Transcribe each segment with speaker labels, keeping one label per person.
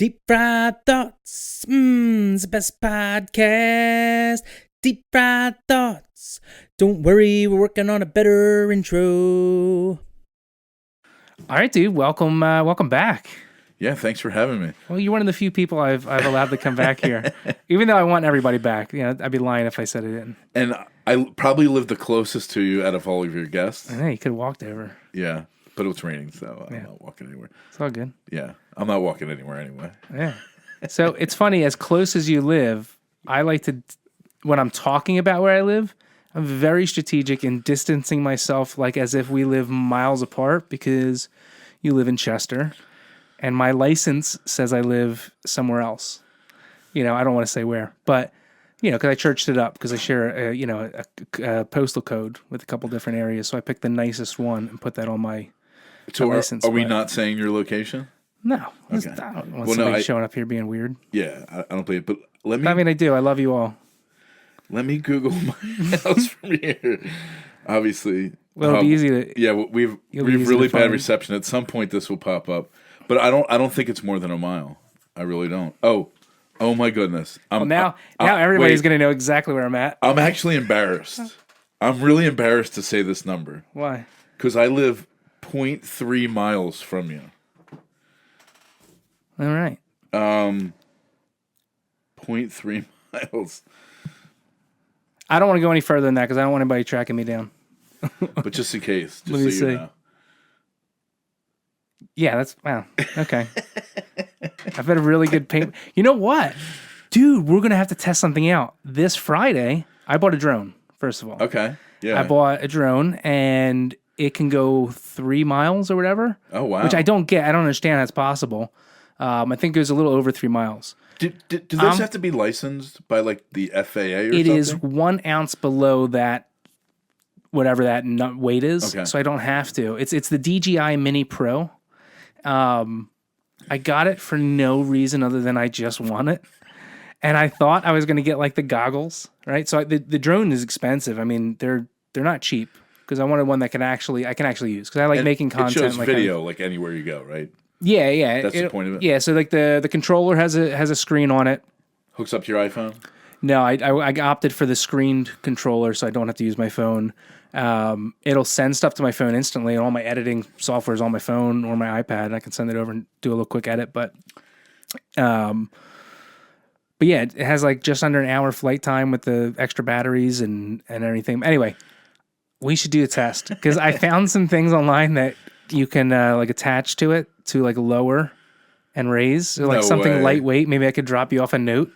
Speaker 1: Deep Fried Thoughts, it's the best podcast. Deep Fried Thoughts. Don't worry, we're working on a better intro.
Speaker 2: All right, dude. Welcome back.
Speaker 3: Yeah, thanks for having me.
Speaker 2: Well, you're one of the few people I've allowed to come back here. Even though I want everybody back. You know, I'd be lying if I said I didn't.
Speaker 3: And I probably live the closest to you out of all of your guests.
Speaker 2: I know, you could have walked over.
Speaker 3: Yeah, but it's raining, so I'm not walking anywhere.
Speaker 2: It's all good.
Speaker 3: Yeah, I'm not walking anywhere anyway.
Speaker 2: Yeah. So it's funny, as close as you live, I like to, when I'm talking about where I live, I'm very strategic in distancing myself like as if we live miles apart because you live in Chester and my license says I live somewhere else. You know, I don't want to say where, but, you know, because I churched it up because I share, a postal code with a couple different areas. So I picked the nicest one and put that on my license.
Speaker 3: Are we not saying your location?
Speaker 2: No.
Speaker 3: Okay.
Speaker 2: I don't want somebody showing up here being weird.
Speaker 3: Yeah, I don't believe it. But
Speaker 2: I do. I love you all.
Speaker 3: Let me Google my house from here. Obviously.
Speaker 2: Well, it'll be easy to...
Speaker 3: Yeah, we've really bad reception. At some point, this will pop up. But I don't think it's more than a mile. I really don't. Oh my goodness.
Speaker 2: Now everybody's going to know exactly where I'm at.
Speaker 3: I'm actually embarrassed. I'm really embarrassed to say this number.
Speaker 2: Why?
Speaker 3: Because I live 0.3 miles from you.
Speaker 2: All right.
Speaker 3: 0.3 miles.
Speaker 2: I don't want to go any further than that because I don't want anybody tracking me down.
Speaker 3: But just in case, just
Speaker 2: Let me
Speaker 3: so you
Speaker 2: see.
Speaker 3: know.
Speaker 2: Yeah, wow. Okay. I've had a really good paint. You know what? Dude, we're going to have to test something out. This Friday, I bought a drone, first of all.
Speaker 3: Okay. Yeah.
Speaker 2: I bought a drone, and it can go 3 miles or whatever.
Speaker 3: Oh, wow.
Speaker 2: Which I don't get. I don't understand how it's possible. I think it was a little over 3 miles.
Speaker 3: Do those have to be licensed by like the FAA or something?
Speaker 2: It is 1 ounce below that, whatever that weight is.
Speaker 3: Okay.
Speaker 2: So I don't have to. It's the DJI Mini Pro. I got it for no reason other than I just want it. And I thought I was going to get like the goggles, right? So the drone is expensive. I mean, they're not cheap because I wanted one that I can actually use because I like making content.
Speaker 3: It shows video like anywhere you go, right?
Speaker 2: Yeah.
Speaker 3: That's the point of it.
Speaker 2: Yeah, so like the controller has a screen on it.
Speaker 3: Hooks up to your iPhone?
Speaker 2: No, I opted for the screened controller so I don't have to use my phone. It'll send stuff to my phone instantly, and all my editing software is on my phone or my iPad, and I can send it over and do a little quick edit. But yeah, it has like just under an hour flight time with the extra batteries and everything. Anyway, we should do a test because I found some things online that you can like attach to it to like lower and raise, so like something lightweight. Maybe I could drop you off a note.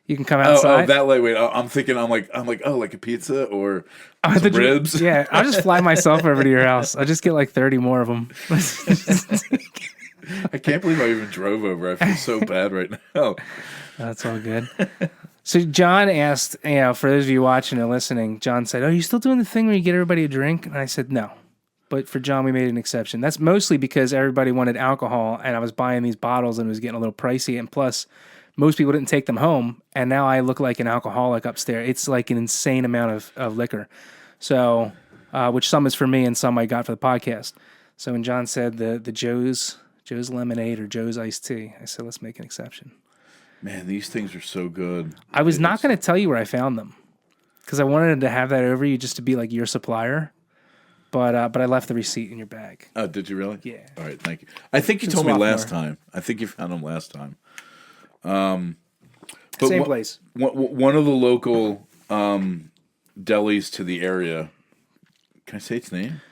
Speaker 2: You can come outside.
Speaker 3: Oh, that lightweight. I'm thinking, I'm like, like a pizza or some ribs.
Speaker 2: Yeah, I'll just fly myself over to your house. I'll just get like 30 more of them.
Speaker 3: I can't believe I even drove over. I feel so bad right now.
Speaker 2: That's all good. So John asked, for those of you watching and listening, John said, "Oh, you still doing the thing where you get everybody a drink?" And I said, "No." But for John, we made an exception. That's mostly because everybody wanted alcohol, and I was buying these bottles, and it was getting a little pricey. And plus, most people didn't take them home, and now I look like an alcoholic upstairs. It's like an insane amount of liquor. So, which some is for me and some I got for the podcast. So when John said the Joe's lemonade or Joe's iced tea, I said, let's make an exception.
Speaker 3: Man, these things are so good.
Speaker 2: I was not going to tell you where I found them because I wanted to have that over you just to be like your supplier. But I left the receipt in your bag.
Speaker 3: Oh, did you really?
Speaker 2: Yeah.
Speaker 3: All right, thank you. I think you told me last time. I think you found them last time. But
Speaker 2: Same place.
Speaker 3: One of the local delis to the area. Can I say its name?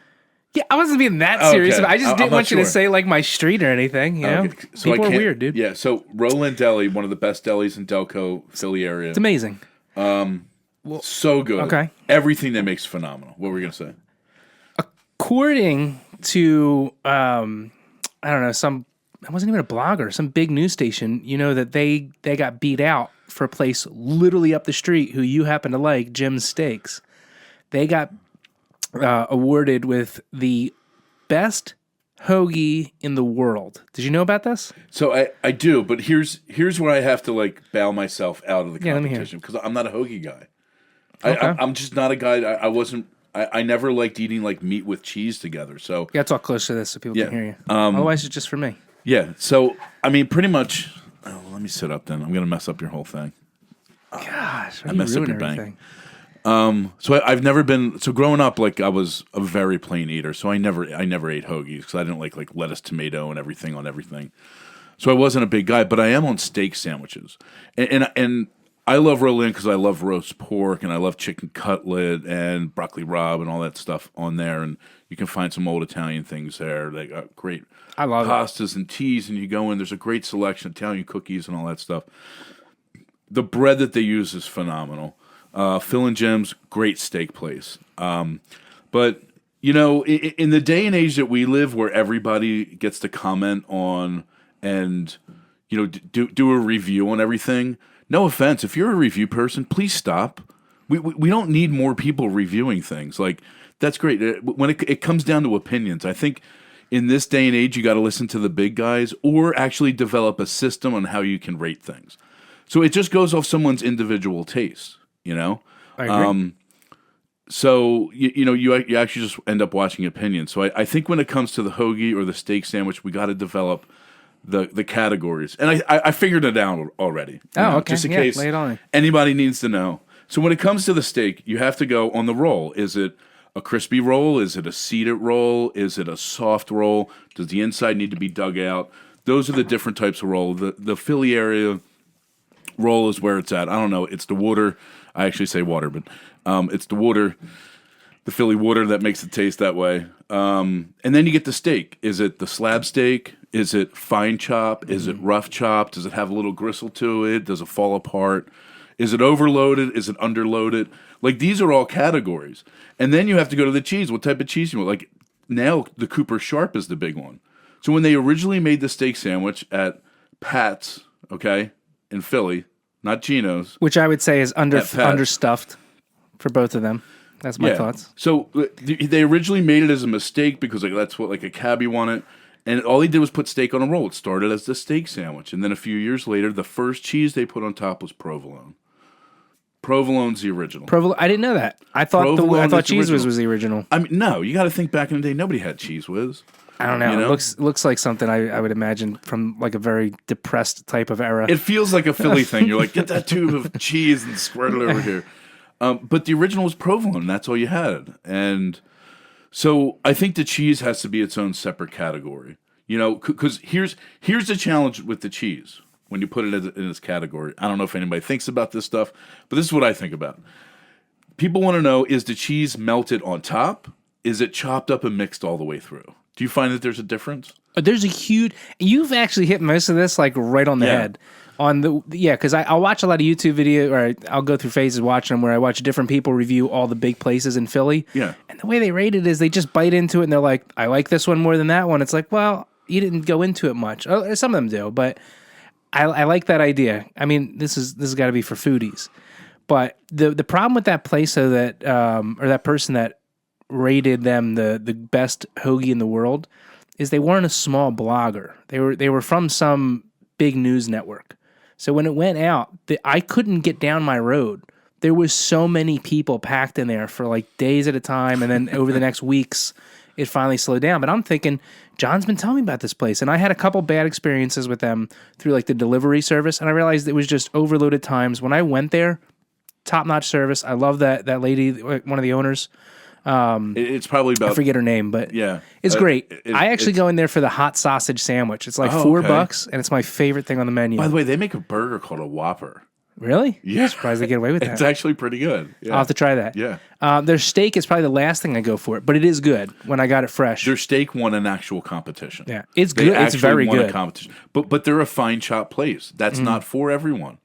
Speaker 2: Yeah, I wasn't being that serious.
Speaker 3: Okay.
Speaker 2: I just didn't want you to say like my street or anything. You know,
Speaker 3: so
Speaker 2: people are weird, dude.
Speaker 3: Yeah. So Roland Deli, one of the best delis in Delco, Philly area.
Speaker 2: It's amazing.
Speaker 3: So good.
Speaker 2: Okay.
Speaker 3: Everything they make's phenomenal. What were we gonna say?
Speaker 2: According to I don't know, it wasn't even a blogger, some big news station, you know, that they got beat out for a place literally up the street who you happen to like, Jim's Steaks. They got awarded with the best hoagie in the world. Did you know about this?
Speaker 3: So I do, but here's where I have to like bow myself out of the
Speaker 2: let me hear.
Speaker 3: competition because I'm not a hoagie guy.
Speaker 2: Okay.
Speaker 3: I'm just not a guy. I never liked eating like meat with cheese together. So
Speaker 2: You got to talk close to this so people can hear you.
Speaker 3: Um,
Speaker 2: Otherwise, it's just for me.
Speaker 3: yeah. So I mean, pretty much, let me sit up then. I'm going to mess up your whole thing.
Speaker 2: Gosh,
Speaker 3: I messed up your bank. So I've never been. So growing up, like I was a very plain eater. So I never ate hoagies because I didn't like lettuce, tomato, and everything on everything. So I wasn't a big guy, but I am on steak sandwiches, and I love roll in because I love roast pork and I love chicken cutlet and broccoli rabe and all that stuff on there. And you can find some old Italian things there. They got great pastas and teas, and you go in. There's a great selection of Italian cookies and all that stuff. The bread that they use is phenomenal. Phil and Jim's, great steak place. But, you know, in the day and age that we live where everybody gets to comment on and, you know, do a review on everything, no offense, if you're a review person, please stop. We don't need more people reviewing things. Like, that's great. When it comes down to opinions, I think in this day and age, you got to listen to the big guys or actually develop a system on how you can rate things. So it just goes off someone's individual taste, you know?
Speaker 2: I agree.
Speaker 3: So, you actually just end up watching opinions. So I think when it comes to the hoagie or the steak sandwich, we got to develop the categories. And I figured it out already.
Speaker 2: Okay.
Speaker 3: Just in case
Speaker 2: lay it on.
Speaker 3: anybody needs to know. So when it comes to the steak, you have to go on the roll. Is it a crispy roll? Is it a seeded roll? Is it a soft roll? Does the inside need to be dug out? Those are the different types of roll. The Philly area roll is where it's at. I don't know. It's the water. I actually say water, but it's the water, the Philly water that makes it taste that way. And then you get the steak. Is it the slab steak? Is it fine chop? Is it rough chop? Does it have a little gristle to it? Does it fall apart? Is it overloaded? Is it underloaded? Like, these are all categories. And then you have to go to the cheese. What type of cheese you want? Like, now the Cooper Sharp is the big one. So when they originally made the steak sandwich at Pat's, okay, in Philly, not Gino's.
Speaker 2: Which I would say is understuffed for both of them. That's my thoughts.
Speaker 3: So they originally made it as a mistake because that's what like a cabbie wanted. And all he did was put steak on a roll. It started as the steak sandwich. And then a few years later, the first cheese they put on top was provolone. Provolone's the original.
Speaker 2: I didn't know that. I thought Cheese Whiz was the original.
Speaker 3: I mean, no, you got to think back in the day, nobody had Cheese Whiz.
Speaker 2: I don't know. You know? It looks like something I would imagine from like a very depressed type of era.
Speaker 3: It feels like a Philly thing. You're like, get that tube of cheese and squirt it over here. But the original was provolone. That's all you had. And so I think the cheese has to be its own separate category. You know, because here's the challenge with the cheese when you put it in this category. I don't know if anybody thinks about this stuff, but this is what I think about. People want to know, is the cheese melted on top? Is it chopped up and mixed all the way through? Do you find that there's a difference?
Speaker 2: There's a huge... You've actually hit most of this like right on the head. Because I'll watch a lot of YouTube video, or I'll go through phases watching them where I watch different people review all the big places in Philly.
Speaker 3: Yeah.
Speaker 2: And the way they rate it is they just bite into it and they're like, I like this one more than that one. It's like, well, you didn't go into it much. Some of them do, but I like that idea. I mean, this has got to be for foodies. But the problem with that place, or that person that rated them the best hoagie in the world, is they weren't a small blogger. They were from some big news network. So when it went out, I couldn't get down my road. There was so many people packed in there for like days at a time, and then over the next weeks, it finally slowed down. But I'm thinking, John's been telling me about this place, and I had a couple bad experiences with them through like the delivery service, and I realized it was just overloaded times. When I went there, top-notch service. I love that lady, one of the owners.
Speaker 3: It's probably about...
Speaker 2: I forget her name, but
Speaker 3: yeah,
Speaker 2: it's great. I actually go in there for the hot sausage sandwich. It's like $4, and it's my favorite thing on the menu.
Speaker 3: By the way, they make a burger called a Whopper.
Speaker 2: Really?
Speaker 3: Yeah.
Speaker 2: I'm surprised they get away with that.
Speaker 3: It's actually pretty good. Yeah.
Speaker 2: I'll have to try that.
Speaker 3: Yeah.
Speaker 2: Their steak is probably the last thing I go for, but it is good when I got it fresh.
Speaker 3: Their steak won an actual competition.
Speaker 2: Yeah, it's good. It's very good.
Speaker 3: A competition. But they're a fine chop place. That's not for everyone.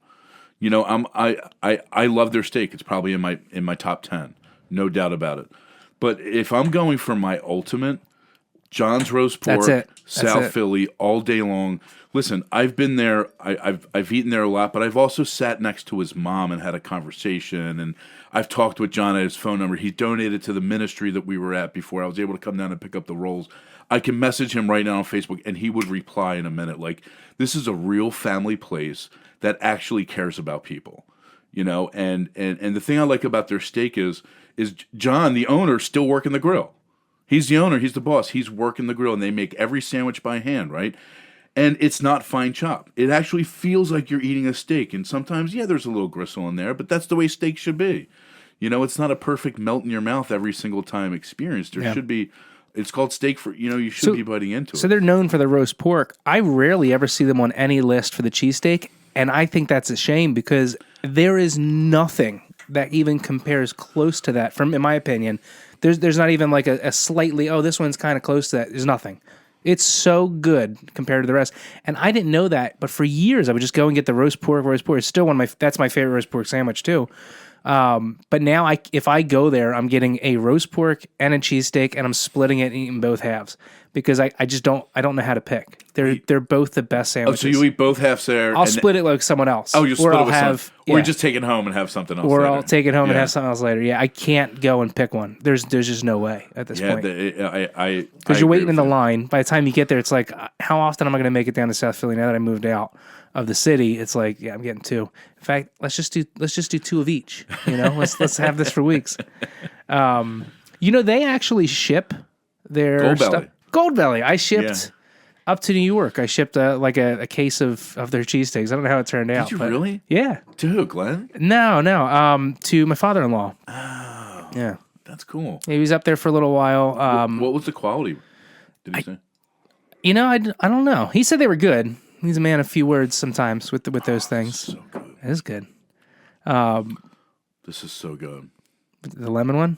Speaker 3: You know, I love their steak. It's probably in my top 10, no doubt about it. But if I'm going for my ultimate, John's roast pork, South Philly, all day long. Listen, I've been there. I've eaten there a lot, but I've also sat next to his mom and had a conversation. And I've talked with John at his phone number. He donated to the ministry that we were at before I was able to come down and pick up the rolls. I can message him right now on Facebook, and he would reply in a minute. Like, this is a real family place that actually cares about people, you know. And the thing I like about their steak is John, the owner, still working the grill. He's the owner. He's the boss. He's working the grill, and they make every sandwich by hand, right? And it's not fine chop. It actually feels like you're eating a steak. And sometimes, yeah, there's a little gristle in there, but that's the way steak should be. It's not a perfect melt in your mouth every single time experience. There should be. It's called steak for, you should be biting into it.
Speaker 2: So they're known for the roast pork. I rarely ever see them on any list for the cheesesteak, and I think that's a shame because there is nothing that even compares close to that. In my opinion, there's not even like a slightly, this one's kind of close to that. There's nothing. It's so good compared to the rest. And I didn't know that, but for years I would just go and get the roast pork. It's still that's my favorite roast pork sandwich too. But now if I go there, I'm getting a roast pork and a cheesesteak, and I'm splitting it and eating both halves because I don't know how to pick. They're both the best sandwiches.
Speaker 3: So you eat both halves there?
Speaker 2: I'll split it like someone else.
Speaker 3: Oh, you split it with someone. Or
Speaker 2: yeah.
Speaker 3: just take it home and have something else
Speaker 2: Or
Speaker 3: later.
Speaker 2: I'll take it home and have something else later. Yeah, I can't go and pick one. There's just no way at this point. Because you're waiting in the line. By the time you get there, it's like, how often am I going to make it down to South Philly now that I moved out of the city? It's like, I'm getting two. In fact, let's just do two of each. Let's have this for weeks. They actually ship their
Speaker 3: Gold
Speaker 2: stuff.
Speaker 3: Belly.
Speaker 2: Gold Belly. I shipped up to New York. I shipped a case of their cheesesteaks. I don't know how it turned out.
Speaker 3: Did you really?
Speaker 2: Yeah.
Speaker 3: To who, Glenn?
Speaker 2: No. To my father-in-law.
Speaker 3: Oh.
Speaker 2: Yeah.
Speaker 3: That's cool.
Speaker 2: He was up there for a little while.
Speaker 3: What was the quality? Did he say?
Speaker 2: I don't know. He said they were good. He's a man of few words sometimes with those things.
Speaker 3: So good.
Speaker 2: It is good.
Speaker 3: This is so good.
Speaker 2: The lemon one?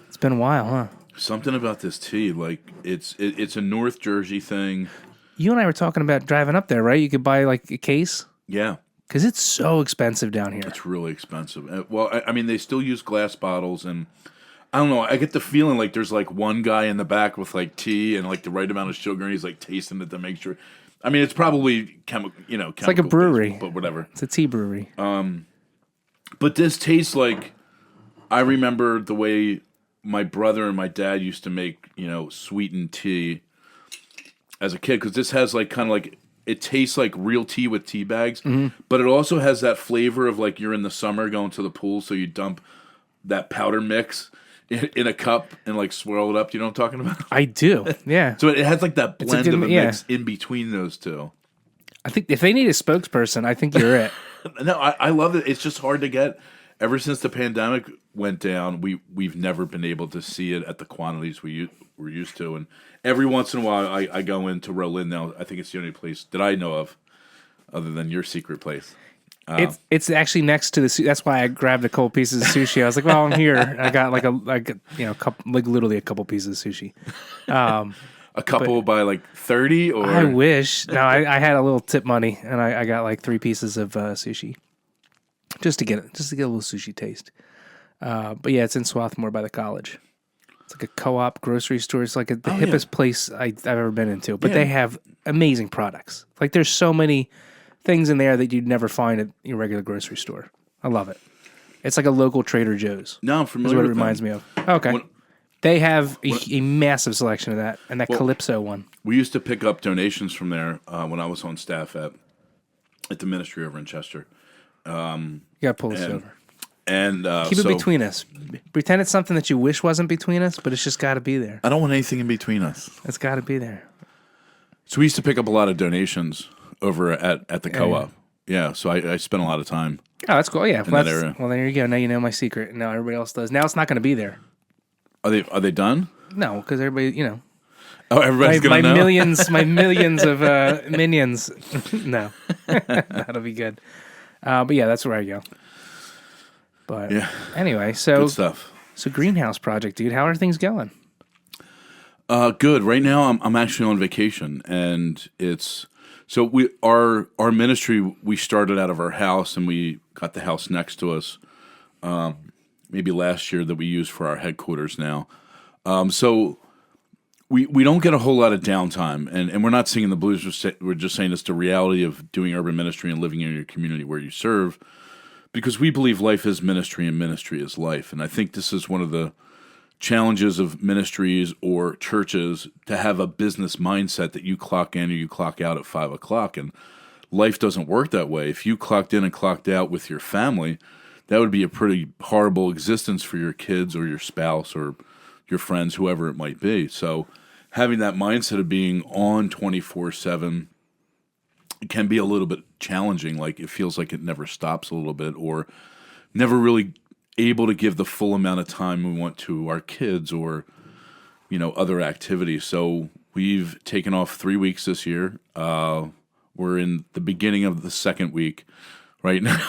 Speaker 2: It's been a while, huh?
Speaker 3: Something about this tea, like it's a North Jersey thing.
Speaker 2: You and I were talking about driving up there, right? You could buy like a case?
Speaker 3: Yeah.
Speaker 2: Because it's so expensive down here.
Speaker 3: It's really expensive. Well, I mean, they still use glass bottles, and I don't know. I get the feeling like there's like one guy in the back with like tea and like the right amount of sugar, and he's like tasting it to make sure. I mean, it's probably chemical. It's
Speaker 2: like a brewery,
Speaker 3: but whatever.
Speaker 2: It's a tea brewery.
Speaker 3: But this tastes like I remember the way my brother and my dad used to make, sweetened tea as a kid, because this has like kind of like, it tastes like real tea with tea bags, but it also has that flavor of like you're in the summer going to the pool, so you dump that powder mix in a cup and like swirl it up. Do you know what I'm talking about?
Speaker 2: I do, yeah.
Speaker 3: So it has like that blend of a mix in between those two.
Speaker 2: I think if they need a spokesperson, I think you're it.
Speaker 3: No, I love it. It's just hard to get. Ever since the pandemic went down, we've never been able to see it at the quantities we're used to. And every once in a while, I go into Rollin now. I think it's the only place that I know of, other than your secret place.
Speaker 2: It's actually next to the. That's why I grabbed a couple pieces of sushi. I was like, well, I'm here. I got literally a couple pieces of sushi.
Speaker 3: A couple by like 30, or
Speaker 2: I wish. No, I had a little tip money, and I got like 3 pieces of sushi. Just to get a little sushi taste. But yeah, it's in Swarthmore by the college. It's like a co-op grocery store. It's like the hippest place I've ever been into. But they have amazing products. Like there's so many things in there that you'd never find at your regular grocery store. I love it. It's like a local Trader Joe's.
Speaker 3: No, I'm familiar
Speaker 2: That's what
Speaker 3: with
Speaker 2: it reminds me of. Okay. They have a massive selection of that, and that Calypso one.
Speaker 3: We used to pick up donations from there when I was on staff at the ministry over in Chester.
Speaker 2: You gotta pull this over.
Speaker 3: And
Speaker 2: keep it between us. Pretend it's something that you wish wasn't between us, but it's just got to be there.
Speaker 3: I don't want anything in between us.
Speaker 2: It's got to be there.
Speaker 3: So we used to pick up a lot of donations over at the co-op. Yeah, so I spent a lot of time.
Speaker 2: Oh, that's cool. Yeah,
Speaker 3: that area.
Speaker 2: Well, there you go. Now you know my secret. Now everybody else does. Now it's not going to be there.
Speaker 3: Are they done?
Speaker 2: No, because everybody,
Speaker 3: Oh, everybody's gonna know.
Speaker 2: My millions of minions. No, that'll be good. But yeah, that's where I go. But anyway, so
Speaker 3: good stuff.
Speaker 2: So greenhouse project, dude. How are things going?
Speaker 3: Good. Right now, I'm actually on vacation, and it's so our ministry. We started out of our house, and we got the house next to us. Maybe last year that we use for our headquarters now. So we don't get a whole lot of downtime, and we're not singing the blues. We're just saying it's the reality of doing urban ministry and living in your community where you serve, because we believe life is ministry and ministry is life. And I think this is one of the challenges of ministries or churches, to have a business mindset that you clock in or you clock out at 5 o'clock. And life doesn't work that way. If you clocked in and clocked out with your family, that would be a pretty horrible existence for your kids or your spouse or your friends, whoever it might be. So having that mindset of being on 24/7 can be a little bit challenging. Like it feels like it never stops a little bit, or never really able to give the full amount of time we want to our kids or, other activities. So we've taken off 3 weeks this year. We're in the beginning of the second week right now.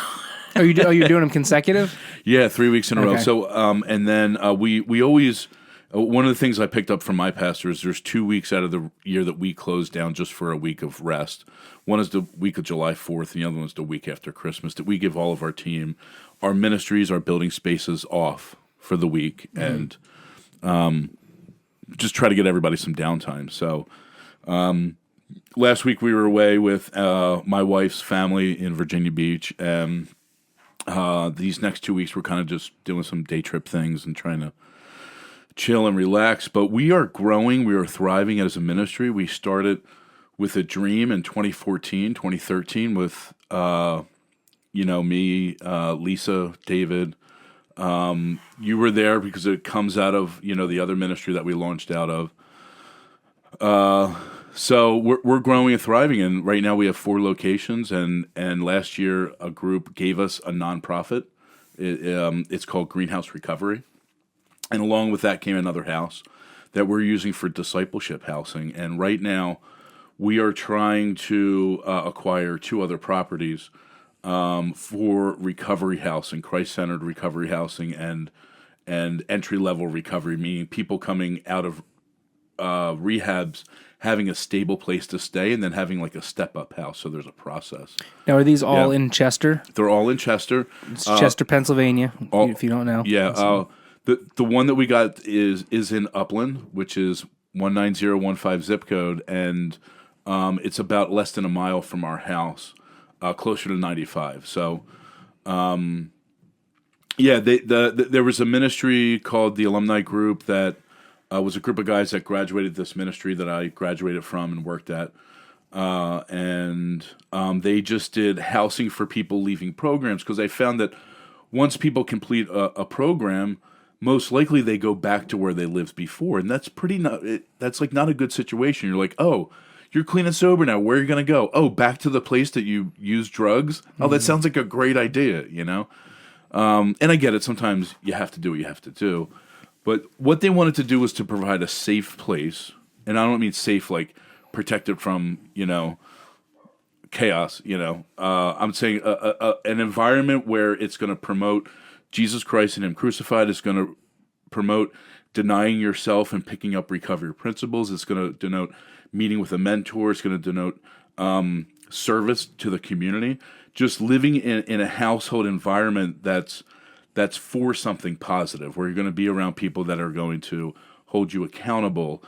Speaker 2: Are you doing them consecutive?
Speaker 3: Yeah, 3 weeks in a row.
Speaker 2: Okay.
Speaker 3: So, and then we always one of the things I picked up from my pastor is there's 2 weeks out of the year that we close down just for a week of rest. One is the week of July 4th, and the other one is the week after Christmas. That we give all of our team, our ministries, our building spaces off for the week, and just try to get everybody some downtime. So, last week we were away with my wife's family in Virginia Beach, and these next 2 weeks we're kind of just doing some day trip things and trying to chill and relax. But we are growing. We are thriving as a ministry. We started with a dream in 2013 with, me, Lisa, David. You were there because it comes out of, the other ministry that we launched out of. So we're growing and thriving, and right now we have 4 locations. And last year, a group gave us a nonprofit. It's called Greenhouse Recovery, and along with that came another house that we're using for discipleship housing. And right now, we are trying to acquire 2 other properties for recovery housing, Christ-centered recovery housing, and entry-level recovery, meaning people coming out of rehabs having a stable place to stay, and then having like a step-up house. So there's a process.
Speaker 2: Now, are these all in Chester?
Speaker 3: They're all in Chester.
Speaker 2: It's Chester, Pennsylvania, if you don't know.
Speaker 3: Yeah. The one that we got is in Upland, which is 19015 zip code, and it's about less than a mile from our house, closer to 95. So, there was a ministry called the Alumni Group that was a group of guys that graduated this ministry that I graduated from and worked at. And they just did housing for people leaving programs, because they found that once people complete a program, most likely they go back to where they lived before. And that's that's like not a good situation. You're like, oh, you're clean and sober now. Where are you going to go? Oh, back to the place that you used drugs? Oh, that sounds like a great idea, And I get it. Sometimes you have to do what you have to do. But what they wanted to do was to provide a safe place. And I don't mean safe like protected from, chaos, I'm saying an environment where it's going to promote Jesus Christ and Him crucified. It's going to promote denying yourself and picking up recovery principles. It's going to denote meeting with a mentor. It's going to denote service to the community. Just living in a household environment that's for something positive, where you're going to be around people that are going to hold you accountable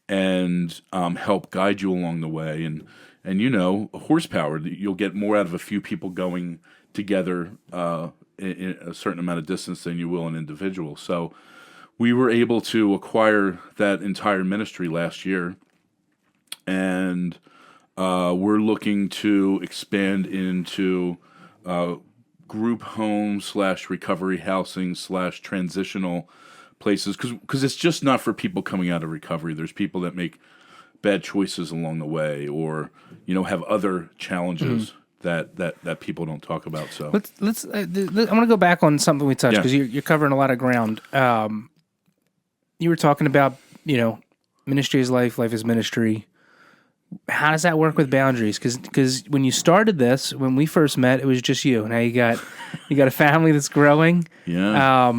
Speaker 3: and help guide you along the way. And horsepower, you'll get more out of a few people going together in a certain amount of distance than you will an individual. So we were able to acquire that entire ministry last year, and we're looking to expand into group home / recovery housing / transitional places, because it's just not for people coming out of recovery. There's people that make bad choices along the way, or have other challenges that people don't talk about. So
Speaker 2: let's I want to go back on something we touched, because you're covering a lot of ground. You were talking about ministry is life, life is ministry. How does that work with boundaries? Because when you started this, when we first met, it was just you. Now you got a family that's growing.
Speaker 3: Yeah.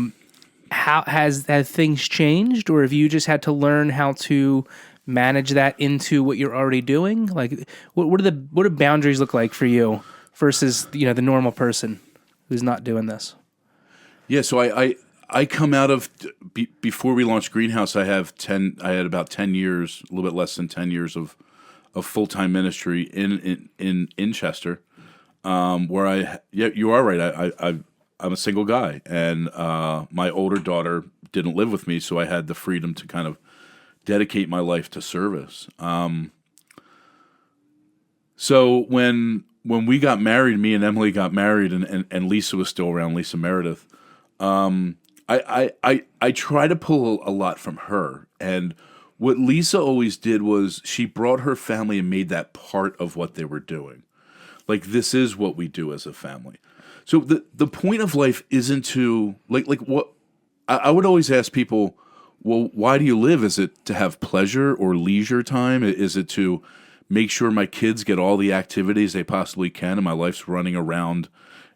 Speaker 2: How have things changed, or have you just had to learn how to manage that into what you're already doing? Like, what do boundaries look like for you versus the normal person who's not doing this?
Speaker 3: Yeah. So I come out of before we launched Greenhouse. I had about 10 years, a little bit less than 10 years of full-time ministry in Chester, where you are right. I'm a single guy, and my older daughter didn't live with me, so I had the freedom to kind of dedicate my life to service. So when we got married, me and Emily got married, and Lisa was still around, Lisa Meredith. I try to pull a lot from her, and what Lisa always did was she brought her family and made that part of what they were doing. Like, this is what we do as a family. So the point of life isn't to like what I would always ask people, well, why do you live? Is it to have pleasure or leisure time? Is it to make sure my kids get all the activities they possibly can and my life's running around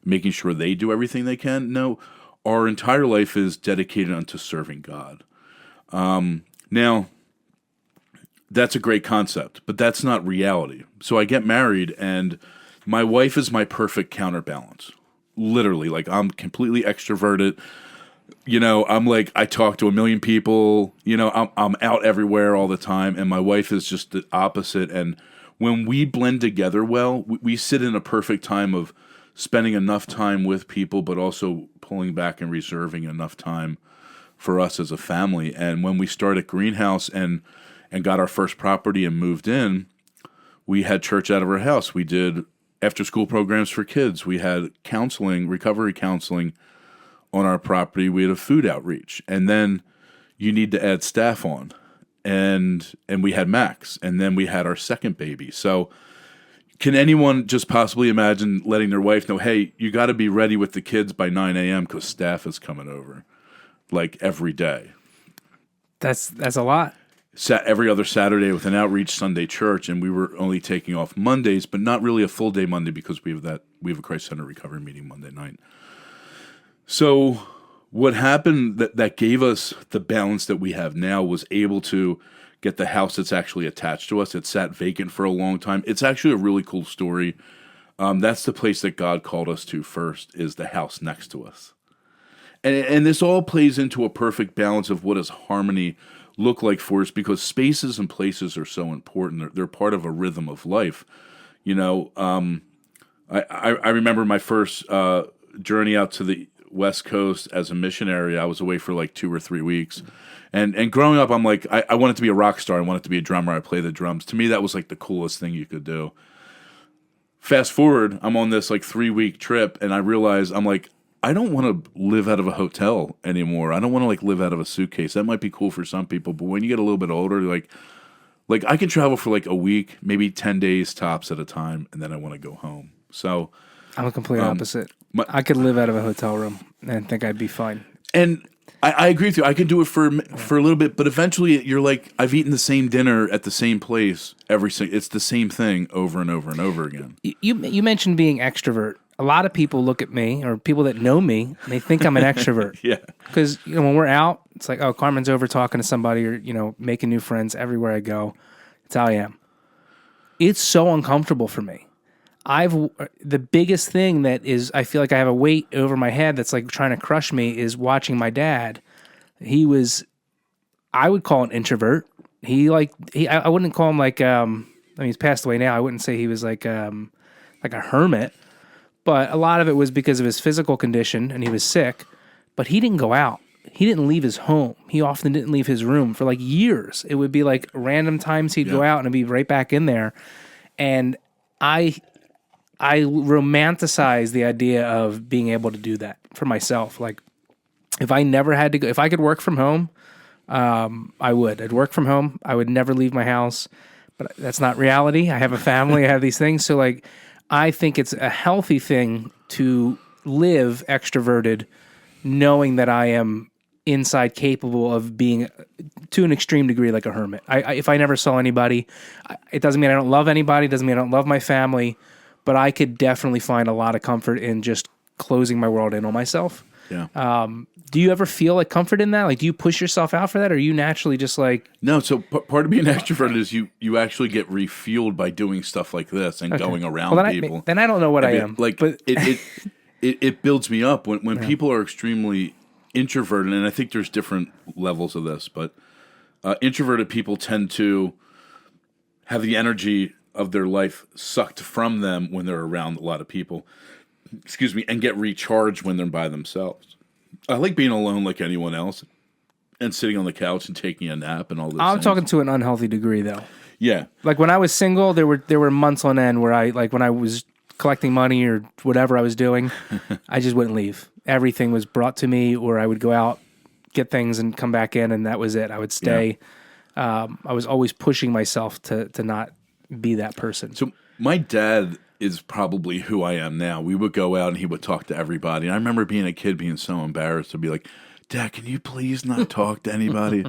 Speaker 3: making sure they do everything they can? No, our entire life is dedicated unto serving God. Now, that's a great concept, but that's not reality. So I get married, and my wife is my perfect counterbalance. Literally, like, I'm completely extroverted. You know, I'm like, I talk to a million people. You know, I'm out everywhere all the time, and my wife is just the opposite. And when we blend together well, we sit in a perfect time of spending enough time with people, but also pulling back and reserving enough time for us as a family. And when we started Greenhouse and got our first property and moved in, we had church out of our house. We did after-school programs for kids. We had counseling, recovery counseling on our property. We had a food outreach. And then you need to add staff on. And we had Max. And then we had our second baby. So can anyone just possibly imagine letting their wife know, hey, you got to be ready with the kids by 9 a.m. because staff is coming over, like, every day?
Speaker 2: That's a lot.
Speaker 3: Every other Saturday with an outreach Sunday church, and we were only taking off Mondays, but not really a full day Monday because we have a Christ Center recovery meeting Monday night. So what happened that gave us the balance that we have now was able to get the house that's actually attached to us. It sat vacant for a long time. It's actually a really cool story. That's the place that God called us to first, is the house next to us. And this all plays into a perfect balance of what does harmony look like for us, because spaces and places are so important. They're part of a rhythm of life. You know, I remember my first journey out to the West Coast as a missionary. I was away for like 2 or 3 weeks. And growing up, I'm like, I wanted to be a rock star. I wanted to be a drummer. I play the drums. To me, that was like the coolest thing you could do. Fast forward, I'm on this like 3-week trip, and I realize I'm like, I don't want to live out of a hotel anymore. I don't want to like live out of a suitcase. That might be cool for some people, but when you get a little bit older, like I can travel for like a week, maybe 10 days tops at a time, and then I want to go home. So
Speaker 2: I'm a complete opposite. I could live out of a hotel room and think I'd be fine.
Speaker 3: And I agree with you. I could do it for a little bit, but eventually you're like, I've eaten the same dinner at the same place it's the same thing over and over and over again.
Speaker 2: You mentioned being extrovert. A lot of people look at me, or people that know me, and they think I'm an extrovert.
Speaker 3: Yeah.
Speaker 2: Because when we're out, it's like, oh, Carmen's over talking to somebody, or making new friends everywhere I go. It's how I am. It's so uncomfortable for me. The biggest thing that is, I feel like I have a weight over my head that's like trying to crush me, is watching my dad. He was, I would call an introvert. I wouldn't call him like, he's passed away now. I wouldn't say he was like a hermit. But a lot of it was because of his physical condition, and he was sick. But he didn't go out. He didn't leave his home. He often didn't leave his room for like years. It would be like random times he'd go out and be right back in there. And I romanticize the idea of being able to do that for myself. Like, if I never had to go, if I could work from home, I would. I'd work from home. I would never leave my house. But that's not reality. I have a family. I have these things. So like, I think it's a healthy thing to live extroverted, knowing that I am inside capable of being, to an extreme degree, like a hermit. If I never saw anybody, it doesn't mean I don't love anybody. It doesn't mean I don't love my family, but I could definitely find a lot of comfort in just closing my world in on myself.
Speaker 3: Yeah.
Speaker 2: Do you ever feel like comfort in that? Like, do you push yourself out for that, or are you naturally just like...
Speaker 3: No, so part of being extroverted is you actually get refueled by doing stuff like this and going around people.
Speaker 2: Then I don't know what I am.
Speaker 3: Like, but it builds me up when people are extremely introverted, and I think there's different levels of this, but introverted people tend to have the energy of their life sucked from them when they're around a lot of people. Excuse me, and get recharged when they're by themselves. I like being alone like anyone else, and sitting on the couch and taking a nap and all this.
Speaker 2: I'm talking to an unhealthy degree, though.
Speaker 3: Yeah.
Speaker 2: Like, when I was single, there were months on end where when I was collecting money or whatever I was doing, I just wouldn't leave. Everything was brought to me, or I would go out, get things, and come back in, and that was it. I would stay. I was always pushing myself to not be that person.
Speaker 3: So my dad is probably who I am now. We would go out and he would talk to everybody. And I remember being a kid being so embarrassed to be like, Dad, can you please not talk to anybody?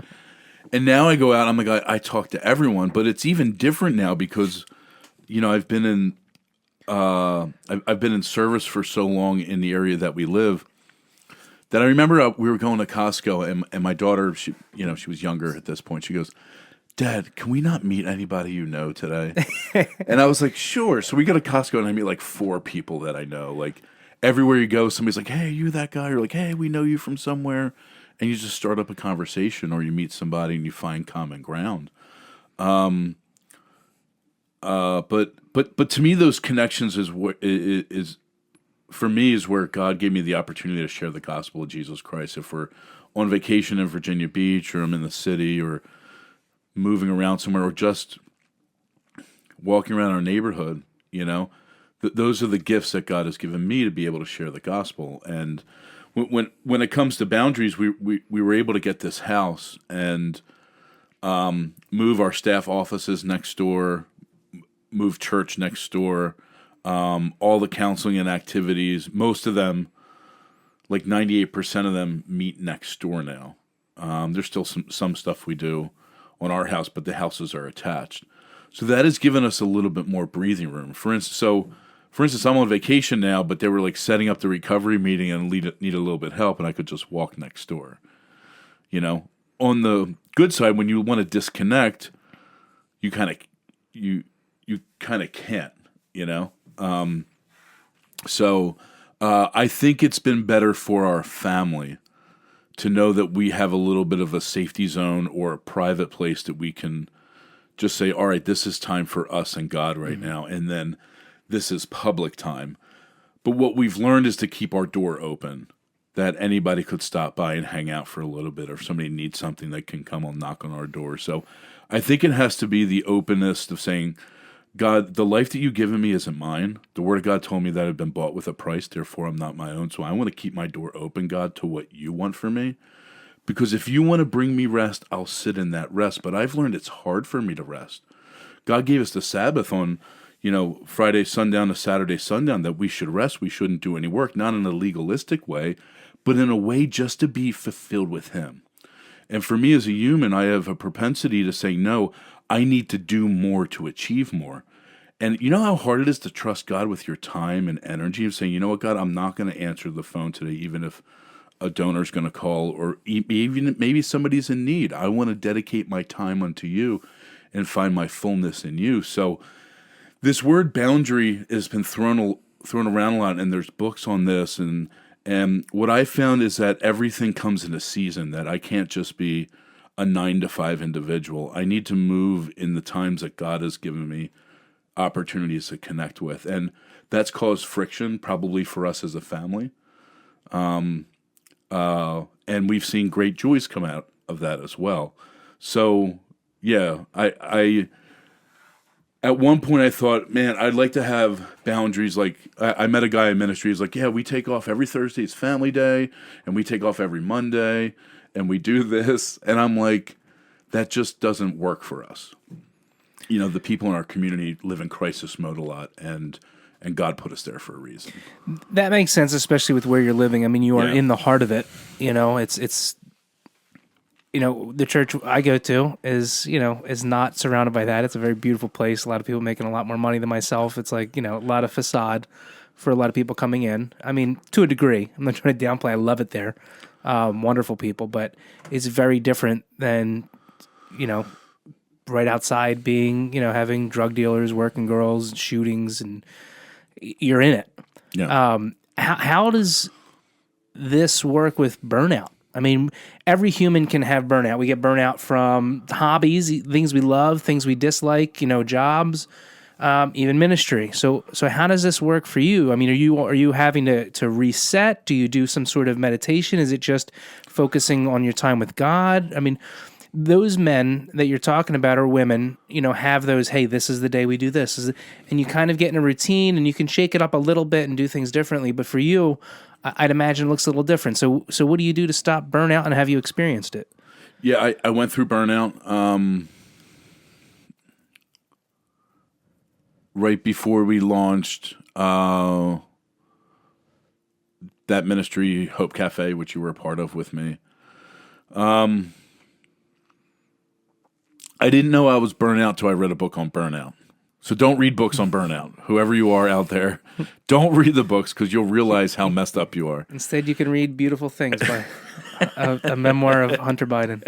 Speaker 3: And now I go out, I'm like, I talk to everyone, but it's even different now because, I've been in service for so long in the area that we live that I remember we were going to Costco and my daughter, she was younger at this point. She goes, Dad, can we not meet anybody you know today? And I was like, sure. So we go to Costco and I meet like 4 people that I know. Like everywhere you go, somebody's like, hey, are you that guy? Or like, hey, we know you from somewhere. And you just start up a conversation or you meet somebody and you find common ground. But to me, those connections is where God gave me the opportunity to share the gospel of Jesus Christ. If we're on vacation in Virginia Beach or I'm in the city or moving around somewhere or just walking around our neighborhood, those are the gifts that God has given me to be able to share the gospel. And when it comes to boundaries, we were able to get this house and move our staff offices next door, move church next door, all the counseling and activities. Most of them, like 98% of them, meet next door now. There's still some stuff we do on our house, but the houses are attached. So that has given us a little bit more breathing room. For instance, I'm on vacation now, but they were like setting up the recovery meeting and need a little bit of help, and I could just walk next door. On the good side, when you want to disconnect, you kind of can't. So I think it's been better for our family to know that we have a little bit of a safety zone or a private place that we can just say, all right, this is time for us and God right now, and then this is public time. But what we've learned is to keep our door open, that anybody could stop by and hang out for a little bit, or if somebody needs something, they can come and knock on our door. So I think it has to be the openness of saying, God, the life that you've given me isn't mine. The Word of God told me that I've been bought with a price, therefore I'm not my own. So I want to keep my door open, God, to what you want for me. Because if you want to bring me rest, I'll sit in that rest. But I've learned it's hard for me to rest. God gave us the Sabbath on, Friday sundown to Saturday sundown, that we should rest. We shouldn't do any work, not in a legalistic way, but in a way just to be fulfilled with Him. And for me as a human, I have a propensity to say, no, I need to do more to achieve more. And you know how hard it is to trust God with your time and energy of saying, you know what, God, I'm not going to answer the phone today, even if a donor's going to call or even maybe somebody's in need. I want to dedicate my time unto you and find my fullness in you. So this word boundary has been thrown around a lot, and there's books on this. And what I found is that everything comes in a season, that I can't just be a 9-to-5 individual. I need to move in the times that God has given me opportunities to connect with. And that's caused friction probably for us as a family. And we've seen great joys come out of that as well. So yeah, I at one point I thought, man, I'd like to have boundaries. Like I met a guy in ministry. He's like, yeah, we take off every Thursday. It's family day, and we take off every Monday, and we do this. And I'm like, that just doesn't work for us. The people in our community live in crisis mode a lot, and God put us there for a reason.
Speaker 2: That makes sense, especially with where you're living. I mean, you are in the heart of it. It's the church I go to is not surrounded by that. It's a very beautiful place. A lot of people making a lot more money than myself. It's like, a lot of facade for a lot of people coming in. I mean, to a degree. I'm not trying to downplay. I love it there. Wonderful people, but it's very different than, right outside being, having drug dealers, working girls, shootings, and you're in it.
Speaker 3: Yeah.
Speaker 2: How does this work with burnout? I mean, every human can have burnout. We get burnout from hobbies, things we love, things we dislike, jobs, even ministry. So how does this work for you? I mean, are you having to reset? Do you do some sort of meditation? Is it just focusing on your time with God? I mean, those men that you're talking about, or women, have those, hey, this is the day we do this. And you kind of get in a routine and you can shake it up a little bit and do things differently. But for you, I'd imagine it looks a little different. So what do you do to stop burnout, and have you experienced it?
Speaker 3: Yeah, I went through burnout. Right before we launched that ministry, Hope Cafe, which you were a part of with me. I didn't know I was burnt out till I read a book on burnout. So don't read books on burnout. Whoever you are out there, don't read the books because you'll realize how messed up you are.
Speaker 2: Instead, you can read Beautiful Things by a memoir of Hunter Biden.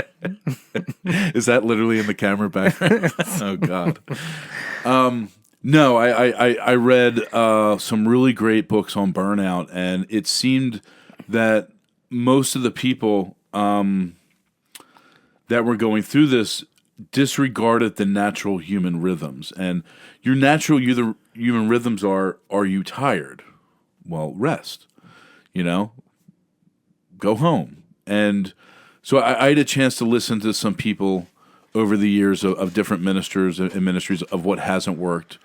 Speaker 3: Is that literally in the camera background? Oh, God. No, I read some really great books on burnout, and it seemed that most of the people that were going through this disregarded the natural human rhythms. And your natural human rhythms are you tired? Well, rest. Go home. And so I had a chance to listen to some people over the years of different ministers and ministries of what hasn't worked.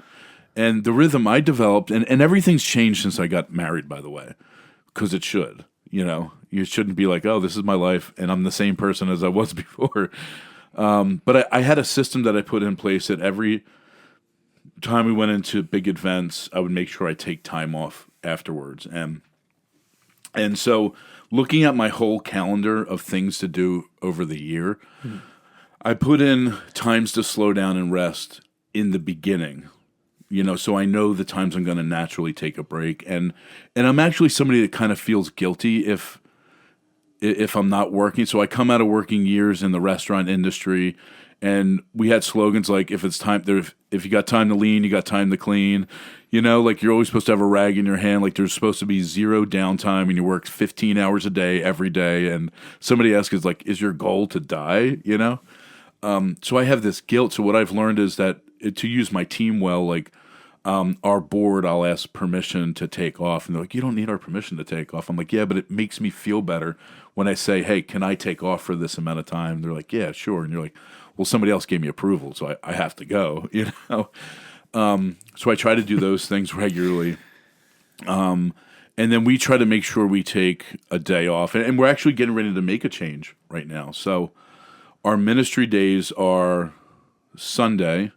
Speaker 3: And the rhythm I developed, and everything's changed since I got married, by the way, because it should. You shouldn't be like, oh, this is my life, and I'm the same person as I was before. But I had a system that I put in place that every time we went into big events, I would make sure I take time off afterwards. And so looking at my whole calendar of things to do over the year, I put in times to slow down and rest in the beginning. So I know the times I'm going to naturally take a break. And I'm actually somebody that kind of feels guilty if I'm not working. So I come out of working years in the restaurant industry, and we had slogans like, if you got time to lean, you got time to clean. Like you're always supposed to have a rag in your hand. Like there's supposed to be zero downtime, and you work 15 hours a day every day. And somebody asks, is your goal to die? So I have this guilt. So what I've learned is that to use my team well, like our board, I'll ask permission to take off. And they're like, you don't need our permission to take off. I'm like, yeah, but it makes me feel better when I say, hey, can I take off for this amount of time? They're like, yeah, sure. And you're like, well, somebody else gave me approval, so I have to go, So I try to do those things regularly. And then we try to make sure we take a day off. And we're actually getting ready to make a change right now. So our ministry days are Sunday,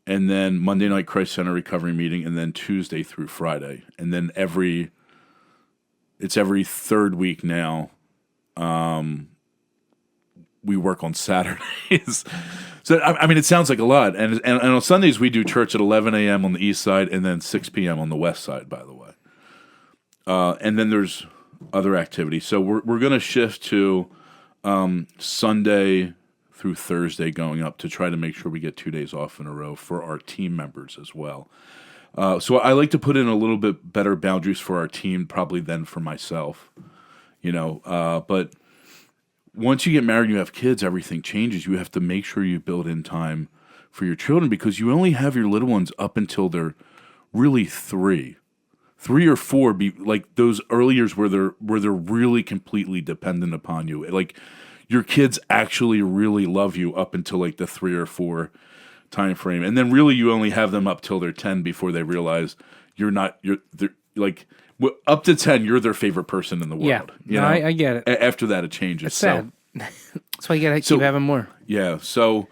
Speaker 3: and then Monday night Christ Center recovery meeting, and then Tuesday through Friday. And then it's every third week now. We work on Saturdays. So, I mean, it sounds like a lot. And on Sundays, we do church at 11 a.m. on the east side and then 6 p.m. on the west side, by the way. And then there's other activities. So we're going to shift to Sunday through Thursday going up to try to make sure we get 2 days off in a row for our team members as well. So I like to put in a little bit better boundaries for our team probably than for myself, but once you get married and you have kids, everything changes. You have to make sure you build in time for your children because you only have your little ones up until they're really 3 or 4, like those early years where they're really completely dependent upon you. Like your kids actually really love you up until like the 3 or 4 time frame, and then really you only have them up till they're 10 before they realize they're like up to 10 you're their favorite person in the world.
Speaker 2: Yeah, I get it.
Speaker 3: After that it changes.
Speaker 2: It's sad. That's why you gotta keep having more.
Speaker 3: Yeah, so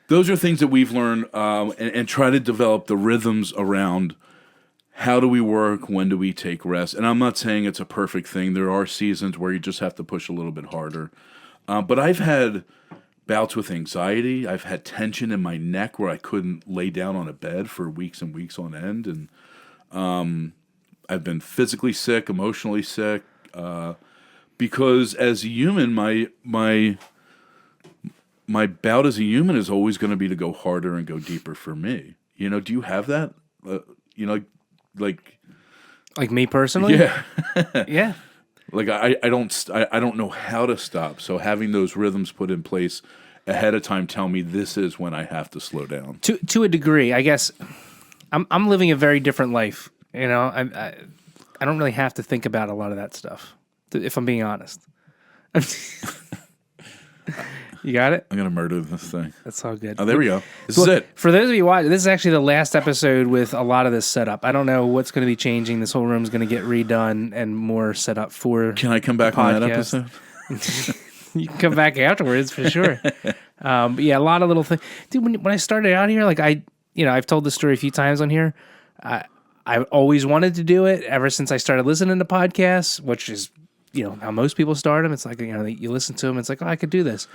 Speaker 3: those are things that we've learned and try to develop the rhythms around how do we work, when do we take rest. And I'm not saying it's a perfect thing. There are seasons where you just have to push a little bit harder. But I've had bouts with anxiety. I've had tension in my neck where I couldn't lay down on a bed for weeks and weeks on end. And I've been physically sick, emotionally sick, because as a human, my bout as a human is always going to be to go harder and go deeper for me. Do you have that?
Speaker 2: Like me personally?
Speaker 3: Yeah.
Speaker 2: Yeah.
Speaker 3: Like I don't know how to stop. So having those rhythms put in place ahead of time tell me this is when I have to slow down.
Speaker 2: To a degree, I guess. I'm living a very different life. I don't really have to think about a lot of that stuff, if I'm being honest. You got it?
Speaker 3: I'm going to murder this thing.
Speaker 2: That's all good.
Speaker 3: Oh, there we go. This is it.
Speaker 2: For those of you watching, this is actually the last episode with a lot of this set up. I don't know what's going to be changing. This whole room is going to get redone and more set up for
Speaker 3: Can I come back on that episode?
Speaker 2: You can come back afterwards for sure. But yeah, a lot of little things. Dude, when I started out here, like I've told this story a few times on here. I always wanted to do it ever since I started listening to podcasts, which is, how most people start them. It's like, you listen to them. It's like, oh, I could do this.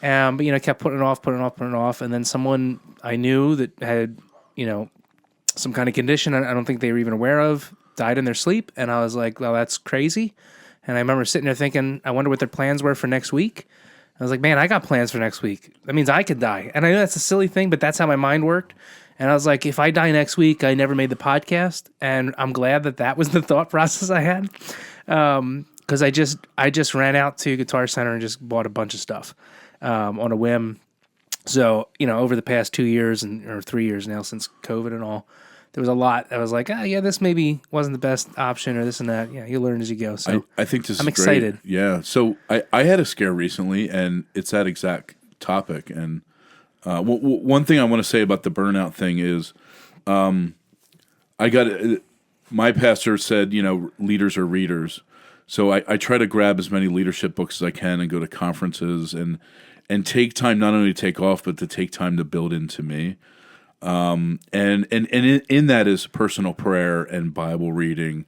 Speaker 2: But, kept putting it off. And then someone I knew that had, some kind of condition I don't think they were even aware of died in their sleep. And I was like, well, that's crazy. And I remember sitting there thinking, I wonder what their plans were for next week. I was like, man, I got plans for next week. That means I could die. And I know that's a silly thing, but that's how my mind worked. And I was like, if I die next week, I never made the podcast. And I'm glad that was the thought process I had. Because I just ran out to Guitar Center and just bought a bunch of stuff on a whim. So, over the past 2 years or 3 years now since COVID and all, there was a lot. I was like, this maybe wasn't the best option or this and that. Yeah, you learn as you go. So
Speaker 3: I think this
Speaker 2: I'm
Speaker 3: is
Speaker 2: excited.
Speaker 3: Great. Yeah. So I had a scare recently, and it's that exact topic. And one thing I want to say about the burnout thing is my pastor said, leaders are readers. So I try to grab as many leadership books as I can and go to conferences and take time not only to take off, but to take time to build into me. And in that is personal prayer and Bible reading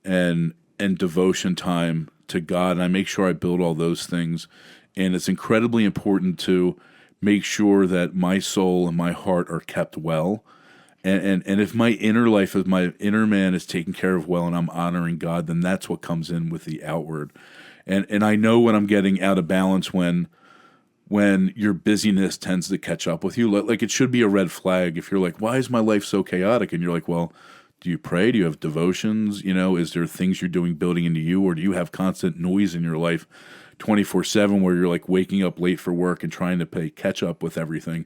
Speaker 3: and devotion time to God. And I make sure I build all those things. And it's incredibly important to make sure that my soul and my heart are kept well. And if my inner life, if my inner man is taken care of well and I'm honoring God, then that's what comes in with the outward. And I know when I'm getting out of balance when your busyness tends to catch up with you. Like it should be a red flag if you're like, why is my life so chaotic? And you're like, well, do you pray? Do you have devotions? Is there things you're doing building into you? Or do you have constant noise in your life 24/7 where you're like waking up late for work and trying to play catch up with everything?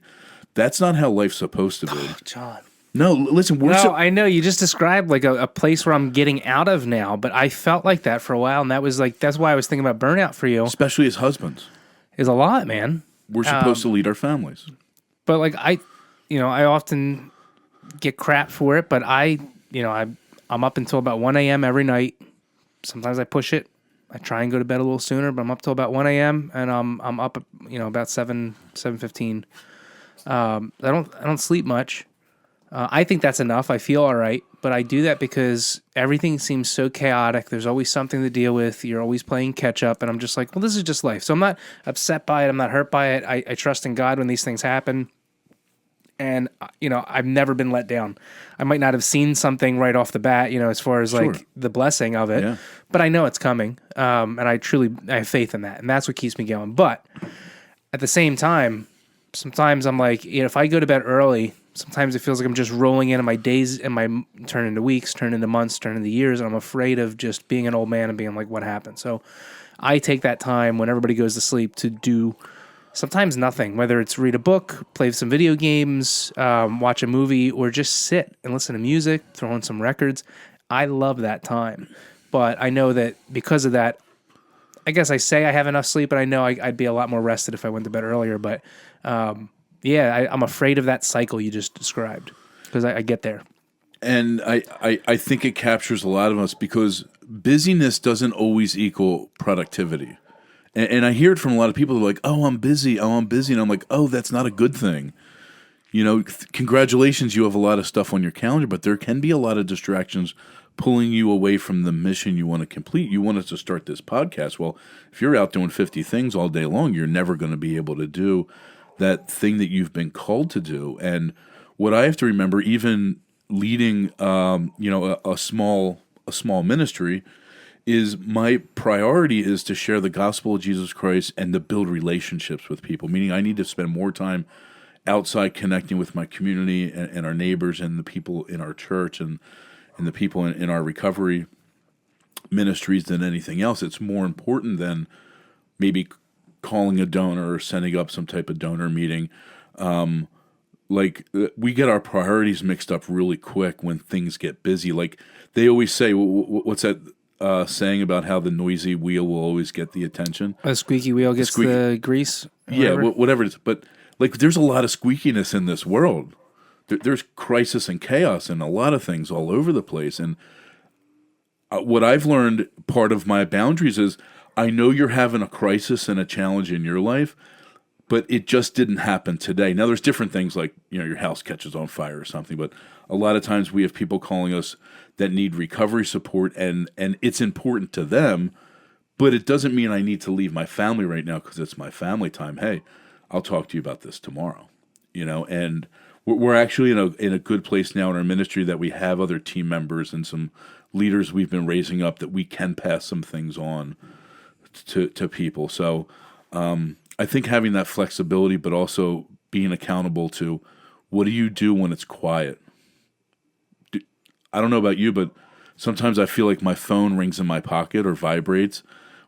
Speaker 3: That's not how life's supposed to be.
Speaker 2: Oh, John.
Speaker 3: No, listen.
Speaker 2: I know you just described like a place where I'm getting out of now, but I felt like that for a while. And that's why I was thinking about burnout for you.
Speaker 3: Especially as husbands.
Speaker 2: Is a lot, man.
Speaker 3: We're supposed to lead our families.
Speaker 2: But like I often get crap for it, but I'm up until about 1 a.m. every night. Sometimes I push it. I try and go to bed a little sooner, but I'm up till about 1 a.m. and I'm up about 7:15. I don't sleep much. I think that's enough. I feel all right, but I do that because everything seems so chaotic. There's always something to deal with. You're always playing catch up, and I'm just like, well, this is just life. So I'm not upset by it. I'm not hurt by it. I trust in God when these things happen, and I've never been let down. I might not have seen something right off the bat, as far as like the blessing of it, but I know it's coming, and I have faith in that, and that's what keeps me going. But at the same time, sometimes I'm like, if I go to bed early. Sometimes it feels like I'm just rolling in and my days and my turn into weeks, turn into months, turn into years. And I'm afraid of just being an old man and being like, what happened? So I take that time when everybody goes to sleep to do sometimes nothing, whether it's read a book, play some video games, watch a movie, or just sit and listen to music, throw in some records. I love that time. But I know that because of that, I guess I say I have enough sleep, but I know I'd be a lot more rested if I went to bed earlier. But I'm afraid of that cycle you just described because I get there.
Speaker 3: And I think it captures a lot of us because busyness doesn't always equal productivity. And I hear it from a lot of people who are like, oh, I'm busy. And I'm like, oh, that's not a good thing. Congratulations, you have a lot of stuff on your calendar, but there can be a lot of distractions pulling you away from the mission you want to complete. You want us to start this podcast. Well, if you're out doing 50 things all day long, you're never going to be able to do that thing that you've been called to do. And what I have to remember, even leading, a small ministry, is my priority is to share the gospel of Jesus Christ and to build relationships with people. Meaning, I need to spend more time outside connecting with my community and our neighbors and the people in our church and the people in our recovery ministries than anything else. It's more important than maybe calling a donor or setting up some type of donor meeting. We get our priorities mixed up really quick when things get busy. Like they always say, what's that saying about how the noisy wheel will always get the attention?
Speaker 2: A squeaky wheel gets the grease?
Speaker 3: Yeah, whatever it is. But there's a lot of squeakiness in this world. There's crisis and chaos and a lot of things all over the place. And what I've learned, part of my boundaries is I know you're having a crisis and a challenge in your life, but it just didn't happen today. Now, there's different things like, your house catches on fire or something, but a lot of times we have people calling us that need recovery support, and it's important to them, but it doesn't mean I need to leave my family right now because it's my family time. Hey, I'll talk to you about this tomorrow, and we're actually in a good place now in our ministry that we have other team members and some leaders we've been raising up that we can pass some things on to people. So I think having that flexibility, but also being accountable to what do you do when it's quiet? I don't know about you, but sometimes I feel like my phone rings in my pocket or vibrates.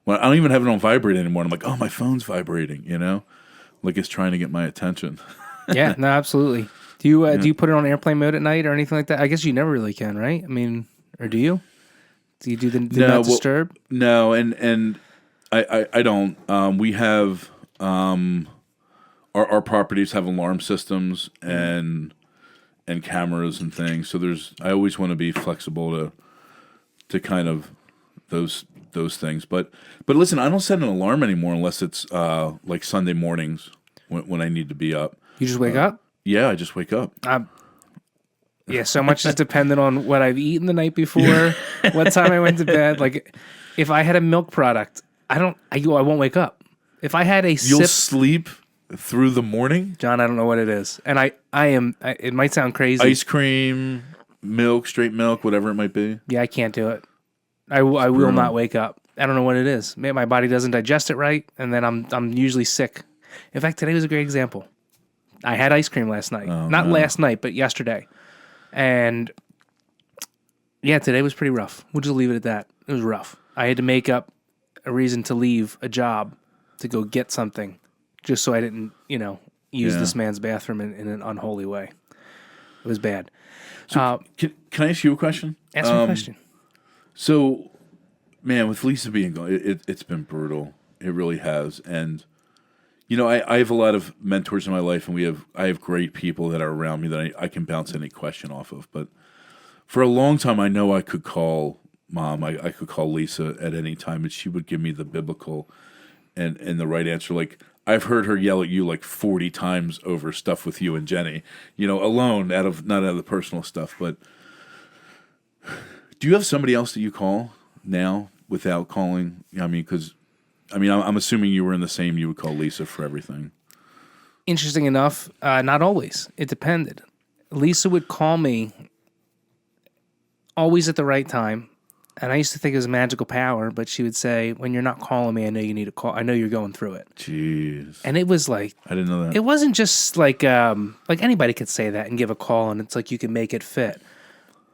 Speaker 3: Well, I don't even have it on vibrate anymore. I'm like, oh, my phone's vibrating, like it's trying to get my attention.
Speaker 2: Yeah, no, absolutely. Do you put it on airplane mode at night or anything like that? I guess you never really can, right? I mean, or do you? Do you do the not disturb?
Speaker 3: No, and I don't. We have our properties have alarm systems and cameras and things. So I always want to be flexible to kind of those things. But listen, I don't set an alarm anymore unless it's like Sunday mornings when I need to be up.
Speaker 2: You just wake up?
Speaker 3: Yeah, I just wake up.
Speaker 2: Yeah, so much is dependent on what I've eaten the night before, what time I went to bed. Like, if I had a milk product, I won't wake up. If I had
Speaker 3: You'll sleep through the morning?
Speaker 2: John, I don't know what it is. And it might sound crazy.
Speaker 3: Ice cream, milk, straight milk, whatever it might be.
Speaker 2: Yeah, I can't do it. I will not wake up. I don't know what it is. Maybe my body doesn't digest it right, and then I'm usually sick. In fact, today was a great example. I had ice cream last night. Not last night, but yesterday. And yeah, today was pretty rough. We'll just leave it at that. It was rough. I had to make up a reason to leave a job to go get something just so I didn't, use this man's bathroom in an unholy way. It was bad.
Speaker 3: So can I ask you a question?
Speaker 2: Ask me a question.
Speaker 3: So, man, with Lisa being gone, it's been brutal. It really has. And, I have a lot of mentors in my life, and I have great people that are around me that I can bounce any question off of. But for a long time, I know I could call Mom. I could call Lisa at any time, and she would give me the biblical and the right answer. Like, I've heard her yell at you like 40 times over stuff with you and Jenny, alone, not out of the personal stuff. But do you have somebody else that you call now without calling? I'm assuming you were in the same, you would call Lisa for everything.
Speaker 2: Interesting enough, not always. It depended. Lisa would call me always at the right time. And I used to think it was a magical power, but she would say, when you're not calling me, I know you need a call. I know you're going through it.
Speaker 3: Jeez.
Speaker 2: And it was like...
Speaker 3: I didn't know that.
Speaker 2: It wasn't just like anybody could say that and give a call, and it's like you can make it fit.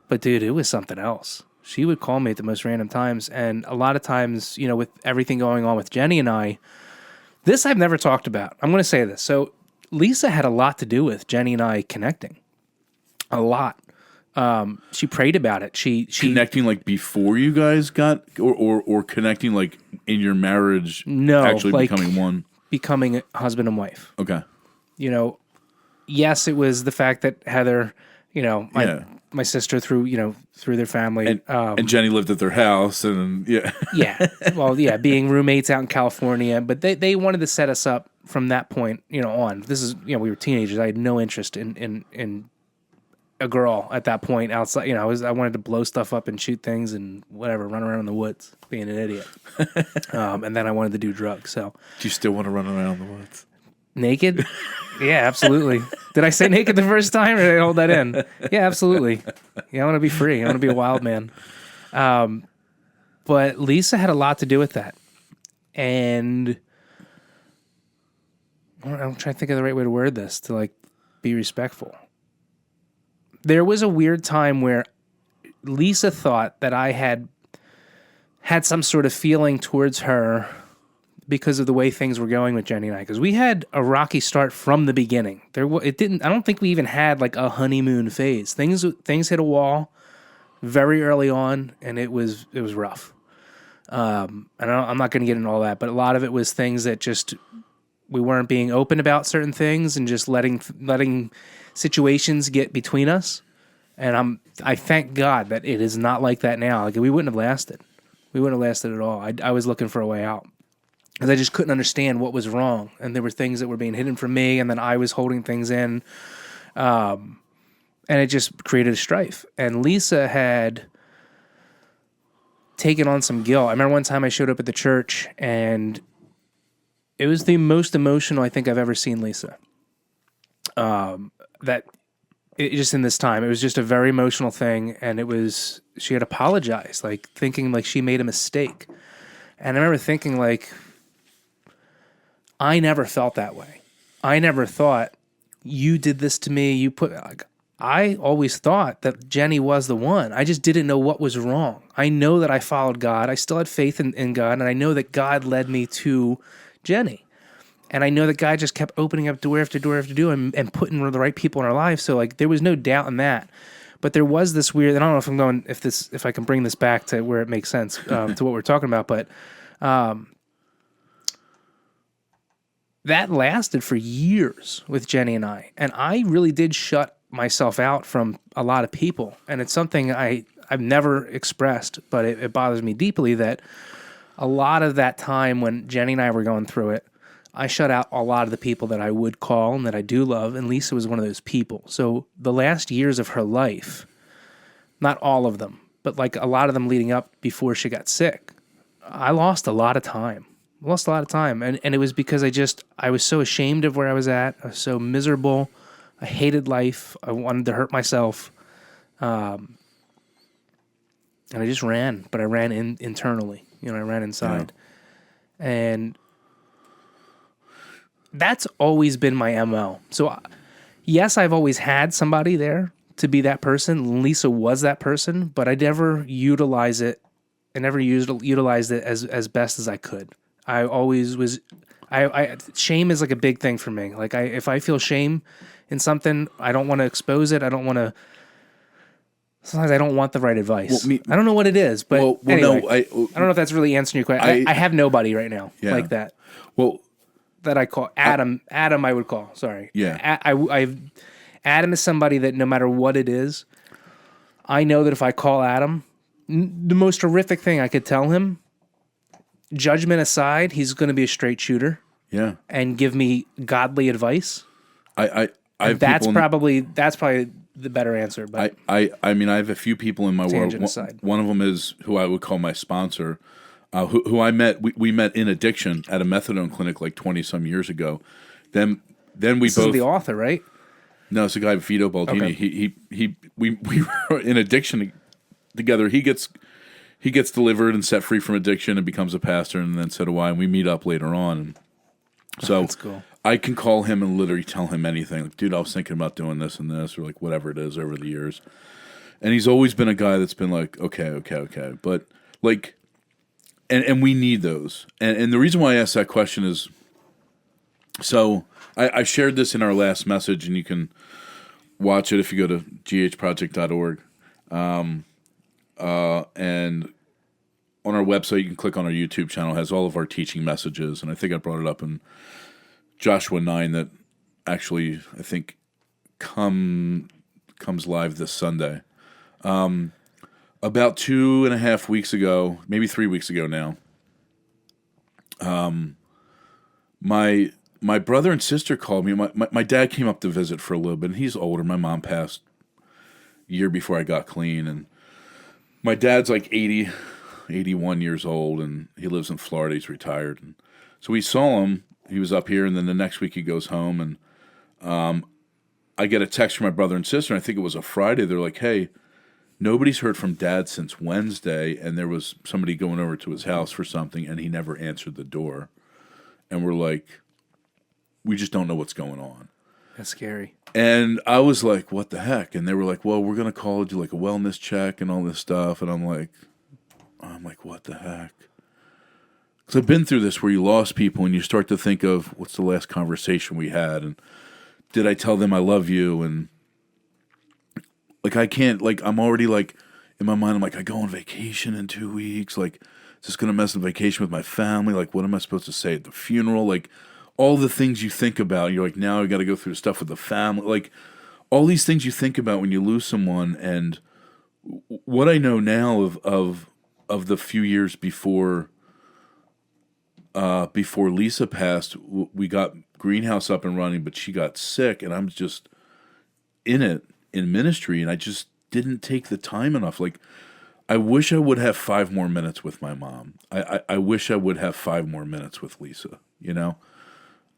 Speaker 2: But dude, it was something else. She would call me at the most random times. And a lot of times, with everything going on with Jenny and I, this I've never talked about. I'm going to say this. So Lisa had a lot to do with Jenny and I connecting. A lot. She prayed about it. She
Speaker 3: connecting like before you guys got, or connecting like in your marriage.
Speaker 2: No,
Speaker 3: actually
Speaker 2: like
Speaker 3: becoming one,
Speaker 2: becoming husband and wife.
Speaker 3: Okay.
Speaker 2: Yes, it was the fact that Heather, my sister through their family,
Speaker 3: and Jenny lived at their house, and
Speaker 2: yeah. Well, being roommates out in California, but they wanted to set us up from that point, on. This is we were teenagers. I had no interest in a girl at that point outside. I wanted to blow stuff up and shoot things and whatever, run around in the woods, being an idiot. And then I wanted to do drugs. So,
Speaker 3: do you still want to run around in the woods
Speaker 2: naked? Yeah, absolutely. Did I say naked the first time, or did I hold that in? Yeah, absolutely. Yeah, I want to be free. I want to be a wild man. But Lisa had a lot to do with that, and I'm trying to think of the right way to word this to be respectful. There was a weird time where Lisa thought that I had some sort of feeling towards her because of the way things were going with Jenny and I. Because we had a rocky start from the beginning. I don't think we even had a honeymoon phase. Things hit a wall very early on, and it was rough. And I'm not going to get into all that, but a lot of it was things that just we weren't being open about certain things and just letting situations get between us. And I thank God that it is not like that now. We wouldn't have lasted. We wouldn't have lasted at all. I was looking for a way out because I just couldn't understand what was wrong. And there were things that were being hidden from me, and then I was holding things in. And it just created a strife. And Lisa had taken on some guilt. I remember one time I showed up at the church, and it was the most emotional I think I've ever seen Lisa. Just in this time, it was just a very emotional thing, and she had apologized, like thinking like she made a mistake. And I remember thinking like, I never felt that way. I never thought you did this to me. I always thought that Jenny was the one. I just didn't know what was wrong. I know that I followed God. I still had faith in God, and I know that God led me to Jenny. And I know that God just kept opening up door after door after door and putting the right people in our lives. So like there was no doubt in that. But there was this weird, and I don't know if I can bring this back to where it makes sense to what we're talking about, but that lasted for years with Jenny and I. And I really did shut myself out from a lot of people. And it's something I've never expressed, but it bothers me deeply that a lot of that time when Jenny and I were going through it, I shut out a lot of the people that I would call and that I do love, and Lisa was one of those people. So the last years of her life, not all of them, but like a lot of them leading up before she got sick, I lost a lot of time. And it was because I was so ashamed of where I was at. I was so miserable. I hated life. I wanted to hurt myself. And I just ran, but I ran internally. I ran inside. Yeah. And that's always been my MO. So, yes, I've always had somebody there to be that person. Lisa was that person, but I never utilized it. I never utilized it as best as I could. I always was. Shame is like a big thing for me. Like if I feel shame in something, I don't want to expose it. I don't want to. Sometimes I don't want the right advice. Well, I don't know what it is, but anyway, no, I don't know if that's really answering your question. I have nobody right now like that.
Speaker 3: Well.
Speaker 2: That I call Adam. Adam, I would call. Sorry.
Speaker 3: Yeah.
Speaker 2: Adam is somebody that no matter what it is, I know that if I call Adam, the most horrific thing I could tell him, judgment aside, he's going to be a straight shooter.
Speaker 3: Yeah.
Speaker 2: And give me godly advice.
Speaker 3: That's
Speaker 2: probably the better answer. But
Speaker 3: I have a few people in my world. One of them is who I would call my sponsor. Who I met, we met in addiction at a methadone clinic like 20 some years ago. Then we
Speaker 2: this
Speaker 3: both.
Speaker 2: Is the author, right?
Speaker 3: No, it's a guy, Vito Baldini. Okay. We were in addiction together. He gets delivered and set free from addiction and becomes a pastor, and then so do I. And we meet up later on. And so
Speaker 2: that's cool.
Speaker 3: I can call him and literally tell him anything. Like, dude, I was thinking about doing this and this, or like whatever it is over the years. And he's always been a guy that's been like, okay, but like. And we need those. And the reason why I asked that question is, so I shared this in our last message, and you can watch it if you go to ghproject.org. And on our website, you can click on our YouTube channel. It has all of our teaching messages. And I think I brought it up in Joshua 9 that actually, I think, comes live this Sunday. About 2.5 weeks ago, maybe 3 weeks ago now, my brother and sister called me. My dad came up to visit for a little bit, and he's older. My mom passed a year before I got clean, and my dad's like 80, 81 years old, and he lives in Florida. He's retired. And so we saw him. He was up here, and then the next week he goes home, and I get a text from my brother and sister, and I think it was a Friday. They're like, hey, nobody's heard from Dad since Wednesday, and there was somebody going over to his house for something, and he never answered the door. And we're like, we just don't know what's going on.
Speaker 2: That's scary.
Speaker 3: And I was like, what the heck? And they were like, well, we're going to call it, do like a wellness check and all this stuff. And I'm like, what the heck? Because I've been through this where you lost people, and you start to think of, what's the last conversation we had? And did I tell them I love you? And like, I can't, like, I'm already like, in my mind, I'm like, I go on vacation in 2 weeks. Like, is this going to mess up vacation with my family? Like, what am I supposed to say at the funeral? Like, all the things you think about. You're like, now I got to go through stuff with the family. Like, all these things you think about when you lose someone. And what I know now of of the few years before Lisa passed, we got Greenhouse up and running, but she got sick, and I'm just in ministry, and I just didn't take the time enough. Like, I wish I would have 5 more minutes with my mom. I wish I would have 5 more minutes with Lisa, you know?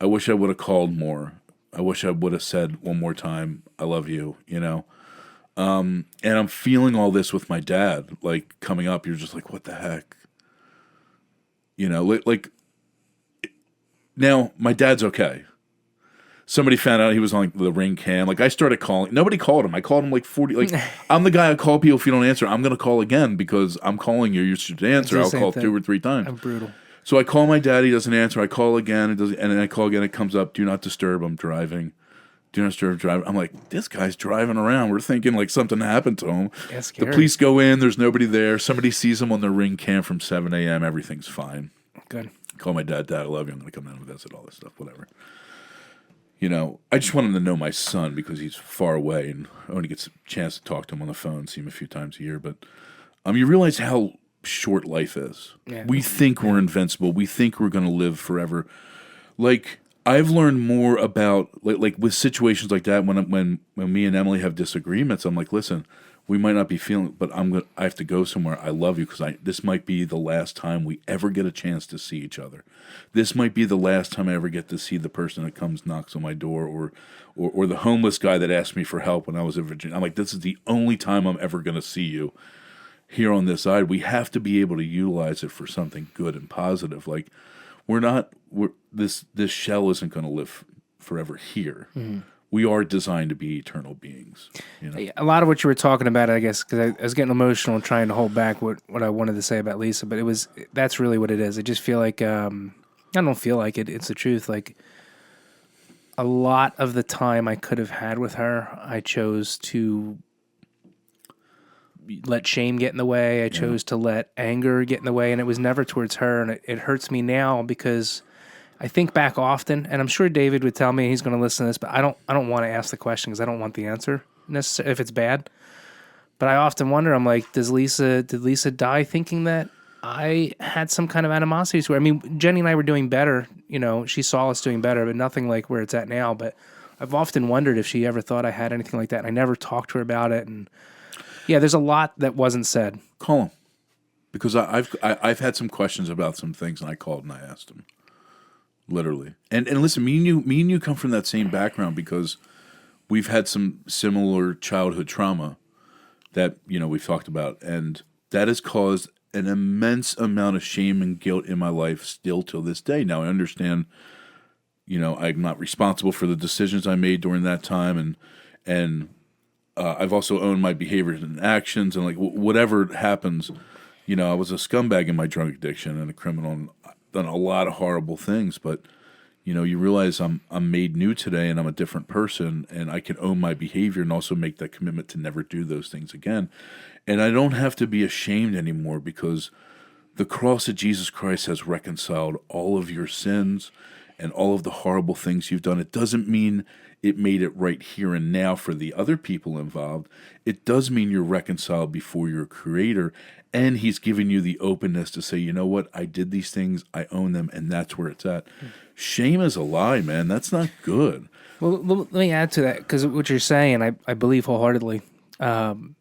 Speaker 3: I wish I would have called more. I wish I would have said one more time, I love you, you know? And I'm feeling all this with my dad, like, coming up. You're just like, what the heck? You know, like now my dad's okay. Somebody found out he was on the Ring cam. Like, I started calling. Nobody called him. I called him like 40. Like, I'm the guy I call people if you don't answer. I'm going to call again because I'm calling you. You should answer. I'll call 2 or 3 times.
Speaker 2: I'm brutal.
Speaker 3: So I call my dad. He doesn't answer. I call again. And then I call again. It comes up. Do not disturb. I'm driving. Do not disturb. Driving. I'm like, this guy's driving around. We're thinking like something happened to him.
Speaker 2: That's
Speaker 3: the police go in. There's nobody there. Somebody sees him on the Ring cam from 7 a.m. Everything's fine.
Speaker 2: Good.
Speaker 3: Call my dad. Dad, I love you. I'm going to come down and visit, all this stuff. Whatever. You know, I just want him to know my son because he's far away, and I only get a chance to talk to him on the phone, see him a few times a year. But you realize how short life is.
Speaker 2: Yeah. We
Speaker 3: think we're invincible. We think we're going to live forever. Like, I've learned more about like with situations like that when me and Emily have disagreements. I'm like, listen, we might not be feeling, but I have to go somewhere. I love you because this might be the last time we ever get a chance to see each other. This might be the last time I ever get to see the person that comes knocks on my door or the homeless guy that asked me for help when I was in Virginia. I'm like, this is the only time I'm ever going to see you here on this side. We have to be able to utilize it for something good and positive. Like, this shell isn't going to live forever here. Mm-hmm. We are designed to be eternal beings. You know?
Speaker 2: A lot of what you were talking about, I guess, because I was getting emotional and trying to hold back what I wanted to say about Lisa, but that's really what it is. I just feel like, I don't feel like it. It's the truth. Like, a lot of the time I could have had with her, I chose to let shame get in the way. I chose to let anger get in the way, and it was never towards her. And it hurts me now because I think back often, and I'm sure David would tell me he's going to listen to this, but I don't want to ask the question because I don't want the answer necessarily if it's bad. But I often wonder, I'm like, did Lisa die thinking that I had some kind of animosity to her? I mean, Jenny and I were doing better. You know, she saw us doing better, but nothing like where it's at now. But I've often wondered if she ever thought I had anything like that. And I never talked to her about it. And yeah, there's a lot that wasn't said.
Speaker 3: Call him, because I've had some questions about some things, and I called and I asked him. Literally. And listen, me and you come from that same background because we've had some similar childhood trauma that, you know, we've talked about. And that has caused an immense amount of shame and guilt in my life still till this day. Now, I understand, you know, I'm not responsible for the decisions I made during that time. And I've also owned my behaviors and actions. And, like, whatever happens, you know, I was a scumbag in my drug addiction and a criminal and done a lot of horrible things, but you know, you realize I'm made new today and I'm a different person and I can own my behavior and also make that commitment to never do those things again. And I don't have to be ashamed anymore because the cross of Jesus Christ has reconciled all of your sins and all of the horrible things you've done. It doesn't mean it made it right here and now for the other people involved. It does mean you're reconciled before your Creator, and He's given you the openness to say, you know what, I did these things, I own them, and that's where it's at. Shame is a lie, man. That's not good.
Speaker 2: Well, let me add to that, because what you're saying, I believe wholeheartedly. However,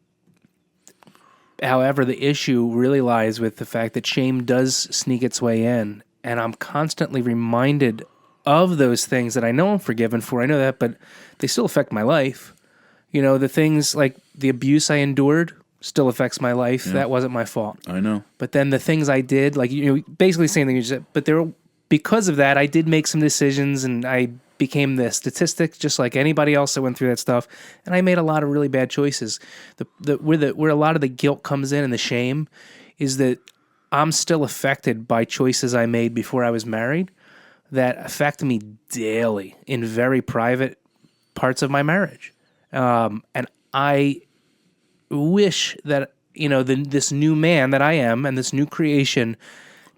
Speaker 2: the issue really lies with the fact that shame does sneak its way in, and I'm constantly reminded of those things that I know I'm forgiven for. I know that, but they still affect my life. You know, the things like the abuse I endured still affects my life. Yeah. That wasn't my fault.
Speaker 3: I know.
Speaker 2: But then the things I did, like, you know, basically the same thing you said, but because of that, I did make some decisions and I became the statistic just like anybody else that went through that stuff. And I made a lot of really bad choices. Where a lot of the guilt comes in and the shame is that I'm still affected by choices I made before I was married that affect me daily in very private parts of my marriage. And I wish that, you know, this new man that I am and this new creation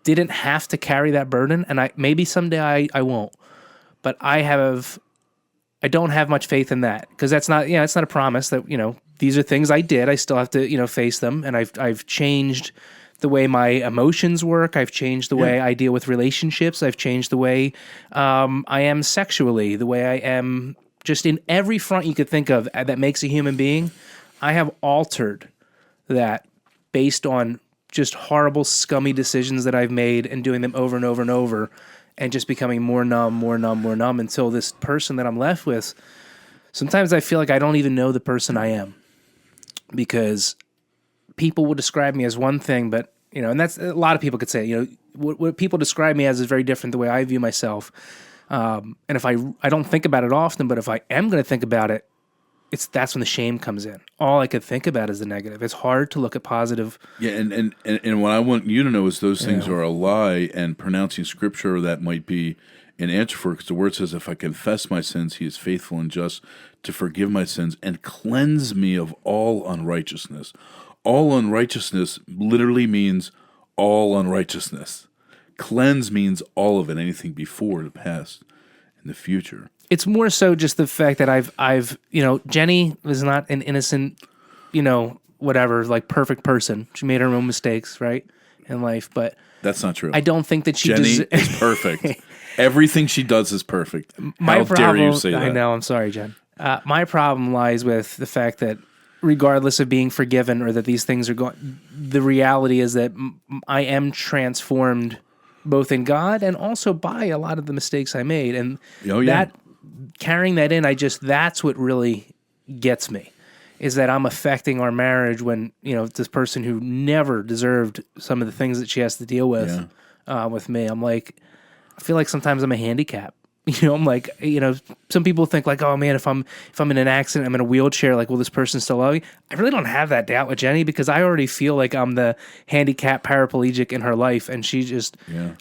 Speaker 2: didn't have to carry that burden. And maybe someday I won't, but I don't have much faith in that, because that's not, it's not a promise that, you know, these are things I did. I still have to, you know, face them. And I've changed the way my emotions work. I've changed the way I deal with relationships. I've changed the way I am sexually, the way I am just in every front you could think of that makes a human being. I have altered that based on just horrible, scummy decisions that I've made and doing them over and over and over and just becoming more numb until this person that I'm left with, sometimes I feel like I don't even know the person I am because people will describe me as one thing, but, and that's a lot of people could say, what people describe me as is very different the way I view myself. And if I don't think about it often, but if I am going to think about it, that's when the shame comes in. All I could think about is the negative. It's hard to look at positive.
Speaker 3: Yeah, and what I want you to know is those things are a lie, and pronouncing scripture that might be an answer for it, because the word says, if I confess my sins, he is faithful and just to forgive my sins and cleanse me of all unrighteousness. All unrighteousness literally means all unrighteousness. Cleanse means all of it, anything before, the past, and the future.
Speaker 2: It's more so just the fact that I've Jenny was not an innocent, whatever, like perfect person. She made her own mistakes, right, in life, but
Speaker 3: that's not true.
Speaker 2: I don't think that
Speaker 3: Jenny is perfect. Everything she does is perfect. How dare you say that?
Speaker 2: I know. I'm sorry, Jen. My problem lies with the fact that regardless of being forgiven or that these things are going, the reality is that I am transformed both in God and also by a lot of the mistakes I made. And that carrying that in, that's what really gets me, is that I'm affecting our marriage when, this person who never deserved some of the things that she has to deal with, with me. I'm like, I feel like sometimes I'm a handicap. I'm like, some people think like, oh man, if I'm in an accident, I'm in a wheelchair, like, will this person still love me? I really don't have that doubt with Jenny because I already feel like I'm the handicapped paraplegic in her life, and she just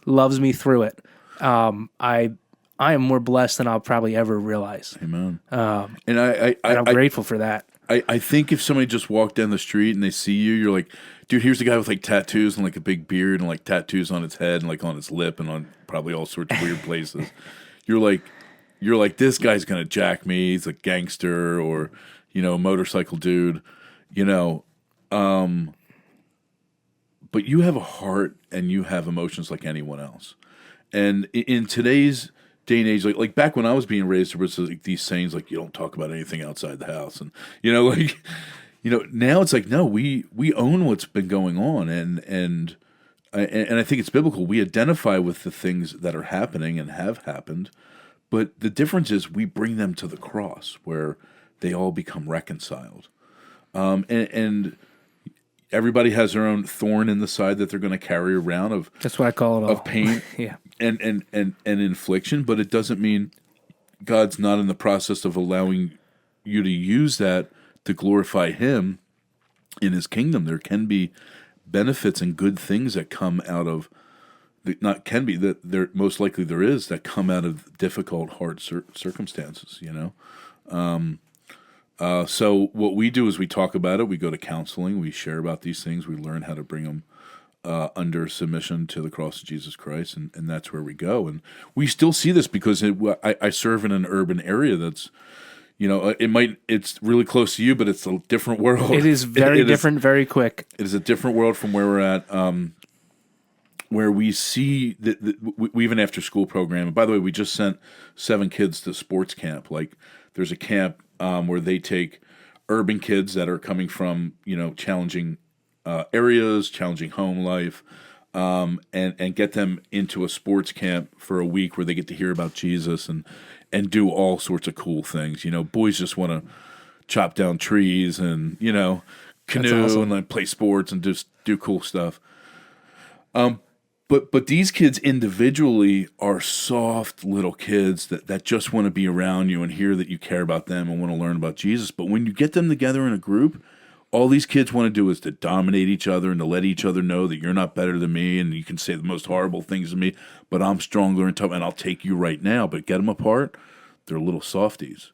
Speaker 2: loves me through it. I am more blessed than I'll probably ever realize.
Speaker 3: Amen.
Speaker 2: And I'm grateful for that.
Speaker 3: I think if somebody just walked down the street and they see you, you're like, dude, here's a guy with like tattoos and like a big beard and like tattoos on his head and like on his lip and on probably all sorts of weird places. You're like, this guy's gonna jack me. He's a gangster or, motorcycle dude, but you have a heart and you have emotions like anyone else. And in today's day and age, like back when I was being raised, there was like these sayings like, you don't talk about anything outside the house. And, now it's like, no, we own what's been going on. And I think it's biblical. We identify with the things that are happening and have happened. But the difference is we bring them to the cross where they all become reconciled. And everybody has their own thorn in the side that they're going to carry around of.
Speaker 2: That's what I call it.
Speaker 3: Of pain and infliction. But it doesn't mean God's not in the process of allowing you to use that to glorify Him in His kingdom. There can be benefits and good things that come out of. Not can be that there most likely there is that come out of difficult, hard circumstances. So what we do is we talk about it. We go to counseling. We share about these things. We learn how to bring them under submission to the cross of Jesus Christ, and that's where we go. And we still see this because I serve in an urban area that's. It's really close to you, but it's a different world.
Speaker 2: It is very different, very quick.
Speaker 3: It is a different world from where we're at. Where we see we have an after-school program. And by the way, we just sent 7 kids to sports camp. Like, there's a camp where they take urban kids that are coming from, challenging areas, challenging home life, and get them into a sports camp for a week where they get to hear about Jesus and do all sorts of cool things. Boys just want to chop down trees and, canoe awesome. And like play sports and just do cool stuff. But these kids individually are soft little kids that just want to be around you and hear that you care about them and want to learn about Jesus. But when you get them together in a group, all these kids want to do is to dominate each other and to let each other know that you're not better than me and you can say the most horrible things to me, but I'm stronger and tough and I'll take you right now. But get them apart, they're little softies.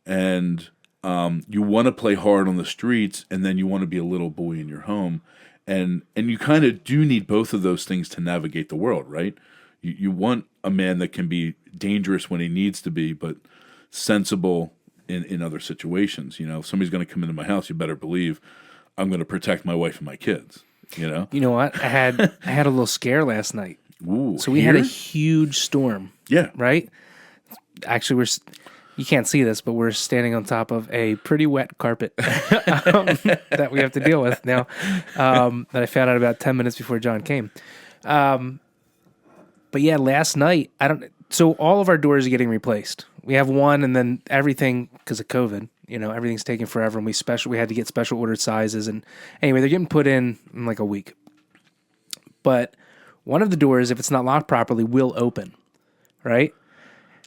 Speaker 3: And you want to play hard on the streets and then you want to be a little boy in your home. And you kind of do need both of those things to navigate the world, right? You want a man that can be dangerous when he needs to be, but sensible in other situations. If somebody's going to come into my house, you better believe I'm going to protect my wife and my kids. You know.
Speaker 2: You know what? I had a little scare last night.
Speaker 3: Ooh,
Speaker 2: So we had a huge storm.
Speaker 3: Yeah.
Speaker 2: Right? Actually, you can't see this, but we're standing on top of a pretty wet carpet that we have to deal with now. That I found out about 10 minutes before John came. But yeah, last night so all of our doors are getting replaced. We have one, and then everything because of COVID. Everything's taking forever, and we had to get special ordered sizes. And anyway, they're getting put in like a week. But one of the doors, if it's not locked properly, will open, right?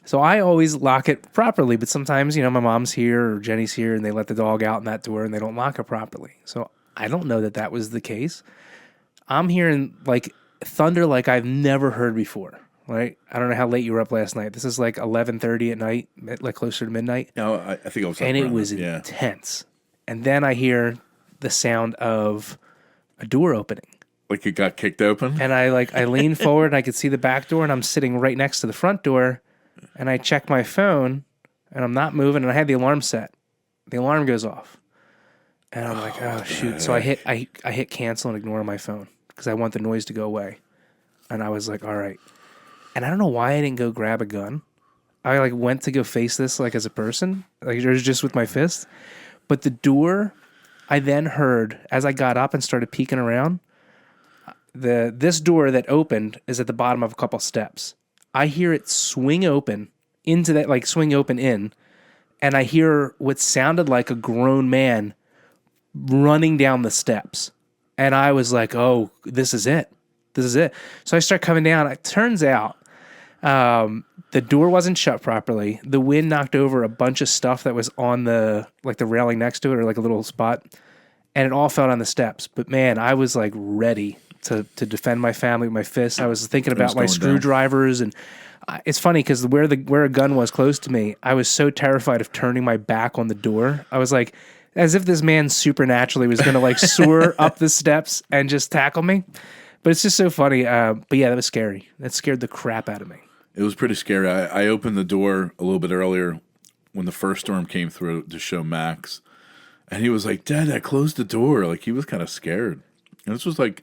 Speaker 2: So I always lock it properly, but sometimes, my mom's here or Jenny's here, and they let the dog out in that door, and they don't lock it properly. So I don't know that was the case. I'm hearing like thunder like I've never heard before. Right? I don't know how late you were up last night. This is like 11:30 at night, like closer to midnight.
Speaker 3: No, I think I was up
Speaker 2: and it
Speaker 3: around
Speaker 2: was
Speaker 3: that, yeah.
Speaker 2: intense. And then I hear the sound of a door opening.
Speaker 3: Like it got kicked open?
Speaker 2: And I lean forward and I could see the back door, and I'm sitting right next to the front door, and I check my phone and I'm not moving, and I had the alarm set. The alarm goes off. And I'm like, oh shoot. So I hit cancel and ignore my phone because I want the noise to go away. And I was like, all right. And I don't know why I didn't go grab a gun. I went to go face this as a person, just with my fist. But the door, I then heard as I got up and started peeking around. This door that opened is at the bottom of a couple steps. I hear it swing open into that, swing open in, and I hear what sounded like a grown man running down the steps. And I was like, "Oh, this is it. This is it." So I start coming down. It turns out. The door wasn't shut properly. The wind knocked over a bunch of stuff that was on the railing next to it, or a little spot, and it all fell down the steps. But man, I was ready to defend my family with my fists. I was thinking about my screwdrivers, and it's funny because where a gun was close to me, I was so terrified of turning my back on the door. I was as if this man supernaturally was going to soar up the steps and just tackle me. But it's just so funny. But yeah, that was scary. That scared the crap out of me.
Speaker 3: It was pretty scary. I opened the door a little bit earlier when the first storm came through to show Max. And he was like, "Dad, I closed the door." He was kind of scared. And this was I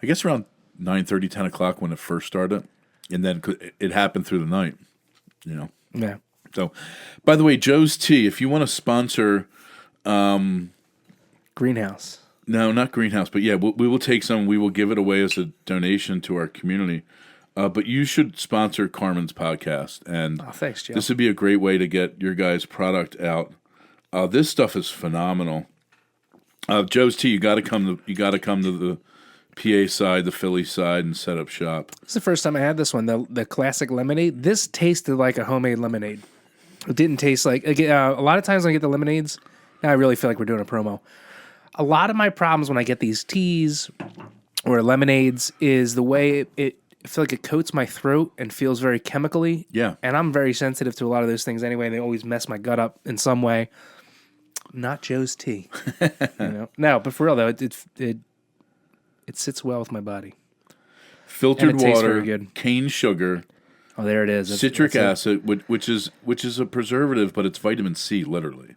Speaker 3: guess around 9:30, 10 o'clock when it first started. And then it happened through the night,
Speaker 2: Yeah.
Speaker 3: So, by the way, Joe's Tea, if you want to sponsor...
Speaker 2: Greenhouse.
Speaker 3: No, not Greenhouse, but yeah, we will take some. We will give it away as a donation to our community. But you should sponsor Carmen's podcast, and
Speaker 2: thanks, Joe.
Speaker 3: This would be a great way to get your guys' product out. This stuff is phenomenal. Joe's Tea, you got to come to the PA side, the Philly side, and set up shop.
Speaker 2: This is the first time I had this one, the classic lemonade. This tasted like a homemade lemonade. It didn't taste like a lot of times when I get the lemonades. Now I really feel like we're doing a promo. A lot of my problems when I get these teas or lemonades is the way I feel like it coats my throat and feels very chemically.
Speaker 3: Yeah.
Speaker 2: And I'm very sensitive to a lot of those things anyway. And they always mess my gut up in some way. Not Joe's Tea. No, but for real though, it sits well with my body.
Speaker 3: Filtered
Speaker 2: water,
Speaker 3: water,
Speaker 2: very good.
Speaker 3: cane sugar.
Speaker 2: Oh, there it is.
Speaker 3: Citric acid, which is a preservative, but it's vitamin C, literally.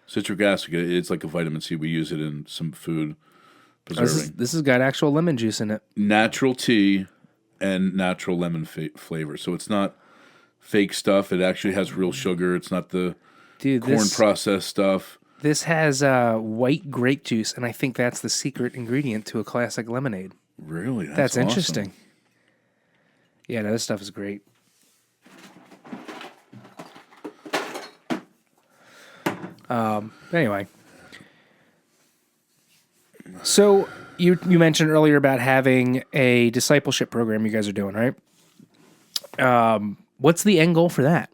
Speaker 3: Citric acid, it's like a vitamin C. We use it in some food preserving.
Speaker 2: This has got actual lemon juice in it.
Speaker 3: Natural tea and natural lemon flavor. So it's not fake stuff. It actually has real sugar. It's not the corn processed stuff.
Speaker 2: This has white grape juice, and I think that's the secret ingredient to a classic lemonade.
Speaker 3: Really?
Speaker 2: That's
Speaker 3: awesome.
Speaker 2: interesting. Yeah, no, this stuff is great. Anyway. So you mentioned earlier about having a discipleship program you guys are doing, right? What's the end goal for that?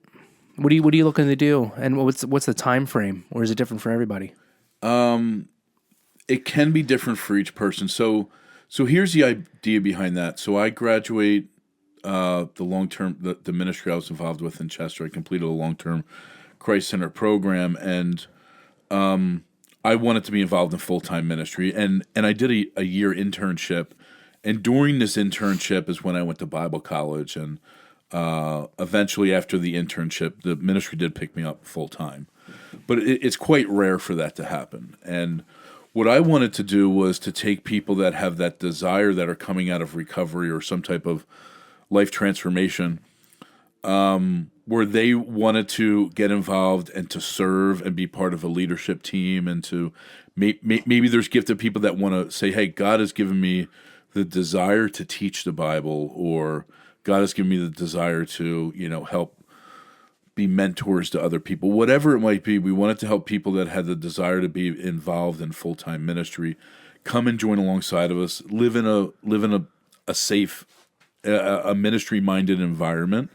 Speaker 2: What are you looking to do, and what's the time frame, or is it different for everybody?
Speaker 3: It can be different for each person. So here's the idea behind that. So I graduate the long-term the ministry I was involved with in Chester. I completed a long-term Christ Center program, and I wanted to be involved in full-time ministry, and I did a year internship, and during this internship is when I went to Bible college, and eventually after the internship, the ministry did pick me up full-time, but it's quite rare for that to happen. And what I wanted to do was to take people that have that desire, that are coming out of recovery or some type of life transformation, where they wanted to get involved and to serve and be part of a leadership team, and to maybe there's gifted people that want to say, hey, God has given me the desire to teach the Bible, or God has given me the desire to, help be mentors to other people, whatever it might be. We wanted to help people that had the desire to be involved in full-time ministry come and join alongside of us, live in a safe, a ministry-minded environment.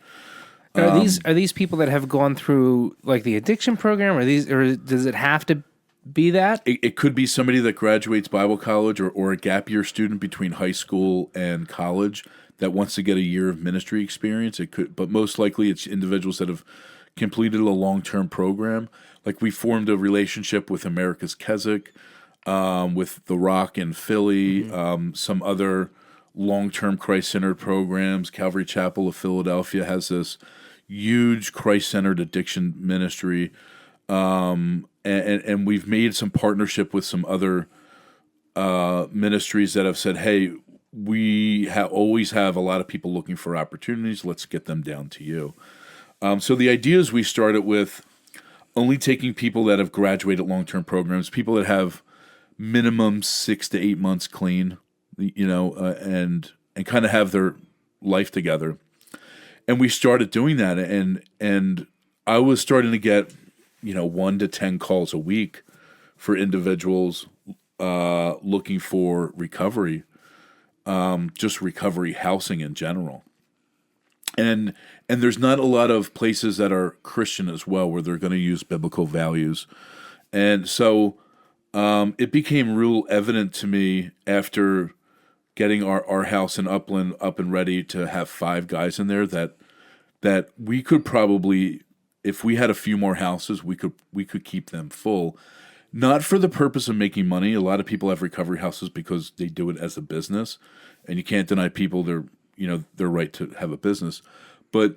Speaker 2: Are these people that have gone through like the addiction program, or does it have to be that?
Speaker 3: It could be somebody that graduates Bible college, or a gap year student between high school and college that wants to get a year of ministry experience. It could, but most likely it's individuals that have completed a long-term program. Like, we formed a relationship with America's Keswick, with The Rock in Philly, some other long-term Christ-centered programs. Calvary Chapel of Philadelphia has this huge Christ-centered addiction ministry. And we've made some partnership with some other ministries that have said, hey, we always have a lot of people looking for opportunities. Let's get them down to you. So the idea is we started with only taking people that have graduated long-term programs, people that have minimum 6 to 8 months clean, and kind of have their life together. And we started doing that, and I was starting to get 1 to 10 calls a week for individuals looking for recovery, just recovery housing in general. And there's not a lot of places that are Christian as well, where they're going to use biblical values. And so it became real evident to me after getting our house in Upland up and ready to have 5 guys in there that we could probably, if we had a few more houses, we could keep them full. Not for the purpose of making money. A lot of people have recovery houses because they do it as a business, and you can't deny people their right to have a business. But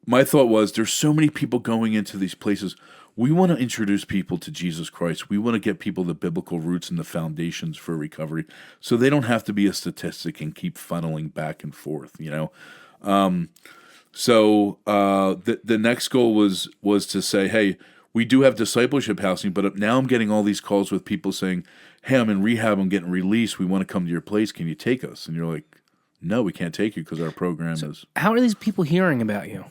Speaker 3: my thought was, there's so many people going into these places. We want to introduce people to Jesus Christ. We want to get people the biblical roots and the foundations for recovery, so they don't have to be a statistic and keep funneling back and forth. So the next goal was to say, hey, we do have discipleship housing, but now I'm getting all these calls with people saying, hey, I'm in rehab, I'm getting released, we want to come to your place, can you take us? And you're like, no, we can't take you because our program is...
Speaker 2: How are these people hearing about you?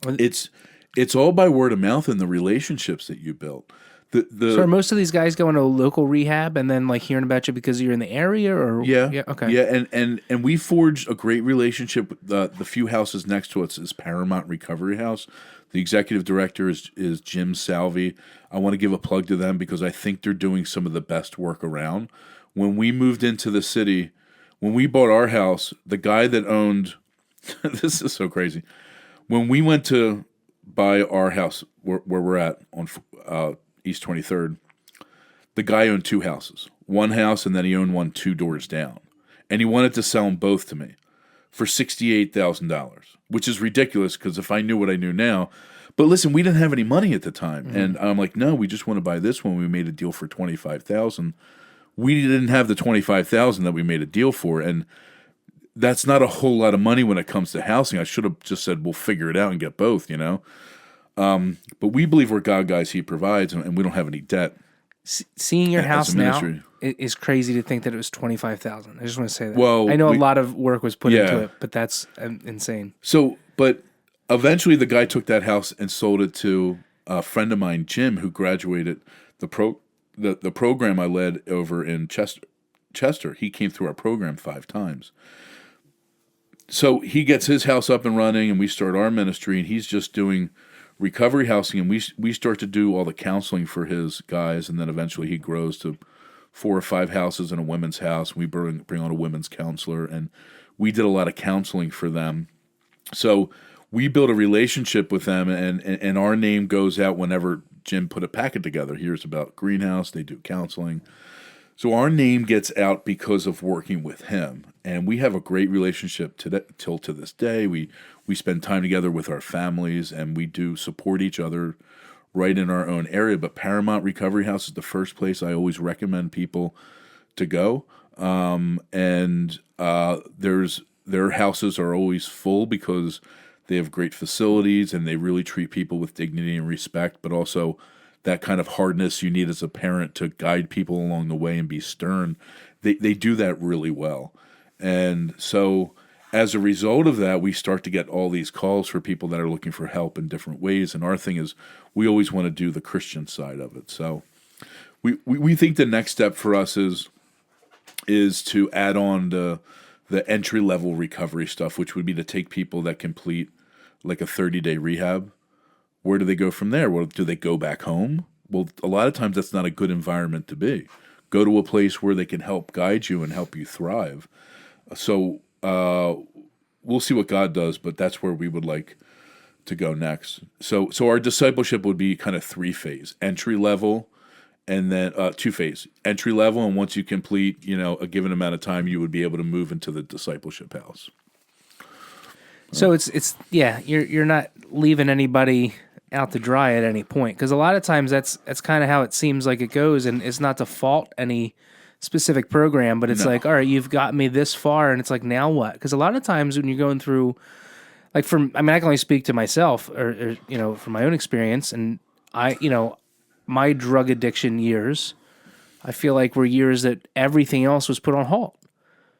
Speaker 3: It's all by word of mouth and the relationships that you built.
Speaker 2: So are most of these guys going to local rehab and then like hearing about you because you're in the area, or
Speaker 3: okay, and we forged a great relationship with the few houses next to us is Paramount Recovery House. The executive director is Jim Salvi. I want to give a plug to them because I think they're doing some of the best work around. When we moved into the city, when we bought our house, the guy that owned this is so crazy. When we went to buy our house where we're at on East 23rd, the guy owned 2 houses. One house, and then he owned one 2 doors down. And he wanted to sell them both to me for $68,000, which is ridiculous because if I knew what I knew now. But listen, we didn't have any money at the time. Mm-hmm. And I'm like, no, we just want to buy this one. We made a deal for $25,000. We didn't have the $25,000 that we made a deal for. And that's not a whole lot of money when it comes to housing. I should have just said, we'll figure it out and get both, But we believe we're God guys. He provides, and we don't have any debt.
Speaker 2: Seeing your house now is crazy to think that it was $25,000. I just want to say that.
Speaker 3: Well,
Speaker 2: I know a lot of work was put into it, but that's insane.
Speaker 3: So, but eventually the guy took that house and sold it to a friend of mine, Jim, who graduated the program I led over in Chester. He came through our program 5 times. So he gets his house up and running, and we start our ministry, and he's just doing recovery housing, and we start to do all the counseling for his guys, and then eventually he grows to 4 or 5 houses and a women's house. We bring on a women's counselor, and we did a lot of counseling for them. So we built a relationship with them, and our name goes out whenever Jim put a packet together. Here's about Greenhouse. They do counseling. So our name gets out because of working with him, and we have a great relationship till to this day. We spend time together with our families, and we do support each other right in our own area. But Paramount Recovery House is the first place I always recommend people to go. Their houses are always full because they have great facilities and they really treat people with dignity and respect, but also that kind of hardness you need as a parent to guide people along the way and be stern. They do that really well. And so as a result of that, we start to get all these calls for people that are looking for help in different ways. And our thing is we always want to do the Christian side of it. So we think the next step for us is to add on the entry-level recovery stuff, which would be to take people that complete like a 30-day rehab. Where do they go from there? Well, do they go back home? Well, a lot of times that's not a good environment to be. Go to a place where they can help guide you and help you thrive. So we'll see what God does, but that's where we would like to go next. So our discipleship would be kind of 3-phase: entry level, and then 2-phase: entry level, and once you complete, a given amount of time, you would be able to move into the discipleship house.
Speaker 2: So it's you're not leaving anybody out to dry at any point, because a lot of times that's kind of how it seems like it goes, and it's not to fault any specific program, but it's like, all right, you've got me this far, and it's like, now what? Because a lot of times when you're going through, like, I can only speak to myself or from my own experience, and my drug addiction years, I feel like were years that everything else was put on halt.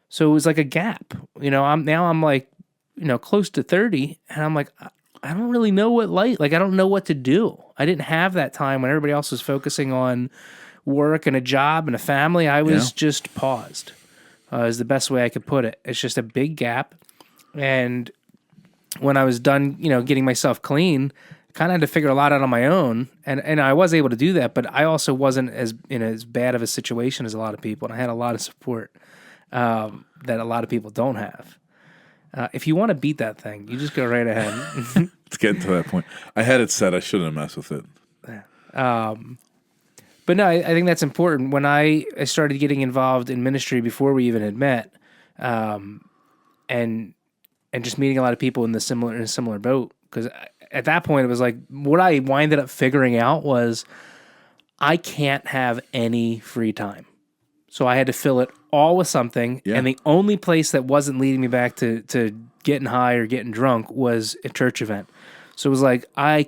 Speaker 2: So it was like a gap. I'm like, close to 30, and I'm like, I don't really know I don't know what to do. I didn't have that time when everybody else was focusing on work and a job and a family. I was just paused, is the best way I could put it. It's just a big gap. And when I was done, getting myself clean, kind of had to figure a lot out on my own. And I was able to do that, but I also wasn't as bad of a situation as a lot of people. And I had a lot of support that a lot of people don't have. If you want to beat that thing, you just go right ahead.
Speaker 3: It's getting to that point. I had it set. I shouldn't have messed with it.
Speaker 2: But no, I think that's important. When I started getting involved in ministry before we even had met, and just meeting a lot of people in a similar boat, because at that point it was like, what I winded up figuring out was I can't have any free time. So I had to fill it all with something, and the only place that wasn't leading me back to getting high or getting drunk was a church event. So it was like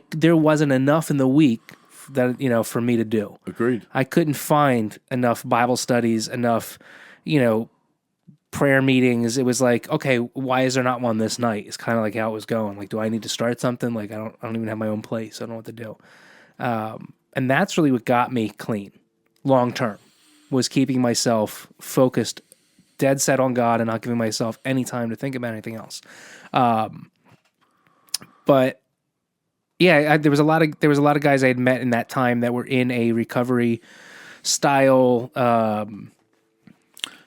Speaker 2: there wasn't enough in the week that for me to do.
Speaker 3: Agreed.
Speaker 2: I couldn't find enough Bible studies, enough prayer meetings. It was like, okay, why is there not one this night? It's kind of like how it was going. Like, do I need to start something? Like, I don't even have my own place. I don't know what to do. And that's really what got me clean, long term. Was keeping myself focused, dead set on God, and not giving myself any time to think about anything else. But yeah, there was a lot of guys I had met in that time that were in a recovery style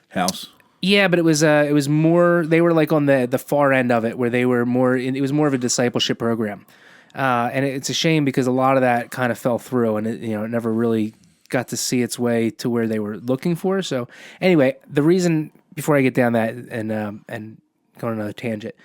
Speaker 3: house.
Speaker 2: Yeah, but it was more. They were like on the far end of it, where they were more. It was more of a discipleship program, and it's a shame because a lot of that kind of fell through, and it never really got to see its way to where they were looking for. So anyway, the reason, before I get down that and go on another tangent,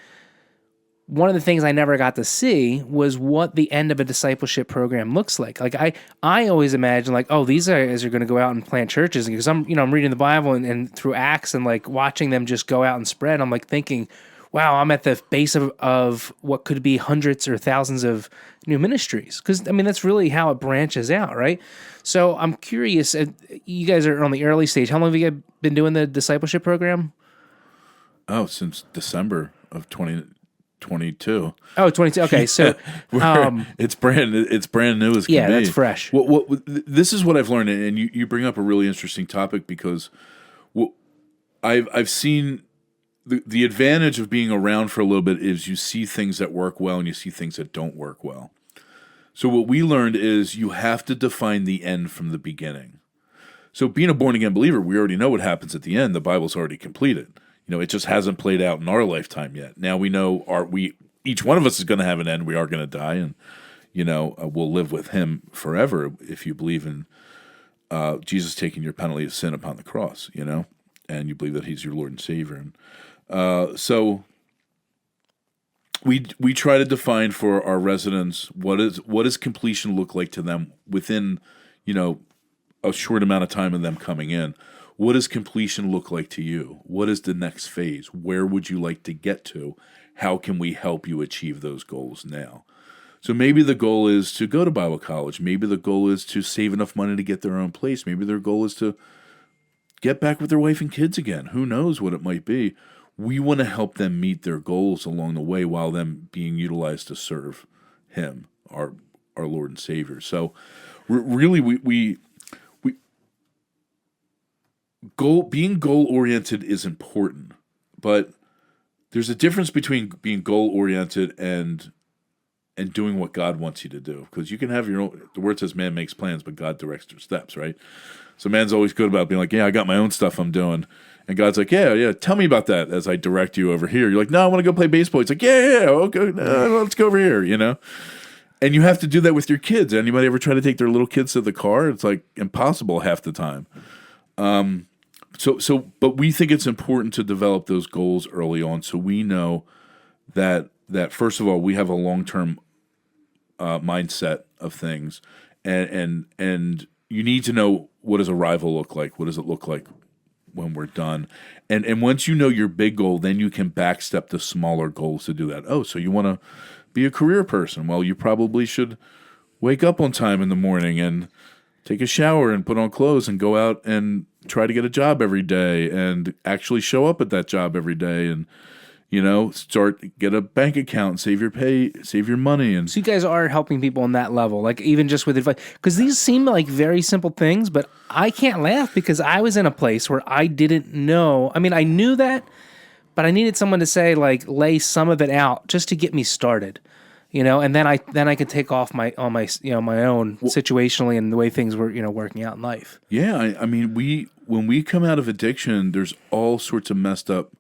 Speaker 2: one of the things I never got to see was what the end of a discipleship program looks like. Like I always imagine like, oh, these guys are going to go out and plant churches, because I'm reading the Bible and through Acts and like watching them just go out and spread. I'm like thinking, wow, I'm at the base of what could be hundreds or thousands of new ministries. Because that's really how it branches out, right? So I'm curious. You guys are on the early stage. How long have you guys been doing the discipleship program?
Speaker 3: Oh, since December of 2022.
Speaker 2: Oh, 22. Okay, so
Speaker 3: it's brand new as can be.
Speaker 2: Yeah, that's fresh.
Speaker 3: This is what I've learned, and you bring up a really interesting topic, because I've seen the advantage of being around for a little bit is you see things that work well and you see things that don't work well. So what we learned is you have to define the end from the beginning. So being a born-again believer, we already know what happens at the end. The Bible's already completed. It just hasn't played out in our lifetime yet. Now we know each one of us is going to have an end. We are going to die, and we'll live with Him forever if you believe in Jesus taking your penalty of sin upon the cross. And you believe that He's your Lord and Savior. And so we try to define for our residents what does completion look like to them within, a short amount of time of them coming in. What does completion look like to you? What is the next phase? Where would you like to get to? How can we help you achieve those goals now? So maybe the goal is to go to Bible college. Maybe the goal is to save enough money to get their own place. Maybe their goal is to get back with their wife and kids again. Who knows what it might be? We want to help them meet their goals along the way while them being utilized to serve Him, our Lord and Savior. So really, we being goal oriented is important, but there's a difference between being goal oriented and doing what God wants you to do. Because you can have your own. The word says, "Man makes plans, but God directs their steps." Right. So man's always good about being like, "Yeah, I got my own stuff I'm doing." And God's like, yeah, tell me about that as I direct you over here. You're like, no, I want to go play baseball. He's like, yeah, okay, let's go over here, And you have to do that with your kids. Anybody ever try to take their little kids to the car? It's like impossible half the time. But we think it's important to develop those goals early on so we know that first of all, we have a long-term mindset of things. And you need to know, what does arrival look like? What does it look like when we're done? And once you know your big goal, then you can backstep the smaller goals to do that. Oh, so you want to be a career person? Well, you probably should wake up on time in the morning and take a shower and put on clothes and go out and try to get a job every day and actually show up at that job every day and get a bank account and save your money. And
Speaker 2: so you guys are helping people on that level, like even just with advice, because these seem like very simple things, but I can't laugh because I was in a place where I didn't know. I mean, I knew that, but I needed someone to say, like, lay some of it out just to get me started, and then I could take off my own situationally and the way things were, working out in life.
Speaker 3: Yeah. I mean, when we come out of addiction, there's all sorts of messed up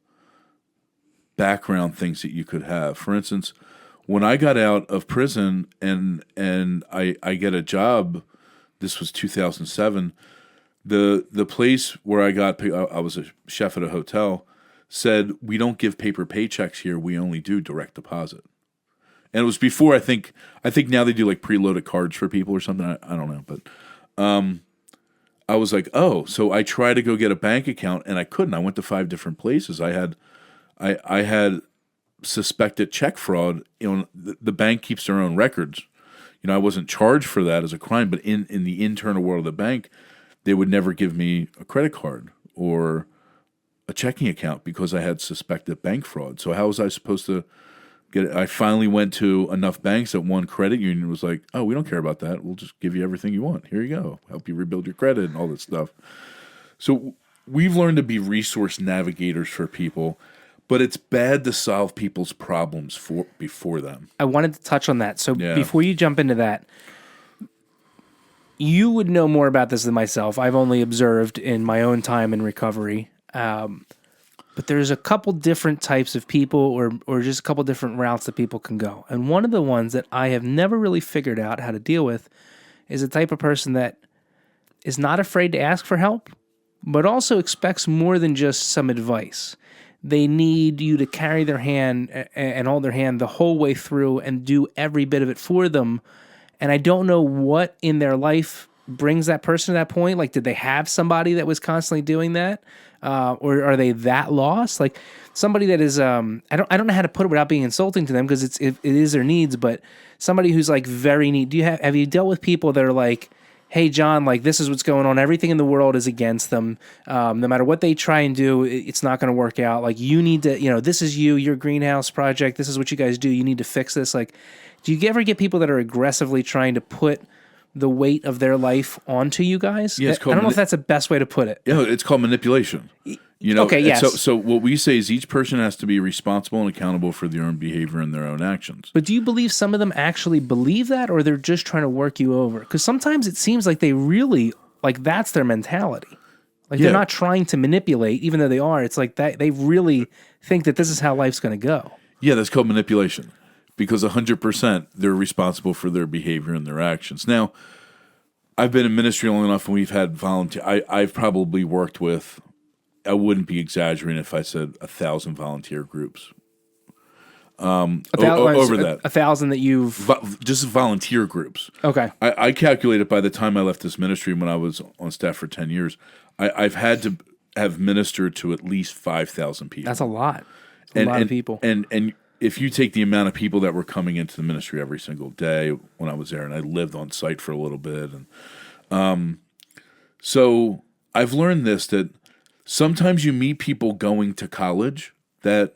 Speaker 3: background things that you could have. For instance, when I got out of prison and I get a job, this was 2007, the place where I was a chef at a hotel, said, we don't give paper paychecks here, we only do direct deposit. And it was before, I think now they do like preloaded cards for people or something, I don't know, but I was like, oh, so I tried to go get a bank account and I couldn't. I went to 5 different places. I had suspected check fraud. The bank keeps their own records. I wasn't charged for that as a crime, but in the internal world of the bank, they would never give me a credit card or a checking account because I had suspected bank fraud. So how was I supposed to get it? I finally went to enough banks that one credit union was like, oh, we don't care about that. We'll just give you everything you want. Here you go. Help you rebuild your credit and all that stuff. So we've learned to be resource navigators for people. But it's bad to solve people's problems before them. I
Speaker 2: wanted to touch on that. So Before you jump into that, you would know more about this than myself. I've only observed in my own time in recovery. But there's a couple different types of people or just a couple different routes that people can go. And one of the ones that I have never really figured out how to deal with is a type of person that is not afraid to ask for help, but also expects more than just some advice. They need you to carry their hand and hold their hand the whole way through and do every bit of it for them. And I don't know what in their life brings that person to that point. Like, did they have somebody that was constantly doing that? Or are they that lost? Like somebody that is, I don't know how to put it without being insulting to them because it is their needs, but somebody who's like very neat. Have you dealt with people that are like, hey, John, like this is what's going on. Everything in the world is against them. No matter what they try and do, it's not going to work out. Like you need to, this is your greenhouse project. This is what you guys do. You need to fix this. Like, do you ever get people that are aggressively trying to put the weight of their life onto you guys?
Speaker 3: Yeah,
Speaker 2: I don't know if that's the best way to put it.
Speaker 3: Yeah, it's called manipulation.
Speaker 2: Okay, yes.
Speaker 3: So what we say is each person has to be responsible and accountable for their own behavior and their own actions.
Speaker 2: But do you believe some of them actually believe that, or they're just trying to work you over? Because sometimes it seems like they really, like that's their mentality. Like they're not trying to manipulate, even though they are. It's like that they really think that this is how life's going to go.
Speaker 3: Yeah, that's called manipulation. Because 100% they're responsible for their behavior and their actions. Now, I've been in ministry long enough and we've had volunteer. I've probably worked with, I wouldn't be exaggerating if I said 1,000 volunteer groups. over that.
Speaker 2: 1,000 that you've
Speaker 3: Just volunteer groups.
Speaker 2: okay.
Speaker 3: I calculated by the time I left this ministry, when I was on staff for 10 years, I've had to have ministered to at least 5,000 people.
Speaker 2: That's a lot. A lot of people.
Speaker 3: And if you take the amount of people that were coming into the ministry every single day when I was there, and I lived on site for a little bit, and so I've learned this, that sometimes you meet people going to college that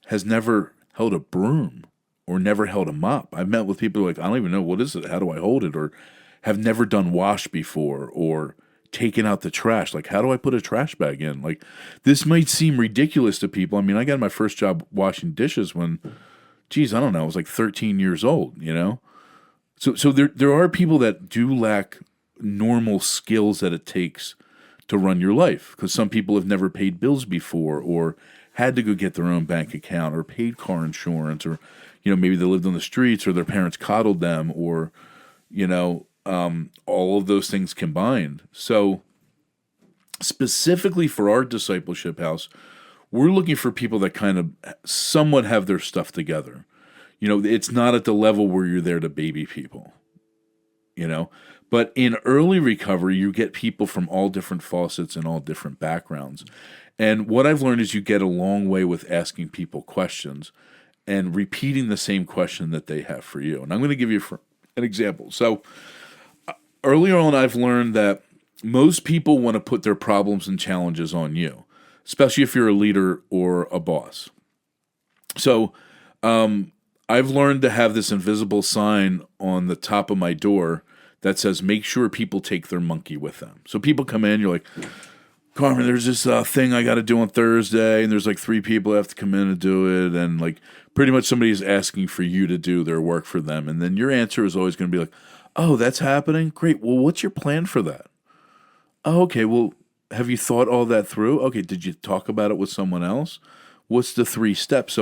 Speaker 3: has never held a broom or never held a mop. I've met with people like, I don't even know, what is it? How do I hold it? Or have never done wash before, or taken out the trash. Like, how do I put a trash bag in? Like, this might seem ridiculous to people. I mean, I got my first job washing dishes when, geez, I don't know, I was like 13 years old, you know? So there are people that do lack normal skills that it takes to run your life, because some people have never paid bills before, or had to go get their own bank account, or paid car insurance, or, you know, maybe they lived on the streets, or their parents coddled them, or, you know, all of those things combined. So specifically for our discipleship house, we're looking for people that kind of somewhat have their stuff together. You know, it's not at the level where you're there to baby people, you know, but in early recovery, you get people from all different faucets and all different backgrounds. And what I've learned is you get a long way with asking people questions and repeating the same question that they have for you. And I'm going to give you an example. So earlier on, I've learned that most people want to put their problems and challenges on you, especially if you're a leader or a boss. So I've learned to have this invisible sign on the top of my door that says, make sure people take their monkey with them. So people come in, you're like, Carmen, there's this thing I got to do on Thursday, and there's like 3 people that have to come in and do it, and like pretty much somebody's asking for you to do their work for them. And then your answer is always going to be like, oh, that's happening? Great. Well, what's your plan for that? Oh, okay. Well, have you thought all that through? Okay. Did you talk about it with someone else? What's the 3 steps?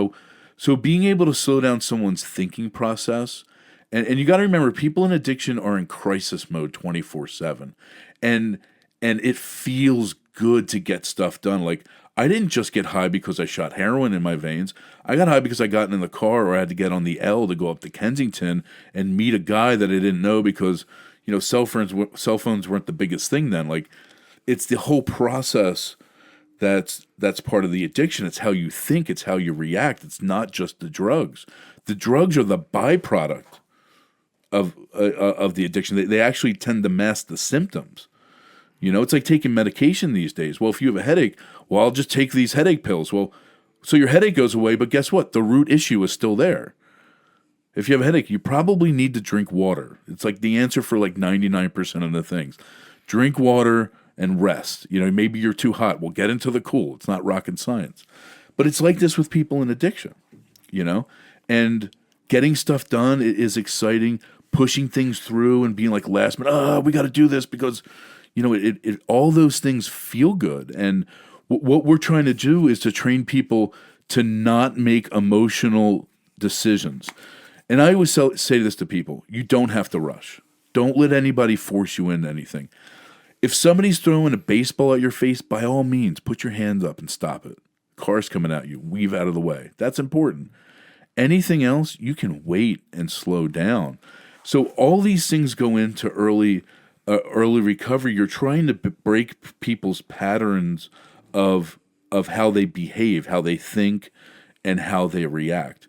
Speaker 3: So being able to slow down someone's thinking process, and you got to remember, people in addiction are in crisis mode 24/7, and it feels good to get stuff done. Like, I didn't just get high because I shot heroin in my veins. I got high because I got in the car, or I had to get on the L to go up to Kensington and meet a guy that I didn't know, because, you know, cell phones weren't the biggest thing then. Like, it's the whole process that's part of the addiction. It's how you think. It's how you react. It's not just the drugs. The drugs are the byproduct of the addiction. They actually tend to mask the symptoms. You know, it's like taking medication these days. Well, if you have a headache, well, I'll just take these headache pills. Well, so your headache goes away, but guess what? The root issue is still there. If you have a headache, you probably need to drink water. It's like the answer for like 99% of the things. Drink water and rest. You know, maybe you're too hot. Well, get into the cool. It's not rocket science. But it's like this with people in addiction, you know? And getting stuff done is exciting. Pushing things through and being like last minute, we got to do this because, you know, it all those things feel good. And what we're trying to do is to train people to not make emotional decisions. And I always say this to people: you don't have to rush. Don't let anybody force you into anything. If somebody's throwing a baseball at your face, by all means, put your hands up and stop it. Car's coming at you, weave out of the way. That's important. Anything else, you can wait and slow down. So all these things go into early recovery. You're trying to break people's patterns of how they behave, how they think, and how they react.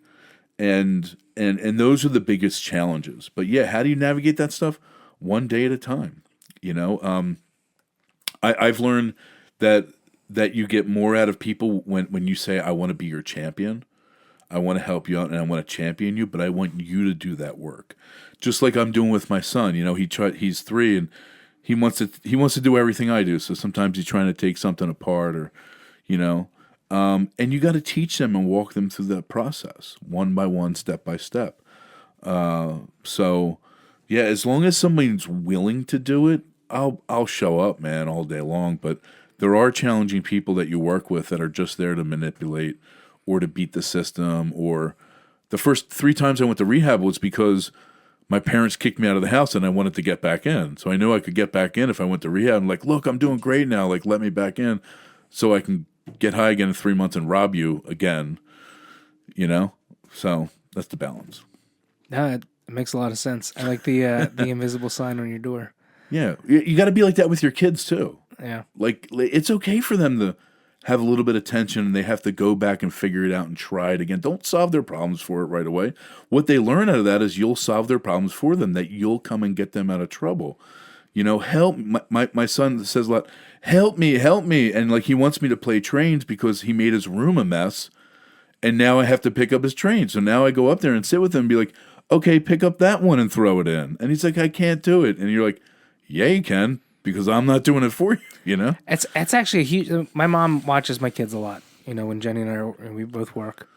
Speaker 3: And those are the biggest challenges. But yeah, how do you navigate that stuff? One day at a time. You know, I've learned that you get more out of people when you say, I want to be your champion. I want to help you out and I want to champion you, but I want you to do that work. Just like I'm doing with my son. You know, he's 3 and he wants to do everything I do. So sometimes he's trying to take something apart, or, you know, and you got to teach them and walk them through that process, one by one, step by step. So yeah, as long as somebody's willing to do it, I'll show up, man, all day long. But there are challenging people that you work with that are just there to manipulate or to beat the system. Or the first 3 times I went to rehab was because my parents kicked me out of the house and I wanted to get back in. So I knew I could get back in if I went to rehab. I'm like, look, I'm doing great now. Like, let me back in so I can get high again in 3 months and rob you again. you know? So that's the balance.
Speaker 2: No, it makes a lot of sense. I like the invisible sign on your door.
Speaker 3: Yeah. You got to be like that with your kids too.
Speaker 2: Yeah.
Speaker 3: Like, it's okay for them to have a little bit of tension and they have to go back and figure it out and try it again. Don't solve their problems for it right away. What they learn out of that is you'll solve their problems for them, that you'll come and get them out of trouble. You know, help. My son says a lot, help me. And like, he wants me to play trains because he made his room a mess. And now I have to pick up his train. So now I go up there and sit with him and be like, okay, pick up that one and throw it in. And he's like, I can't do it. And you're like, yeah, you can, because I'm not doing it for you, you know?
Speaker 2: It's actually a huge... My mom watches my kids a lot, you know, when Jenny and we both work.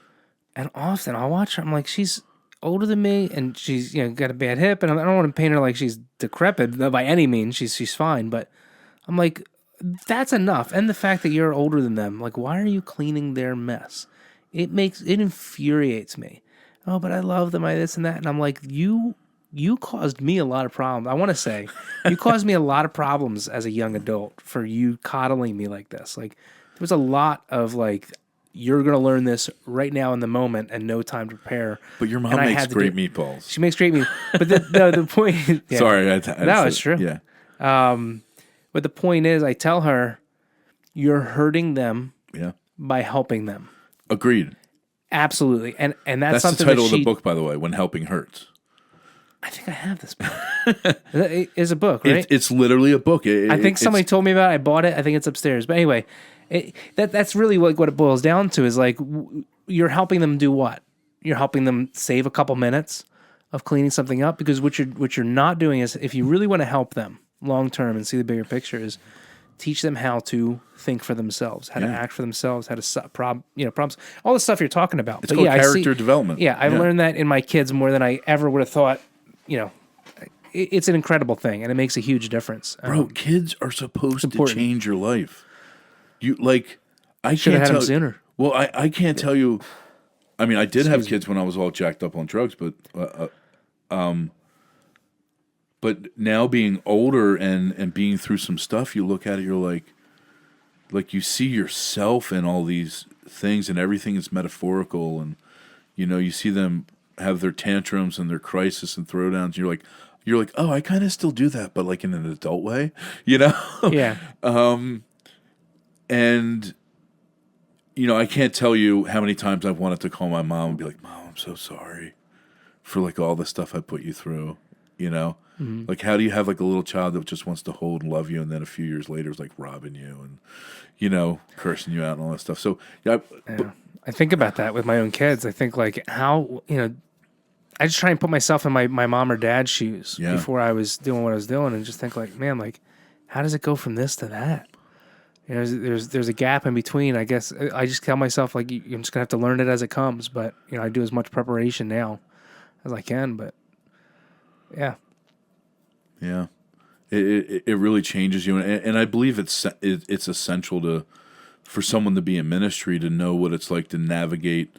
Speaker 2: And often I'll watch her. I'm like, she's older than me, and she's, you know, got a bad hip, and I don't want to paint her like she's decrepit by any means. She's fine, but I'm like, that's enough. And the fact that you're older than them, like, why are you cleaning their mess? It infuriates me. Oh, but I love them, I this and that. And I'm like, you caused me a lot of problems. I want to say, you caused me a lot of problems as a young adult for you coddling me like this. Like, there was a lot of like, you're going to learn this right now in the moment and no time to prepare.
Speaker 3: But your mom makes great meatballs.
Speaker 2: She makes great meatballs. But the point is... Yeah.
Speaker 3: Sorry.
Speaker 2: No, it's true.
Speaker 3: Yeah.
Speaker 2: But the point is, I tell her, you're hurting them by helping them.
Speaker 3: Agreed.
Speaker 2: Absolutely. And that's something
Speaker 3: the title of the book, by the way, When Helping Hurts.
Speaker 2: I think I have this book. It is a book, right?
Speaker 3: It's literally a book.
Speaker 2: I think somebody told me about it. I bought it. I think it's upstairs. But anyway, that's really what it boils down to is like, you're helping them do what? You're helping them save a couple minutes of cleaning something up, because what you're not doing is, if you really want to help them long term and see the bigger picture, is teach them how to think for themselves, how to act for themselves, how to problems, all the stuff you're talking about.
Speaker 3: It's called character development.
Speaker 2: Yeah, I've learned that in my kids more than I ever would have thought. You know, it's an incredible thing, and it makes a huge difference.
Speaker 3: Bro, kids are supposed to change your life. You I
Speaker 2: should have had them sooner.
Speaker 3: Well, I can't tell you. I mean, I did have kids when I was all jacked up on drugs, but now being older and being through some stuff, you look at it, you're like you see yourself in all these things, and everything is metaphorical, and you know, you see them have their tantrums and their crisis and throwdowns. You're like, oh, I kind of still do that, but like in an adult way, you know?
Speaker 2: Yeah.
Speaker 3: And you know, I can't tell you how many times I've wanted to call my mom and be like, Mom, I'm so sorry for like all the stuff I put you through, you know? Mm-hmm. Like, how do you have like a little child that just wants to hold and love you, and then a few years later is like robbing you and, you know, cursing you out and all that stuff. So
Speaker 2: I think about that with my own kids. I think like how, you know, I just try and put myself in my mom or dad's shoes before I was doing what I was doing, and just think like, man, like, how does it go from this to that? You know, there's a gap in between. I guess I just tell myself like, I'm just gonna have to learn it as it comes. But you know, I do as much preparation now as I can. But yeah,
Speaker 3: it really changes you, and I believe it's essential for someone to be in ministry to know what it's like to navigate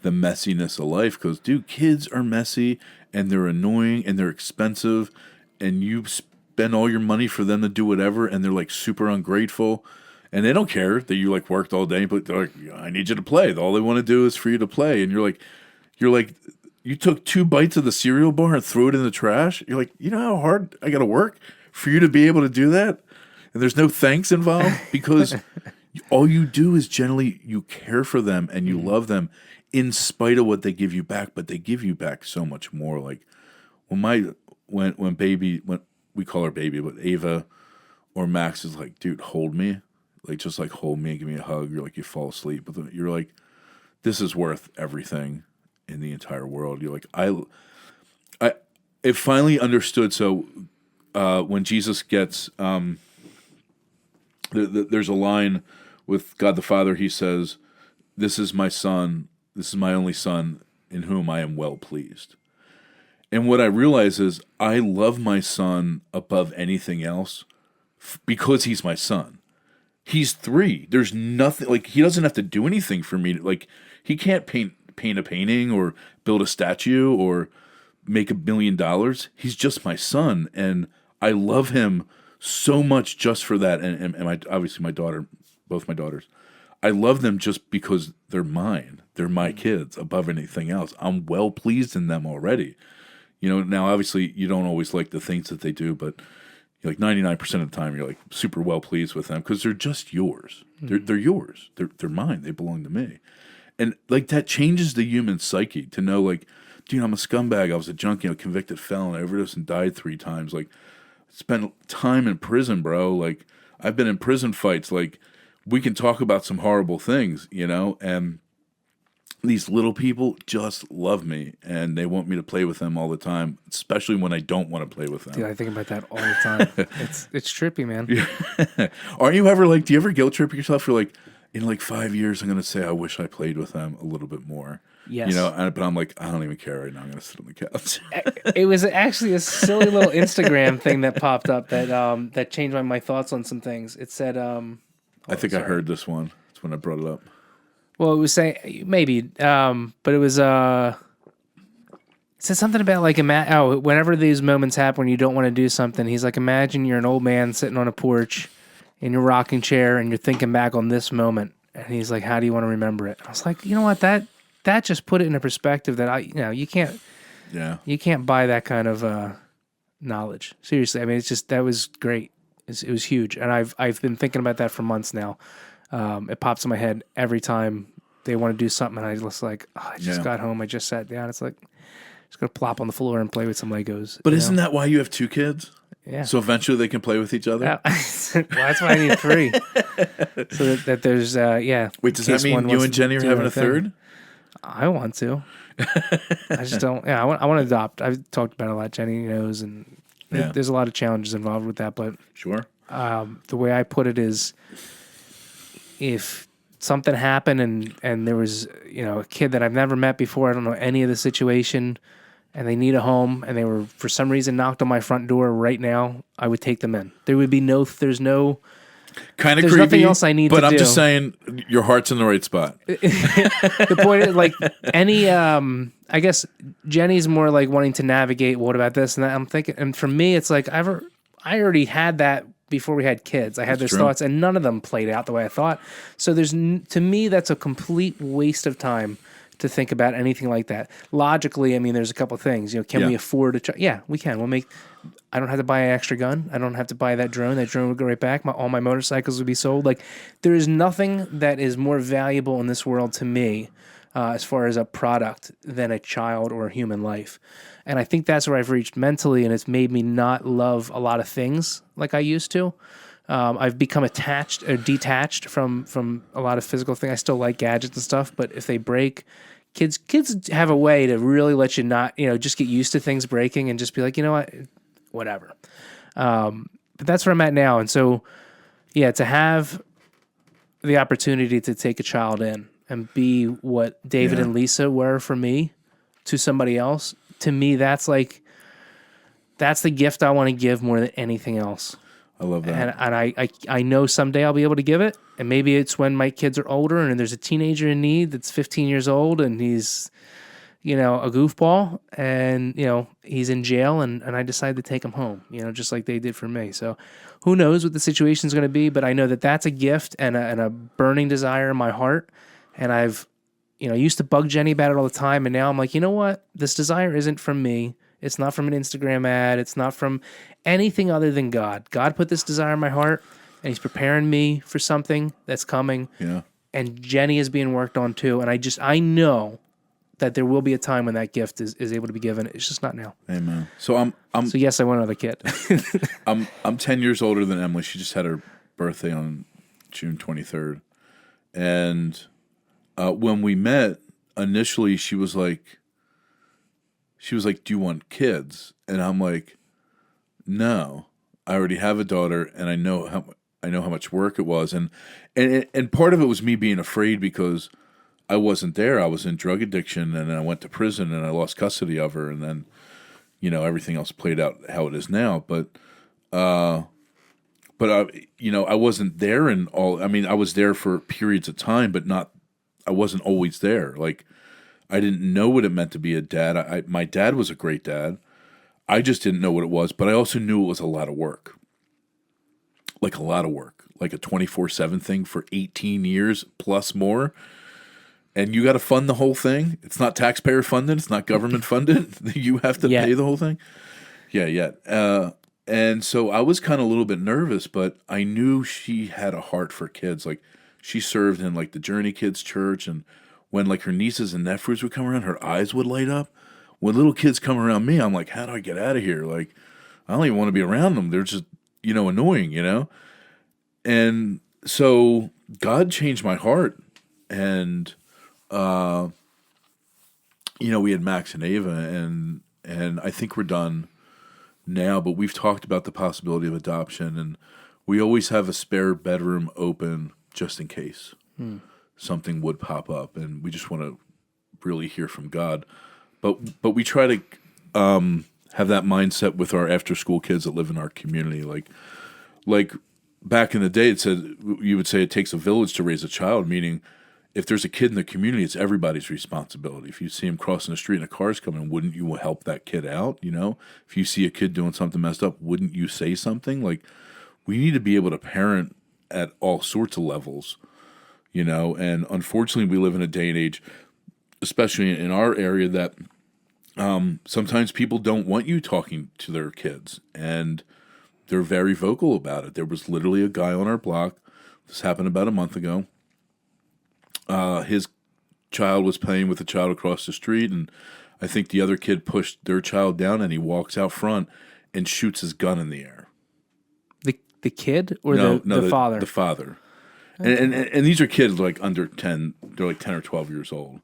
Speaker 3: the messiness of life. Because, dude, kids are messy, and they're annoying, and they're expensive, and you spend all your money for them to do whatever, and they're like super ungrateful, and they don't care that you like worked all day, but they're like, I need you to play. All they want to do is for you to play, and you're like, you took 2 bites of the cereal bar and threw it in the trash. You're like, you know how hard I got to work for you to be able to do that? And there's no thanks involved, because all you do is generally you care for them and you love them in spite of what they give you back, but they give you back so much more. Like when we call her baby, but Ava or Max is like, dude, hold me, like just like hold me, give me a hug. You're like, you fall asleep, but you're like, this is worth everything in the entire world. You're like, it finally understood. So when Jesus gets there's a line with God the Father. He says, this is my son, this is my only son, in whom I am well pleased. And what I realize is I love my son above anything else because he's my son. He's 3. There's nothing, like, he doesn't have to do anything for me. Like, he can't paint a painting or build a statue or make $1 million. He's just my son, and I love him so much just for that. And obviously my daughter, both my daughters, I love them just because they're mine. They're my kids above anything else. I'm well pleased in them already. Now obviously you don't always like the things that they do, but like 99% of the time you're like super well pleased with them because they're just yours. They're yours. They're mine. They belong to me. And like that changes the human psyche to know like, dude, I'm a scumbag. I was a junkie, convicted felon. I overdosed and died 3 times. Like, spent time in prison, bro. Like, I've been in prison fights. Like, we can talk about some horrible things, and these little people just love me, and they want me to play with them all the time, especially when I don't want to play with them.
Speaker 2: Dude, I think about that all the time. It's trippy, man.
Speaker 3: Yeah. Aren't you ever like, do you ever guilt trip yourself? You're like, in like 5 years, I'm going to say, I wish I played with them a little bit more.
Speaker 2: Yes.
Speaker 3: But I'm like, I don't even care right now. I'm going to sit on the couch.
Speaker 2: It was actually a silly little Instagram thing that popped up that changed my thoughts on some things. It said,
Speaker 3: I think I heard this one. That's when I brought it up.
Speaker 2: Well, it was saying maybe, but it was it said something about like whenever these moments happen when you don't want to do something, he's like, imagine you're an old man sitting on a porch in your rocking chair and you're thinking back on this moment, and he's like, how do you want to remember it? I was like, you know what, that just put it in a perspective that you can't buy that kind of knowledge. Seriously, I mean, it's just that was great. It was huge, and I've been thinking about that for months now. It pops in my head every time they want to do something, and I just like, I just got home, I just sat down. It's like, just gonna plop on the floor and play with some Legos.
Speaker 3: But isn't that why you have 2 kids?
Speaker 2: Yeah.
Speaker 3: So eventually they can play with each other?
Speaker 2: Well, that's why I need 3. So that there's,
Speaker 3: Wait, does that mean you and Jenny are having a third?
Speaker 2: I want to. I just don't. Yeah, I want to adopt. I've talked about it a lot. Jenny knows, and there's a lot of challenges involved with that. But
Speaker 3: sure.
Speaker 2: The way I put it is, if something happened and there was a kid that I've never met before, I don't know any of the situation, and they need a home, and they were for some reason knocked on my front door right now, I would take them in. There would be there's no
Speaker 3: kind of
Speaker 2: there's
Speaker 3: creepy,
Speaker 2: nothing else I need
Speaker 3: but
Speaker 2: to
Speaker 3: I'm
Speaker 2: do.
Speaker 3: just saying your heart's in the right spot.
Speaker 2: The point is, like, any I guess Jenny's more like wanting to navigate, what about this and that. I'm thinking, and for me it's like I already had that before we had kids. I had those thoughts, and none of them played out the way I thought. So to me that's a complete waste of time to think about anything like that. Logically, I mean, there's a couple of things. Can we afford a yeah, we can. I don't have to buy an extra gun. I don't have to buy that drone. That drone would go right back. All my motorcycles would be sold. Like, there is nothing that is more valuable in this world to me as far as a product than a child or a human life. And I think that's where I've reached mentally, and it's made me not love a lot of things like I used to. I've become attached or detached from a lot of physical things. I still like gadgets and stuff, but if they break, kids have a way to really let you not, just get used to things breaking and just be like, you know what, whatever. But that's where I'm at now. And so, yeah, to have the opportunity to take a child in and be what David and Lisa were for me to somebody else, to me, that's the gift I want to give more than anything else.
Speaker 3: I love that.
Speaker 2: And I know someday I'll be able to give it. And maybe it's when my kids are older and there's a teenager in need that's 15 years old and he's, a goofball and, he's in jail and I decide to take him home, just like they did for me. So who knows what the situation is going to be, but I know that that's a gift and a burning desire in my heart. And I've, I used to bug Jenny about it all the time. And now I'm like, you know what? This desire isn't from me. It's not from an Instagram ad. It's not from anything other than God. God put this desire in my heart, and He's preparing me for something that's coming.
Speaker 3: Yeah.
Speaker 2: And Jenny is being worked on too. And I know that there will be a time when that gift is able to be given. It's just not now.
Speaker 3: Amen. So
Speaker 2: So yes, I want another kid.
Speaker 3: I'm 10 years older than Emily. She just had her birthday on June 23rd, and when we met initially, she was like, "Do you want kids?" And I'm like, "No, I already have a daughter, and I know how much work it was, and part of it was me being afraid because I wasn't there. I was in drug addiction, and then I went to prison, and I lost custody of her, and then everything else played out how it is now. But I wasn't there in all. I mean, I was there for periods of time, but not. I wasn't always there. Like, I didn't know what it meant to be a dad. My dad was a great dad. I just didn't know what it was, but I also knew it was a lot of work. Like, a lot of work. like a 24/7 thing for 18 years plus more. And you got to fund the whole thing. It's not taxpayer funded. It's not government funded. You have to pay the whole thing. Yeah. And so I was kind of a little bit nervous, but I knew she had a heart for kids. Like she served in like the Journey Kids Church, and when like her nieces and nephews would come around, her eyes would light up. When little kids come around me, I'm like, how do I get out of here? Like, I don't even want to be around them. They're just, annoying, And so God changed my heart, and we had Max and Ava, and I think we're done now, but we've talked about the possibility of adoption, and we always have a spare bedroom open just in case something would pop up, and we just want to really hear from God. But we try to have that mindset with our after school kids that live in our community. Like back in the day, you would say it takes a village to raise a child, meaning if there's a kid in the community, it's everybody's responsibility. If you see him crossing the street and a car's coming, wouldn't you help that kid out? If you see a kid doing something messed up, wouldn't you say something? Like, we need to be able to parent at all sorts of levels, and unfortunately we live in a day and age, especially in our area, that sometimes people don't want you talking to their kids, and they're very vocal about it. There was literally a guy on our block, this happened about a month ago. His child was playing with a child across the street, and I think the other kid pushed their child down, and he walks out front and shoots his gun in the air.
Speaker 2: The kid or the father?
Speaker 3: The father. Okay. And these are kids like under 10. They're like 10 or 12 years old.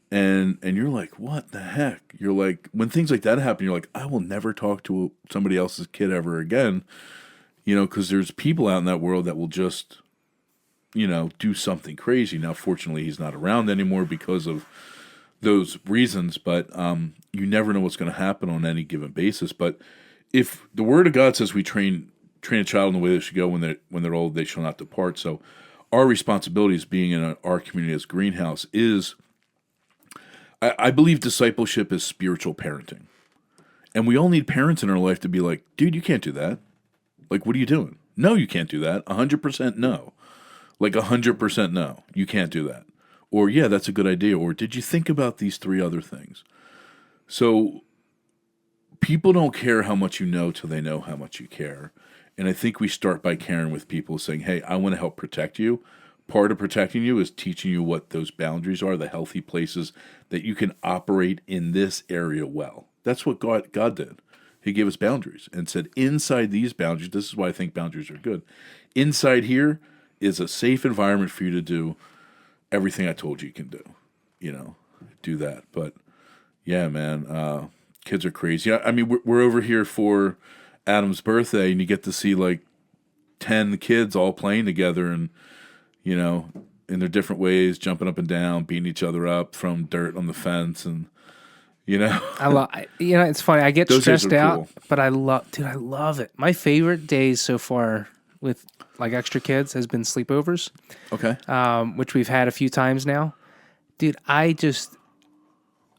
Speaker 3: And you're like, what the heck? You're like, when things like that happen, you're like, I will never talk to somebody else's kid ever again. Because there's people out in that world that will just, do something crazy. Now, fortunately, he's not around anymore because of those reasons, but you never know what's going to happen on any given basis. But if the Word of God says we train a child in the way they should go, when they're old, they shall not depart. So our responsibility as being in our community as Greenhouse is, I believe discipleship is spiritual parenting. And we all need parents in our life to be like, dude, you can't do that. Like, what are you doing? No, you can't do that. 100% no. Like 100% no. You can't do that. Or, yeah, that's a good idea. Or, did you think about these 3 other things? So people don't care how much you know till they know how much you care. And I think we start by caring with people, saying, hey, I want to help protect you. Part of protecting you is teaching you what those boundaries are, the healthy places that you can operate in this area well. That's what God did. He gave us boundaries and said, inside these boundaries, this is why I think boundaries are good. Inside here is a safe environment for you to do everything I told you can do. Do that. But yeah, man, kids are crazy. I mean, we're over here for Adam's birthday, and you get to see like 10 kids all playing together, and in their different ways, jumping up and down, beating each other up, throwing dirt on the fence, and
Speaker 2: it's funny. I get
Speaker 3: those
Speaker 2: stressed out,
Speaker 3: cool.
Speaker 2: but I love it. My favorite days so far with like extra kids has been sleepovers.
Speaker 3: Okay.
Speaker 2: Which we've had a few times now. Dude, I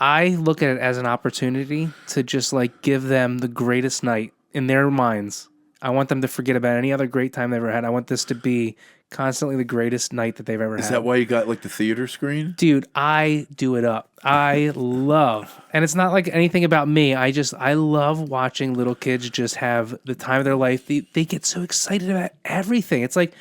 Speaker 2: look at it as an opportunity to just like give them the greatest night in their minds. I want them to forget about any other great time they ever had. I want this to be constantly the greatest night that they've ever had.
Speaker 3: Is that why you got like the theater screen?
Speaker 2: Dude, I do it up. I love, and it's not like anything about me. I love watching little kids just have the time of their life. They get so excited about everything. It's like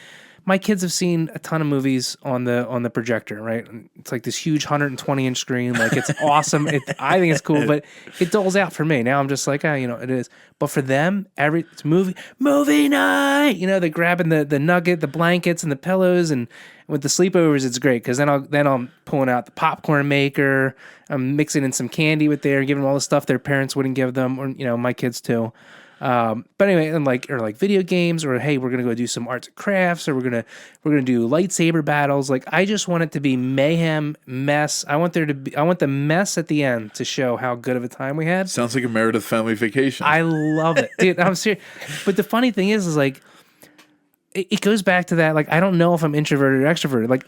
Speaker 2: my kids have seen a ton of movies on the projector, right? It's like this huge 120-inch screen. Like, it's awesome. I think it's cool, but it doles out for me. Now I'm just like, it is. But for them, it's movie night. They're grabbing the nugget, the blankets, and the pillows. And with the sleepovers, it's great because then I'm pulling out the popcorn maker. I'm mixing in some candy with there, giving them all the stuff their parents wouldn't give them, or my kids too. But anyway, and like video games, or hey, we're gonna go do some arts and crafts, or we're gonna do lightsaber battles. Like, I just want it to be mayhem, mess. I want the mess at the end to show how good of a time we had.
Speaker 3: Sounds like a Meredith family vacation.
Speaker 2: I love it, dude. I'm serious. But the funny thing is like, it goes back to that. Like, I don't know if I'm introverted or extroverted. Like,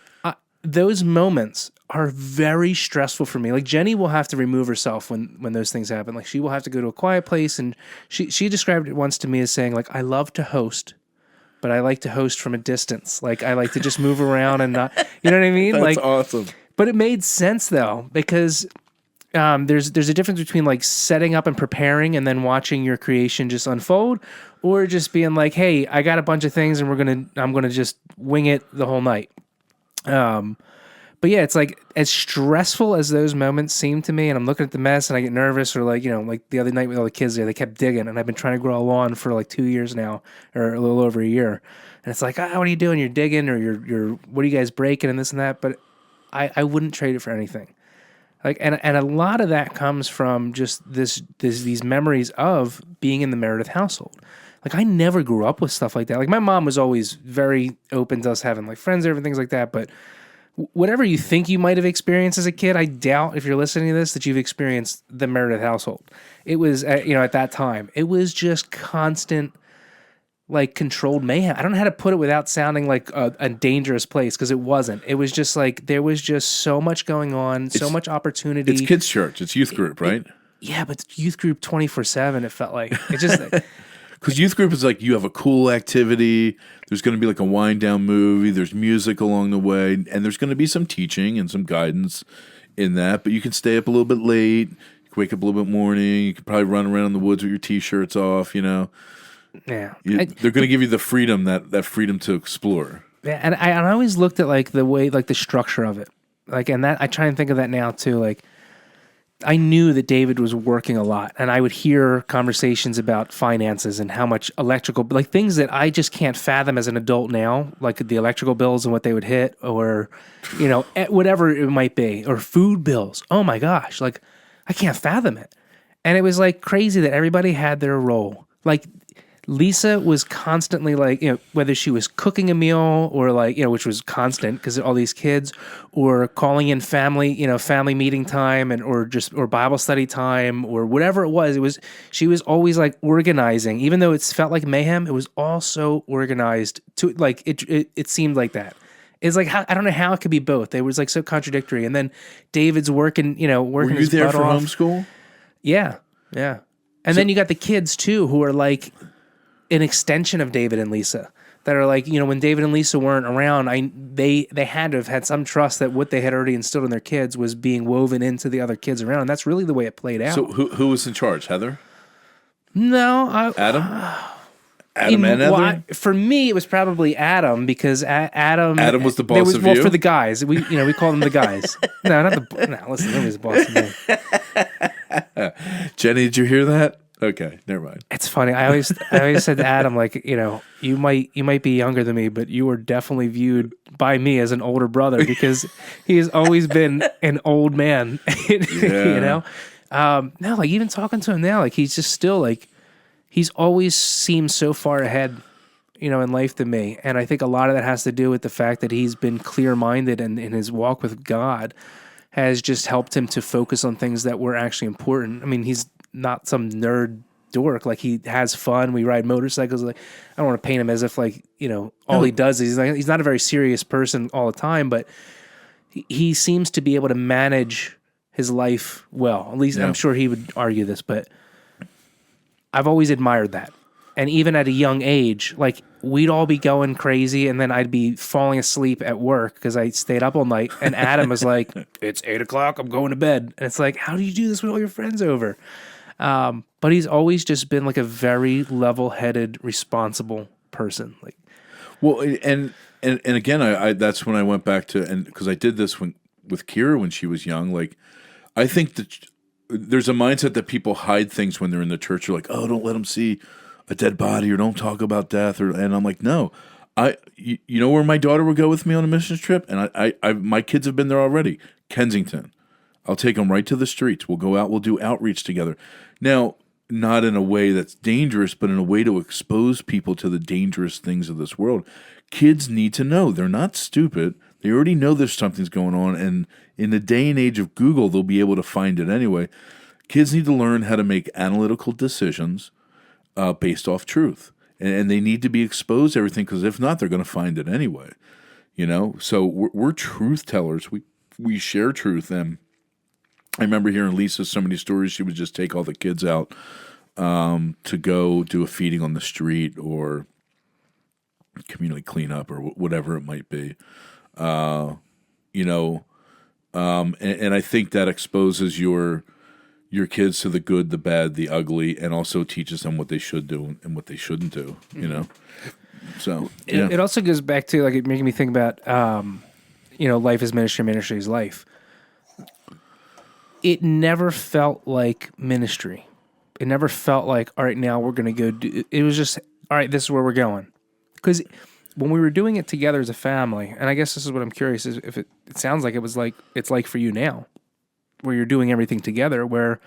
Speaker 2: those moments are very stressful for me. Like, Jenny will have to remove herself when those things happen. Like, she will have to go to a quiet place, and she described it once to me as saying, like, I love to host, but I like to host from a distance. Like I like to just move around and not, you know what I mean?
Speaker 3: That's
Speaker 2: like
Speaker 3: awesome.
Speaker 2: But it made sense though, because there's a difference between like setting up and preparing and then watching your creation just unfold, or just being like, hey, I got a bunch of things and I'm gonna just wing it the whole night. But yeah, it's like as stressful as those moments seem to me, and I'm looking at the mess and I get nervous, or like, like the other night with all the kids there, they kept digging, and I've been trying to grow a lawn for like 2 years now, or a little over a year. And it's like, what are you doing? You're digging, or you're what are you guys breaking and this and that? But I wouldn't trade it for anything. Like, and a lot of that comes from just these memories of being in the Meredith household. Like I never grew up with stuff like that. Like my mom was always very open to us having like friends over and things like that, but whatever you think you might have experienced as a kid, I doubt if you're listening to this that you've experienced the Meredith household. It was, at that time, it was just constant, like controlled mayhem. I don't know how to put it without sounding like a dangerous place, because it wasn't. It was just like there was just so much going on, so much opportunity.
Speaker 3: It's kids' church. It's youth group, right?
Speaker 2: Yeah, but youth group 24/7. It felt like it just.
Speaker 3: Because youth group is like you have a cool activity. There's going to be like a wind down movie. There's music along the way, and there's going to be some teaching and some guidance in that. But you can stay up a little bit late. You can wake up a little bit morning. You can probably run around in the woods with your t-shirts off.
Speaker 2: Yeah,
Speaker 3: they're going to give you the freedom that freedom to explore.
Speaker 2: Yeah, and I always looked at like the way, like the structure of it, like, and that I try and think of that now too, like. I knew that David was working a lot, and I would hear conversations about finances and how much electrical, like things that I just can't fathom as an adult now, like the electrical bills and what they would hit, or, whatever it might be, or food bills. Oh my gosh. Like I can't fathom it. And it was like crazy that everybody had their role. Like Lisa was constantly like, whether she was cooking a meal or like, which was constant because all these kids, or calling in family, family meeting time or Bible study time or whatever it was, she was always like organizing, even though it felt like mayhem. It was all so organized to like, it seemed like that. It's like, I don't know how it could be both. It was like so contradictory. And then David's working, working
Speaker 3: Were you
Speaker 2: his
Speaker 3: there
Speaker 2: butt
Speaker 3: for
Speaker 2: off.
Speaker 3: homeschool?
Speaker 2: Yeah. Yeah. And then you got the kids too, who are like an extension of David and Lisa, that are like, when David and Lisa weren't around, they had to have had some trust that what they had already instilled in their kids was being woven into the other kids around. And that's really the way it played out.
Speaker 3: So who was in charge? Heather?
Speaker 2: No.
Speaker 3: Adam? Adam and Heather?
Speaker 2: For me, it was probably Adam, because Adam
Speaker 3: was the boss of you?
Speaker 2: Well, for the guys. We call them the guys. No, listen, nobody's the boss of me.
Speaker 3: Jenny, did you hear that? Okay, never mind.
Speaker 2: It's funny. I always said to Adam, like, you might be younger than me, but you were definitely viewed by me as an older brother, because he has always been an old man. No, like even talking to him now, like he's just still like, he's always seemed so far ahead, in life than me. And I think a lot of that has to do with the fact that he's been clear-minded, and in his walk with God has just helped him to focus on things that were actually important. I mean, he's not some nerd dork. Like he has fun. We ride motorcycles. Like I don't want to paint him as if like, all he does is he's not a very serious person all the time, but he seems to be able to manage his life well. At least I'm sure he would argue this, but I've always admired that. And even at a young age, like we'd all be going crazy, and then I'd be falling asleep at work because I stayed up all night. And Adam was like, "It's 8:00. I'm going to bed." And it's like, how do you do this with all your friends over? But he's always just been like a very level-headed, responsible person. Like,
Speaker 3: well, and again, I that's when I went back to, and because I did this with Kira when she was young. Like, I think that there's a mindset that people hide things when they're in the church. They're like, "Oh, don't let them see a dead body, or don't talk about death," and I'm like, no. You know where my daughter would go with me on a missions trip, and I my kids have been there already. Kensington. I'll take them right to the streets. We'll go out. We'll do outreach together. Now, not in a way that's dangerous, but in a way to expose people to the dangerous things of this world. Kids need to know. They're not stupid. They already know there's something's going on, and in the day and age of Google, they'll be able to find it anyway. Kids need to learn how to make analytical decisions based off truth, and they need to be exposed to everything, because if not, they're going to find it anyway. So we're truth tellers. We share truth, and I remember hearing Lisa so many stories. She would just take all the kids out to go do a feeding on the street, or community cleanup or whatever it might be. And I think that exposes your kids to the good, the bad, the ugly, and also teaches them what they should do and what they shouldn't do. So
Speaker 2: It also goes back to like it making me think about life is ministry, ministry is life. It never felt like ministry. It never felt like, all right, now we're going to go do. It was just, all right, this is where we're going. Because when we were doing it together as a family, and I guess this is what I'm curious is if it sounds like it's like for you now, where you're doing everything together. Where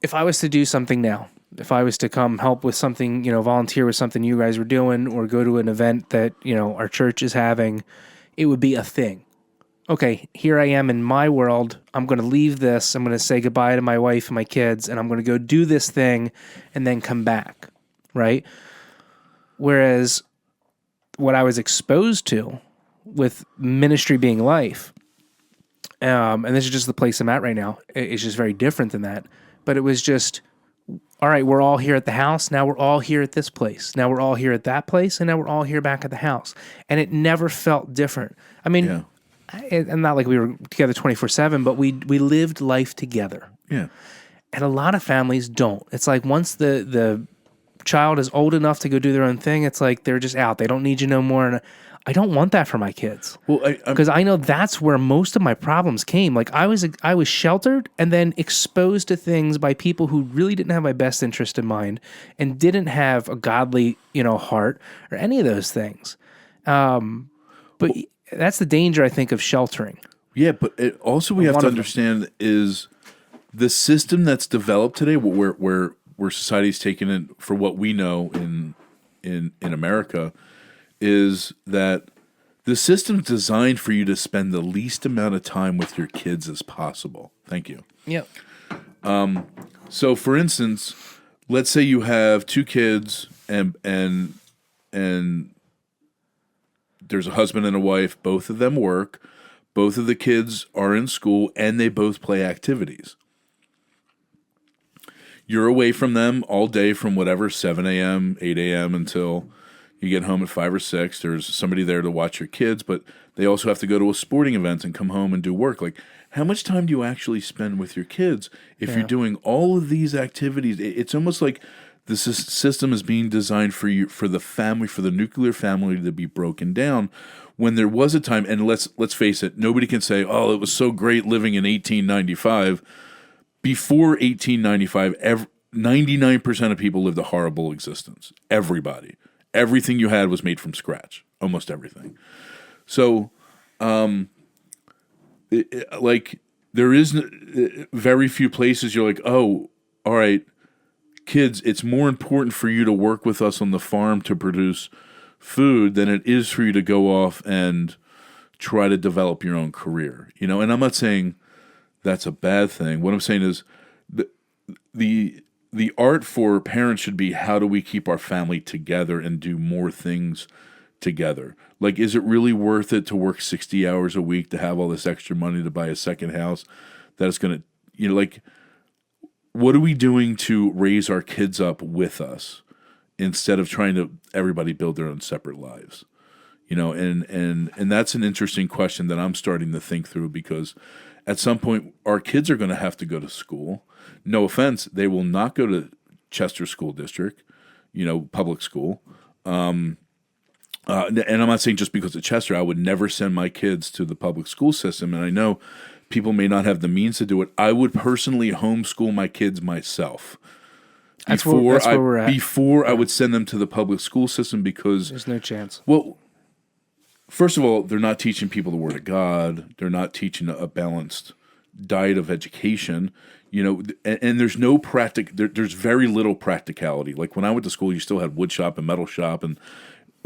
Speaker 2: if I was to do something now, if I was to come help with something, volunteer with something you guys were doing, or go to an event that our church is having, it would be a thing. Okay, here I am in my world. I'm going to leave this. I'm going to say goodbye to my wife and my kids, and I'm going to go do this thing and then come back, right? Whereas what I was exposed to with ministry being life, and this is just the place I'm at right now, it's just very different than that. But it was just, all right, we're all here at the house. Now we're all here at this place. Now we're all here at that place. And now we're all here back at the house. And it never felt different. I mean... Yeah. And not like we were together 24/7, but we lived life together.
Speaker 3: Yeah.
Speaker 2: And a lot of families don't. It's like once the child is old enough to go do their own thing, it's like they're just out. They don't need you no more. And I don't want that for my kids. Well, because I know that's where most of my problems came. Like I was sheltered and then exposed to things by people who really didn't have my best interest in mind and didn't have a godly, heart or any of those things. That's the danger, I think, of sheltering.
Speaker 3: Yeah, but also we have to understand is the system that's developed today, where society's taken it for what we know in America, is that the system's designed for you to spend the least amount of time with your kids as possible. Thank you.
Speaker 2: Yep.
Speaker 3: So, for instance, let's say you have two kids and there's a husband and a wife, both of them work, both of the kids are in school, and they both play activities. You're away from them all day from whatever, 7 a.m., 8 a.m. until you get home at 5 or 6. There's somebody there to watch your kids, but they also have to go to a sporting event and come home and do work. Like, how much time do you actually spend with your kids if you're doing all of these activities? It's almost like the system is being designed for you, for the family, for the nuclear family to be broken down. When there was a time, and let's face it, nobody can say, "Oh, it was so great living in 1895." Before 1895, 99% of people lived a horrible existence. Everybody, everything you had was made from scratch, almost everything. So, there is very few places you're like, "Oh, all right. Kids, it's more important for you to work with us on the farm to produce food than it is for you to go off and try to develop your own career." And I'm not saying that's a bad thing. What I'm saying is the art for parents should be, how do we keep our family together and do more things together? Like, is it really worth it to work 60 hours a week to have all this extra money to buy a second house that is going to, what are we doing to raise our kids up with us instead of trying to everybody build their own separate lives? And that's an interesting question that I'm starting to think through, because at some point our kids are going to have to go to school. No offense, they will not go to Chester School District, public school. And I'm not saying just because of Chester, I would never send my kids to the public school system. And I know people may not have the means to do it. I would personally homeschool my kids myself.
Speaker 2: That's where we're at.
Speaker 3: Before I would send them to the public school system, because
Speaker 2: there's no chance.
Speaker 3: Well, first of all, they're not teaching people the Word of God. They're not teaching a balanced diet of education. And there's no there's very little practicality. Like when I went to school, you still had wood shop and metal shop, and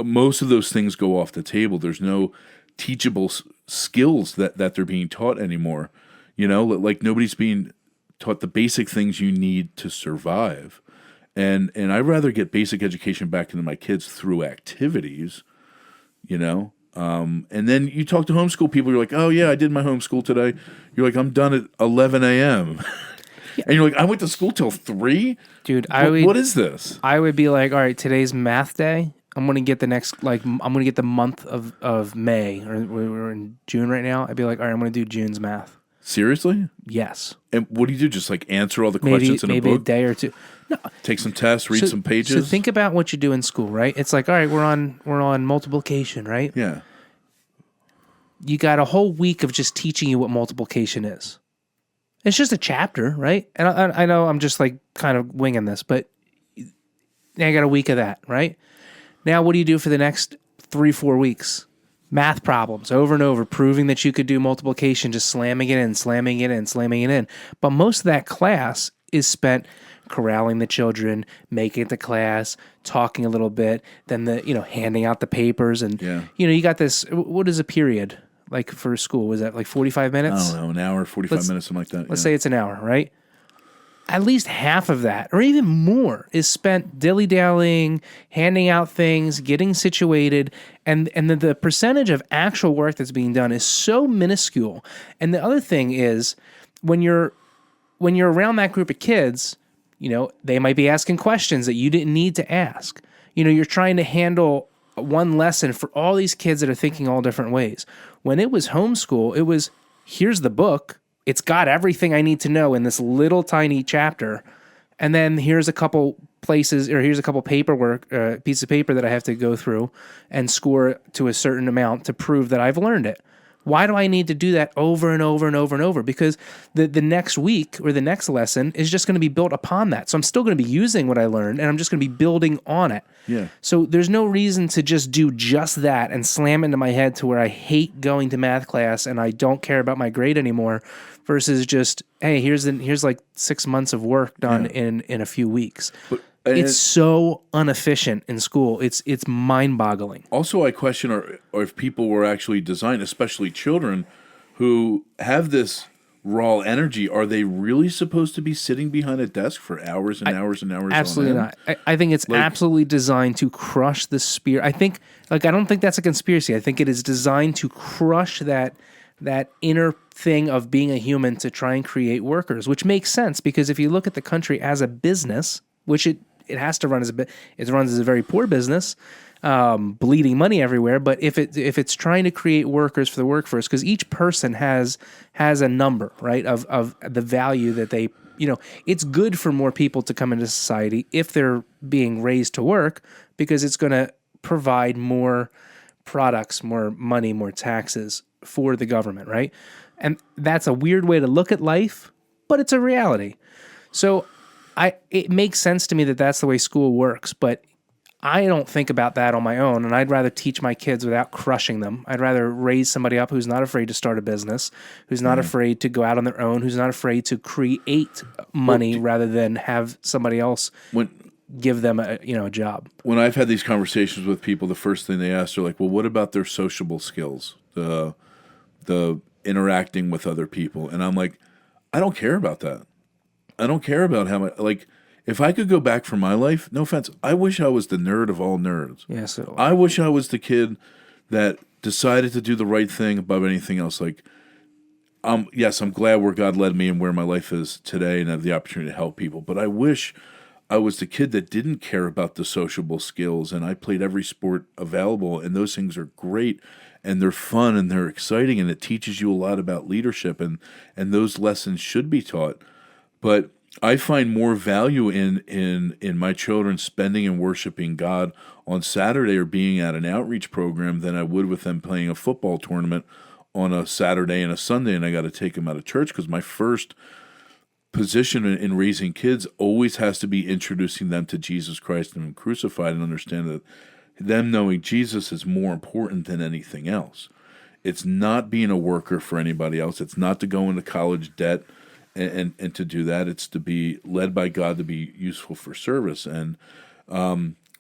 Speaker 3: most of those things go off the table. There's no teachable skills that they're being taught anymore. Like nobody's being taught the basic things you need to survive. And I'd rather get basic education back into my kids through activities, and then you talk to homeschool people, you're like, "Oh yeah, I did my homeschool today." You're like, "I'm done at 11 a.m." And you're like, I went to school till 3?
Speaker 2: Dude,
Speaker 3: What is this?
Speaker 2: I would be like, all right, today's math day. I'm gonna get I'm gonna get the month of May, or we're in June right now. I'd be like, all right, I'm gonna do June's math.
Speaker 3: Seriously?
Speaker 2: Yes.
Speaker 3: And what do you do? Just like answer all the questions in a
Speaker 2: maybe
Speaker 3: book?
Speaker 2: a day or two. No.
Speaker 3: Take some tests, read some pages?
Speaker 2: So think about what you do in school, right? It's like, all right, we're on multiplication, right?
Speaker 3: Yeah.
Speaker 2: You got a whole week of just teaching you what multiplication is. It's just a chapter, right? And I know I'm just like kind of winging this, but I got a week of that, right? Now, what do you do for the next 3-4 weeks? Math problems over and over, proving that you could do multiplication, just slamming it in, slamming it in, slamming it in. But most of that class is spent corralling the children, making it to class, talking a little bit, then handing out the papers, and you got this. What is a period like for school? Was that like 45 minutes?
Speaker 3: I don't know, an hour, 45 minutes, something like that.
Speaker 2: Let's say it's an hour, right? At least half of that, or even more, is spent dilly-dallying, handing out things, getting situated, and the percentage of actual work that's being done is so minuscule. And the other thing is, when you're around that group of kids, they might be asking questions that you didn't need to ask. You're trying to handle one lesson for all these kids that are thinking all different ways. When it was homeschool, it was, here's the book. It's got everything I need to know in this little tiny chapter. And then here's a couple places, or here's a couple paperwork, piece of paper that I have to go through and score to a certain amount to prove that I've learned it. Why do I need to do that over and over and over and over? Because the next week or the next lesson is just going to be built upon that. So I'm still going to be using what I learned, and I'm just going to be building on it.
Speaker 3: Yeah.
Speaker 2: So there's no reason to just do just that and slam into my head to where I hate going to math class and I don't care about my grade anymore, versus just, hey, here's like 6 months of work done in a few weeks. It's so inefficient in school. It's mind-boggling.
Speaker 3: Also, I question or if people were actually designed, especially children who have this raw energy, are they really supposed to be sitting behind a desk for hours and hours and hours?
Speaker 2: Absolutely
Speaker 3: on end?
Speaker 2: not. I think it's absolutely designed to crush the spirit. I don't think that's a conspiracy. I think it is designed to crush that inner thing of being a human to try and create workers, which makes sense because if you look at the country as a business, which it has to run it runs as a very poor business, bleeding money everywhere. But if it's trying to create workers for the workforce, because each person has a number, right, of the value that they, it's good for more people to come into society if they're being raised to work, because it's going to provide more products, more money, more taxes for the government, right? And that's a weird way to look at life, but it's a reality. So it makes sense to me that that's the way school works, but I don't think about that on my own, and I'd rather teach my kids without crushing them. I'd rather raise somebody up who's not afraid to start a business, who's not afraid to go out on their own, who's not afraid to create money rather than have somebody else give them a job.
Speaker 3: When I've had these conversations with people, the first thing they ask are like, well, what about their sociable skills? The interacting with other people. And I'm like, I don't care about that. I don't care about how much, if I could go back for my life, no offense, I wish I was the nerd of all nerds.
Speaker 2: Yes,
Speaker 3: I wish I was the kid that decided to do the right thing above anything else. Yes, I'm glad where God led me and where my life is today and have the opportunity to help people. But I wish I was the kid that didn't care about the sociable skills, and I played every sport available, and those things are great, and they're fun, and they're exciting, and it teaches you a lot about leadership, and those lessons should be taught. But I find more value in my children spending and worshiping God on Saturday or being at an outreach program than I would with them playing a football tournament on a Saturday and a Sunday, and I got to take them out of church, because my first position in raising kids always has to be introducing them to Jesus Christ and Him crucified, and understand that them knowing Jesus is more important than anything else. It's not being a worker for anybody else. It's not to go into college debt and to do that. It's to be led by God to be useful for service. And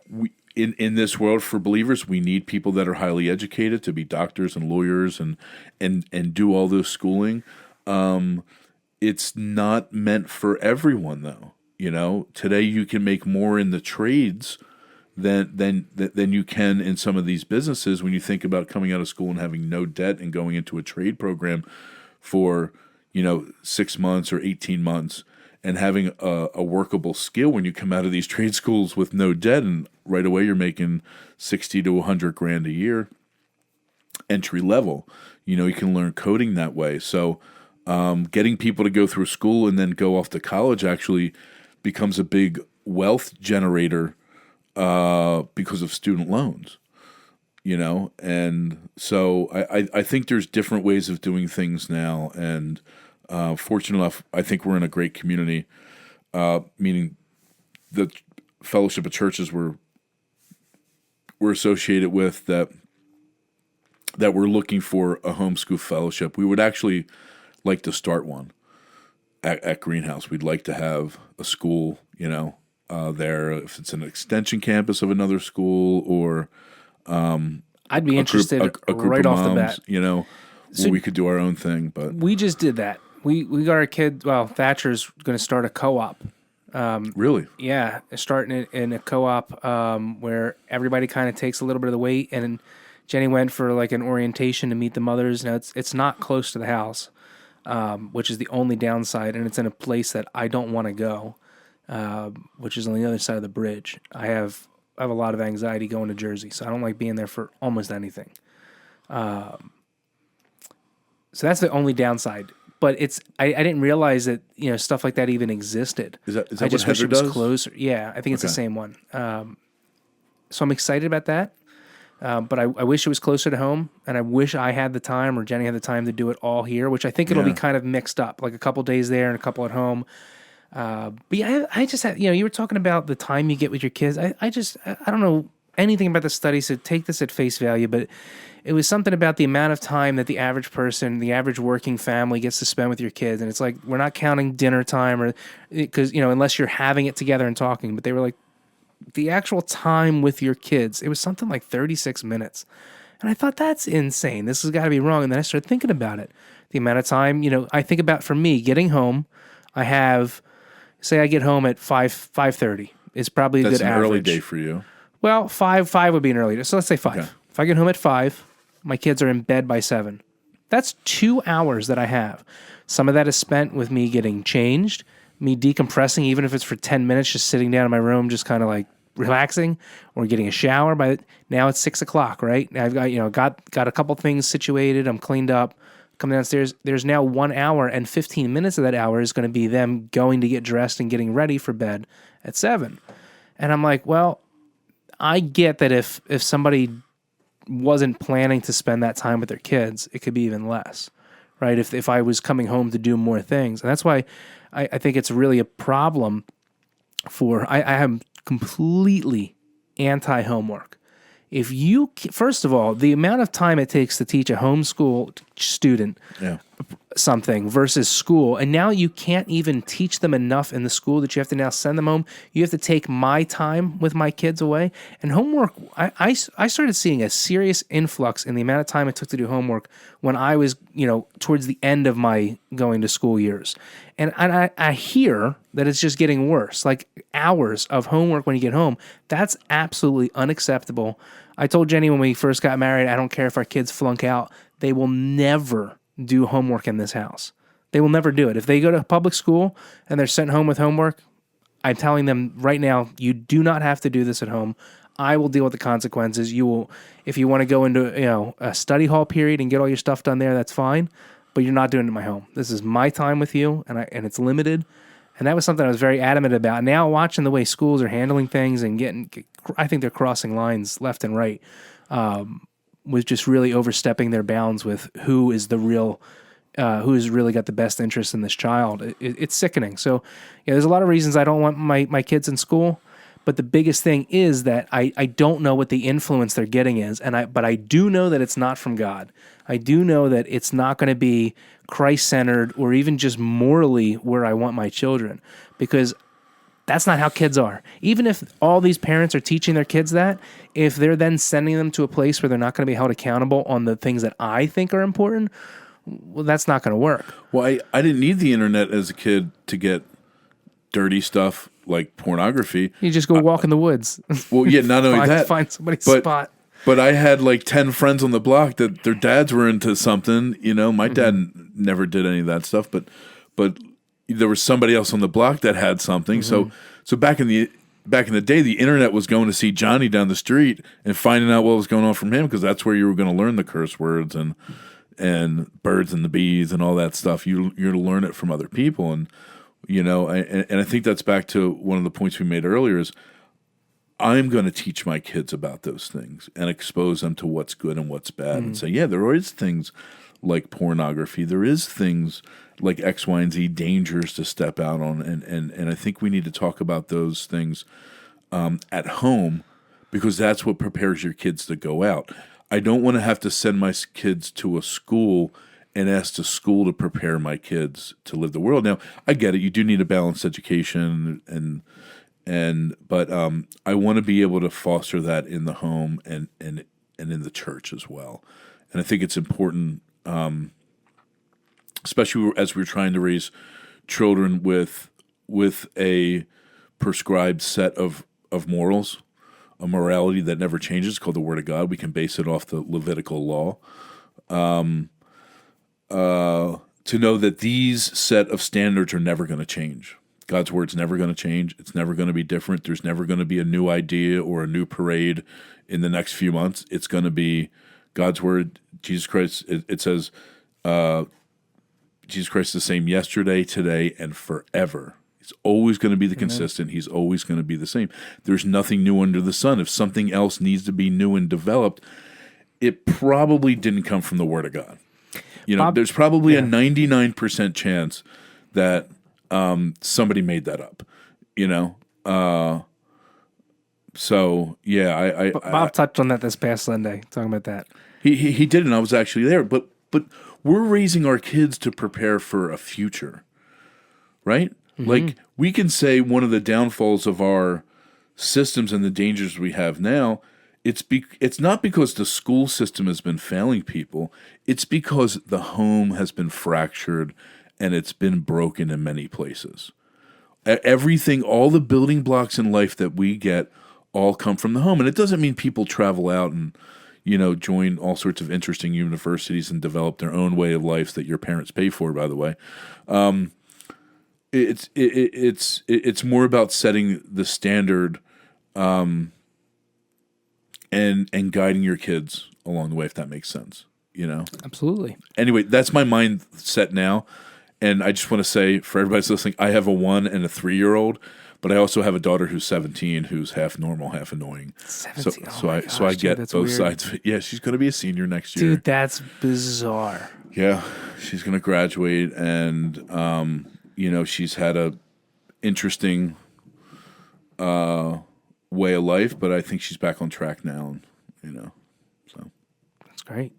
Speaker 3: we in this world for believers, we need people that are highly educated to be doctors and lawyers and do all this schooling. It's not meant for everyone, though. Today you can make more in the trades than you can in some of these businesses. When you think about coming out of school and having no debt and going into a trade program for 6 months or 18 months, and having a workable skill when you come out of these trade schools with no debt, and right away you're making 60 to 100 grand a year entry level. You can learn coding that way. So getting people to go through school and then go off to college actually becomes a big wealth generator because of student loans. And so I think there's different ways of doing things now, and fortunate enough, I think we're in a great community, meaning the fellowship of churches we're associated with that we're looking for a homeschool fellowship. We would actually like to start one at Greenhouse. We'd like to have a school, there, if it's an extension campus of another school, or
Speaker 2: I'd be interested
Speaker 3: a group
Speaker 2: right
Speaker 3: of
Speaker 2: off
Speaker 3: moms,
Speaker 2: the bat.
Speaker 3: Where we could do our own thing. But
Speaker 2: We just did that. We got our kid. Well, Thatcher's going to start a co-op.
Speaker 3: really,
Speaker 2: Yeah, starting in a co-op where everybody kind of takes a little bit of the weight. And Jenny went for like an orientation to meet the mothers. Now it's not close to the house, which is the only downside, and it's in a place that I don't want to go, which is on the other side of the bridge. I have a lot of anxiety going to Jersey, so I don't like being there for almost anything. So that's the only downside. But I didn't realize that stuff like that even existed.
Speaker 3: Is that
Speaker 2: I
Speaker 3: what
Speaker 2: just wish
Speaker 3: Heather
Speaker 2: it was
Speaker 3: does?
Speaker 2: closer. Yeah, I think it's the
Speaker 3: Okay.
Speaker 2: same one. So I'm excited about that. But I wish it was closer to home, and I wish I had the time or Jenny had the time to do it all here, which I think it'll be
Speaker 3: Yeah.
Speaker 2: kind of mixed up, like a couple days there and a couple at home. But yeah, I just had, you were talking about the time you get with your kids. I don't know anything about the study, so take this at face value, but it was something about the amount of time that the average person, the average working family gets to spend with your kids. And it's like, we're not counting dinner time or because, unless you're having it together and talking, but they were like, the actual time with your kids, it was something like 36 minutes. And I thought, that's insane. This has got to be wrong. And then I started thinking about it. The amount of time, I think about, for me, getting home, I have, say I get home at 5:30 is probably a
Speaker 3: That's
Speaker 2: good
Speaker 3: an
Speaker 2: average.
Speaker 3: early day for you.
Speaker 2: Well, 5 would be an early day. So let's say 5.
Speaker 3: Okay.
Speaker 2: If I get home at 5, my kids are in bed by 7. That's 2 hours that I have. Some of that is spent with me getting changed, me decompressing, even if it's for 10 minutes, just sitting down in my room, just kind of like relaxing, or getting a shower. Now it's 6 o'clock, right? I've got got a couple things situated. I'm cleaned up. Come downstairs. There's now 1 hour, and 15 minutes of that hour is going to be them going to get dressed and getting ready for bed at 7. And I'm like, well, I get that if somebody wasn't planning to spend that time with their kids, it could be even less, right? If I was coming home to do more things. And that's why I think it's really a problem I am completely anti-homework. If you, first of all, the amount of time it takes to teach a homeschool student
Speaker 3: Yeah.
Speaker 2: something versus school, and now you can't even teach them enough in the school that you have to now send them home. You have to take my time with my kids away. And homework, I started seeing a serious influx in the amount of time it took to do homework when I was, towards the end of my going to school years. And I hear that it's just getting worse, like hours of homework when you get home. That's absolutely unacceptable. I told Jenny when we first got married, I don't care if our kids flunk out. They will never do homework in this house. They will never do it. If they go to public school and they're sent home with homework, I'm telling them right now, you do not have to do this at home. I will deal with the consequences. You will, if you want to go into a study hall period and get all your stuff done there, that's fine. But you're not doing it in my home. This is my time with you, and it's limited. And that was something I was very adamant about. Now watching the way schools are handling things and I think they're crossing lines left and right. Was just really overstepping their bounds with who is the real, who has really got the best interest in this child. It's sickening. So, there's a lot of reasons I don't want my kids in school, but the biggest thing is that I don't know what the influence they're getting is, but I do know that it's not from God. I do know that it's not going to be Christ-centered or even just morally where I want my children, because that's not how kids are. Even if all these parents are teaching their kids that, if they're then sending them to a place where they're not going to be held accountable on the things that I think are important, well, that's not going to work.
Speaker 3: Well, I didn't need the internet as a kid to get dirty stuff like pornography.
Speaker 2: You just go walk in the woods.
Speaker 3: Well, yeah, not only that.
Speaker 2: Find somebody's
Speaker 3: but,
Speaker 2: spot.
Speaker 3: But I had like 10 friends on the block that their dads were into something. My dad never did any of that stuff, but there was somebody else on the block that had something. So back in the day, the internet was going to see Johnny down the street and finding out what was going on from him, because that's where you were going to learn the curse words and birds and the bees and all that stuff. You're to learn it from other people, and I think that's back to one of the points we made earlier is I'm going to teach my kids about those things and expose them to what's good and what's bad, and say, yeah, there is things like pornography. There is things like X, Y, and Z dangers to step out on, and I think we need to talk about those things at home, because that's what prepares your kids to go out. I don't want to have to send my kids to a school and ask the school to prepare my kids to live the world. Now, I get it. You do need a balanced education, but I want to be able to foster that in the home and in the church as well. And I think it's important, especially as we're trying to raise children with a prescribed set of morals, a morality that never changes, called the Word of God. We can base it off the Levitical law. To know that these set of standards are never going to change. God's Word's never going to change. It's never going to be different. There's never going to be a new idea or a new parade in the next few months. It's going to be God's Word, Jesus Christ. It says Jesus Christ is the same yesterday, today, and forever. He's always going to be the consistent. He's always going to be the same. There's nothing new under the sun. If something else needs to be new and developed, it probably didn't come from the Word of God. There's probably a 99% chance that somebody made that up.
Speaker 2: Bob touched on that this past Sunday, talking about that.
Speaker 3: He did, and I was actually there. But we're raising our kids to prepare for a future, right? Mm-hmm. Like, we can say one of the downfalls of our systems and the dangers we have now, it's not because the school system has been failing people. It's because the home has been fractured and it's been broken in many places. Everything, all the building blocks in life that we get all come from the home. And it doesn't mean people travel out and, join all sorts of interesting universities and develop their own way of life that your parents pay for, by the way. It's more about setting the standard and guiding your kids along the way, if that makes sense.
Speaker 2: Absolutely.
Speaker 3: Anyway, that's my mindset now. And I just want to say, for everybody listening, I have a 1 and a 3-year-old, but I also have a daughter who's 17, who's half normal, half annoying.
Speaker 2: 17.
Speaker 3: So I get both
Speaker 2: weird.
Speaker 3: sides of it. Yeah, she's going to be a senior next year.
Speaker 2: Dude, that's bizarre.
Speaker 3: Yeah, she's going to graduate, and she's had a interesting way of life, but I think she's back on track now. So
Speaker 2: that's great.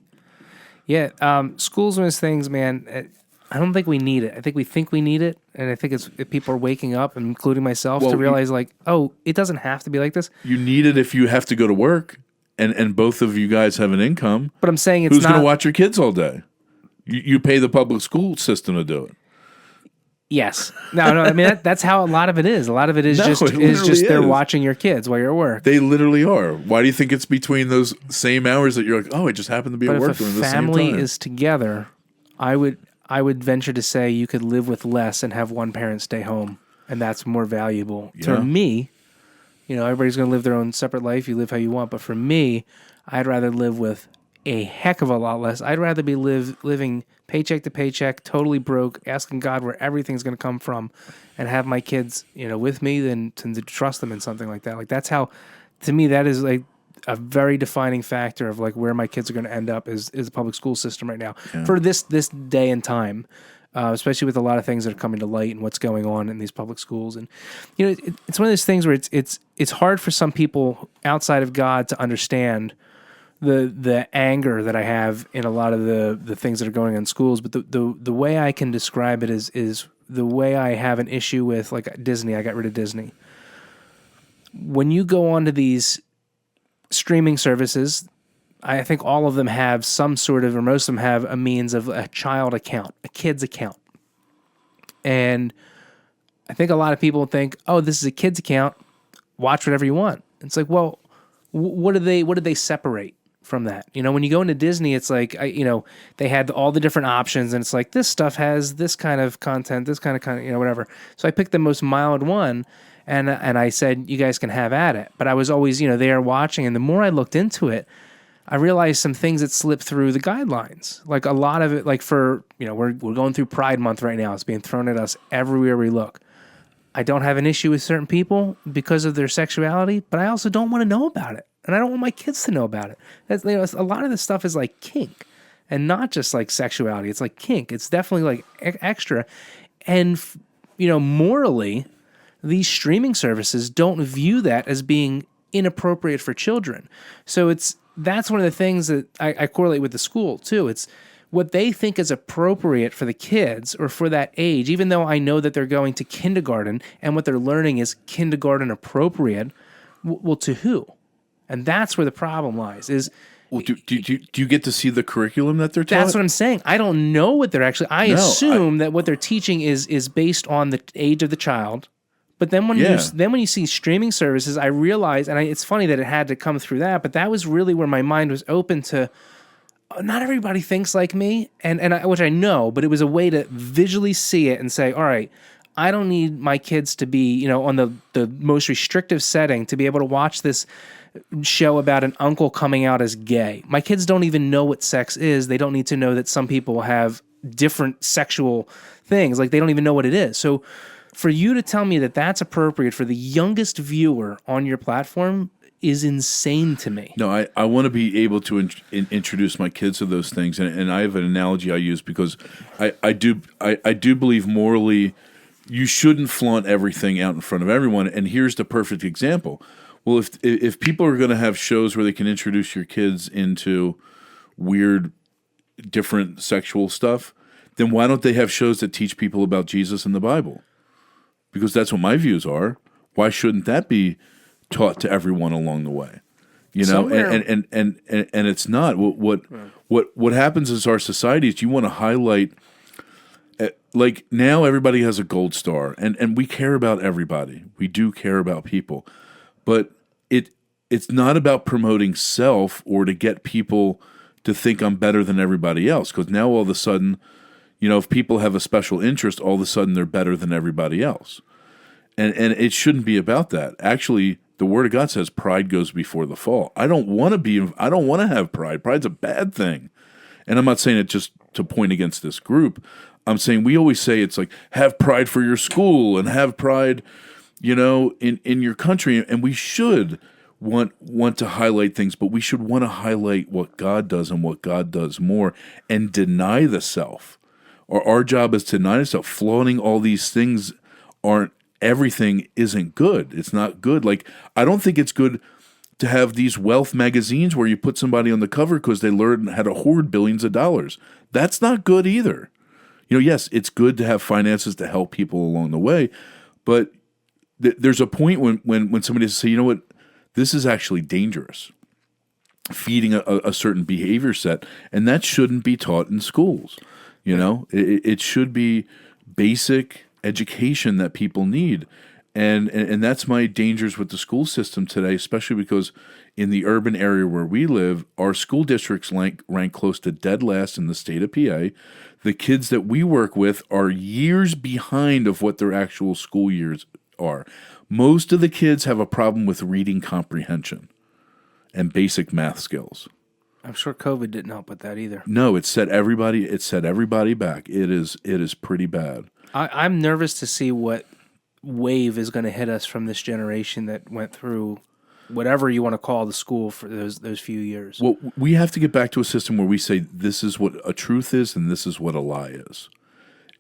Speaker 2: Yeah, school's one of those things, man. I don't think we need it. I think we need it, and I think it's if people are waking up, including myself, to realize it doesn't have to be like this.
Speaker 3: You need it if you have to go to work, and both of you guys have an income.
Speaker 2: But I'm saying
Speaker 3: who's going to watch your kids all day? You pay the public school system to do it.
Speaker 2: Yes. No. I mean that's how a lot of it is. A lot of it is just they're watching your kids while you're at work.
Speaker 3: They literally are. Why do you think it's between those same hours that you're like, oh, I just happened to be at work during the same time?
Speaker 2: If a family is together, I would venture to say you could live with less and have one parent stay home, and that's more valuable. Yeah. To me, everybody's going to live their own separate life. You live how you want, but for me, I'd rather live with a heck of a lot less. I'd rather be living paycheck to paycheck, totally broke, asking God where everything's going to come from, and have my kids, with me than to trust them in something like that. Like, that's how, to me, that is like a very defining factor of like where my kids are going to end up is the public school system right now for this day and time, especially with a lot of things that are coming to light and what's going on in these public schools. And it's one of those things where it's hard for some people outside of God to understand the anger that I have in a lot of the things that are going on in schools. But the way I can describe it is the way I have an issue with like Disney. I got rid of Disney. When you go onto these streaming services, I think all of them have some sort of, or most of them have a means of a child account, a kid's account. And I think a lot of people think, oh, this is a kid's account, watch whatever you want. It's like, well, what did they separate from that. When you go into Disney, it's like, they had all the different options, and it's like, this stuff has this kind of content, this kind of, whatever. So I picked the most mild one, and I said, you guys can have at it. But I was always, there watching, and the more I looked into it, I realized some things that slipped through the guidelines. Like a lot of it, like for, we're going through Pride Month right now. It's being thrown at us everywhere we look. I don't have an issue with certain people because of their sexuality, but I also don't want to know about it. And I don't want my kids to know about it. A lot of this stuff is like kink and not just like sexuality. It's like kink. It's definitely like extra. And, morally, these streaming services don't view that as being inappropriate for children. So that's one of the things that I correlate with the school too. It's what they think is appropriate for the kids or for that age, even though I know that they're going to kindergarten and what they're learning is kindergarten appropriate. Well, to who? And that's where the problem lies.
Speaker 3: Well, do you get to see the curriculum that they're taught?
Speaker 2: That's what I'm saying. I don't know what they're actually. I assume that what they're teaching is based on the age of the child. But then when you see streaming services, I realize, and it's funny that it had to come through that, but that was really where my mind was open to. Not everybody thinks like me, which I know, but it was a way to visually see it and say, all right, I don't need my kids to be, on the most restrictive setting to be able to watch this show about an uncle coming out as gay. My kids don't even know what sex is. They don't need to know that some people have different sexual things. Like they don't even know what it is. So for you to tell me that that's appropriate for the youngest viewer on your platform is insane to me.
Speaker 3: No, I want to be able to introduce my kids to those things, and I have an analogy I use because I do believe morally you shouldn't flaunt everything out in front of everyone. And here's the perfect example. Well, if people are going to have shows where they can introduce your kids into weird, different sexual stuff, then why don't they have shows that teach people about Jesus and the Bible? Because that's what my views are. Why shouldn't that be taught to everyone along the way? And it's not. What happens is our society is you want to highlight. Like now, everybody has a gold star, and we care about everybody. We do care about people, but it's not about promoting self or to get people to think I'm better than everybody else. Because now all of a sudden, if people have a special interest, all of a sudden they're better than everybody else, and it shouldn't be about that. Actually, the Word of God says pride goes before the fall. I don't want to have pride. Pride's a bad thing, and I'm not saying it just to point against this group. I'm saying we always say it's like have pride for your school and have pride, in your country, and we should want to highlight things, but we should want to highlight what God does and what God does more, and deny the self. Or our job is to deny the self. Flaunting all these things everything isn't good. It's not good. Like I don't think it's good to have these wealth magazines where you put somebody on the cover because they learned how to hoard billions of dollars. That's not good either. Yes, it's good to have finances to help people along the way, but there's a point when somebody says, you know what, this is actually dangerous, feeding a certain behavior set, and that shouldn't be taught in schools. It should be basic education that people need. And that's my dangers with the school system today, especially because in the urban area where we live, our school districts rank close to dead last in the state of PA. The kids that we work with are years behind of what their actual school years are. Most of the kids have a problem with reading comprehension and basic math skills.
Speaker 2: I'm sure COVID didn't help with that either.
Speaker 3: No, it set everybody back. It is pretty bad.
Speaker 2: I'm nervous to see what wave is going to hit us from this generation that went through whatever you want to call the school for those few years.
Speaker 3: Well, we have to get back to a system where we say this is what a truth is and this is what a lie is.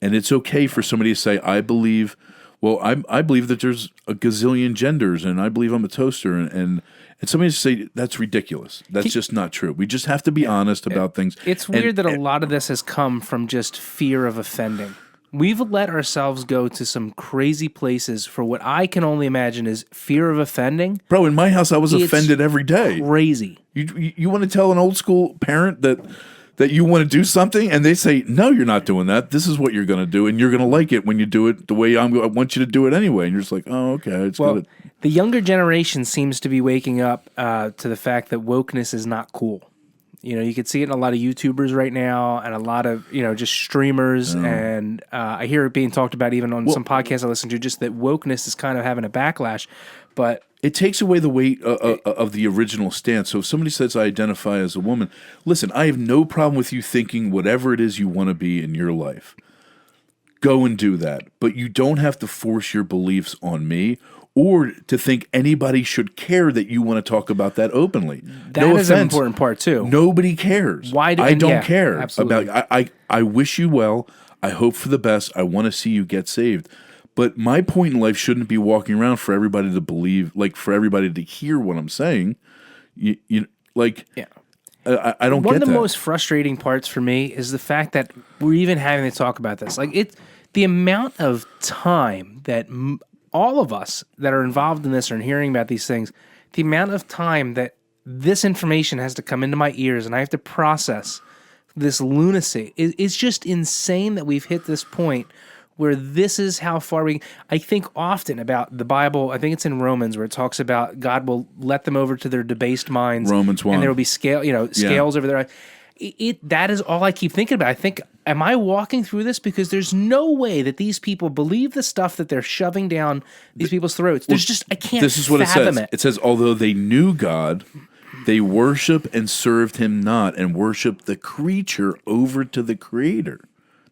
Speaker 3: And it's okay for somebody to say, I believe that there's a gazillion genders and I believe I'm a toaster. And somebody to say, that's ridiculous. That's just not true. We just have to be honest about things.
Speaker 2: It's weird that a lot of this has come from just fear of offending. We've let ourselves go to some crazy places for what I can only imagine is fear of offending.
Speaker 3: Bro, in my house, I was offended every day.
Speaker 2: Crazy.
Speaker 3: You want to tell an old school parent that you want to do something, and they say, no, you're not doing that. This is what you're going to do, and you're going to like it when you do it the way I want you to do it anyway. And you're just like, oh, okay. It's good.
Speaker 2: The younger generation seems to be waking up to the fact that wokeness is not cool. You could see it in a lot of YouTubers right now and a lot of, just streamers. And I hear it being talked about even on some podcasts I listen to, just that wokeness is kind of having a backlash. But
Speaker 3: it takes away the weight of the original stance. So if somebody says, I identify as a woman, listen, I have no problem with you thinking whatever it is you want to be in your life. Go and do that. But you don't have to force your beliefs on me or to think anybody should care that you want to talk about that openly.
Speaker 2: That is an important part, too.
Speaker 3: Nobody cares. I don't care.
Speaker 2: Absolutely.
Speaker 3: I wish you well. I hope for the best. I want to see you get saved. But my point in life shouldn't be walking around for everybody to believe, like for everybody to hear what I'm saying. I don't get that.
Speaker 2: One of the most frustrating parts for me is the fact that we're even having to talk about this. Like the amount of time that all of us that are involved in this are hearing about these things, the amount of time that this information has to come into my ears and I have to process this lunacy is just insane that we've hit this point where this is how far I think often about the Bible. I think it's in Romans where it talks about God will let them over to their debased minds.
Speaker 3: Romans 1.
Speaker 2: And there will be scales over their eyes. That is all I keep thinking about. I think, am I walking through this? Because there's no way that these people believe the stuff that they're shoving down these people's throats. I can't
Speaker 3: This is what
Speaker 2: fathom
Speaker 3: it says. It says, although they knew God, they worship and served him not, and worship the creature over to the creator.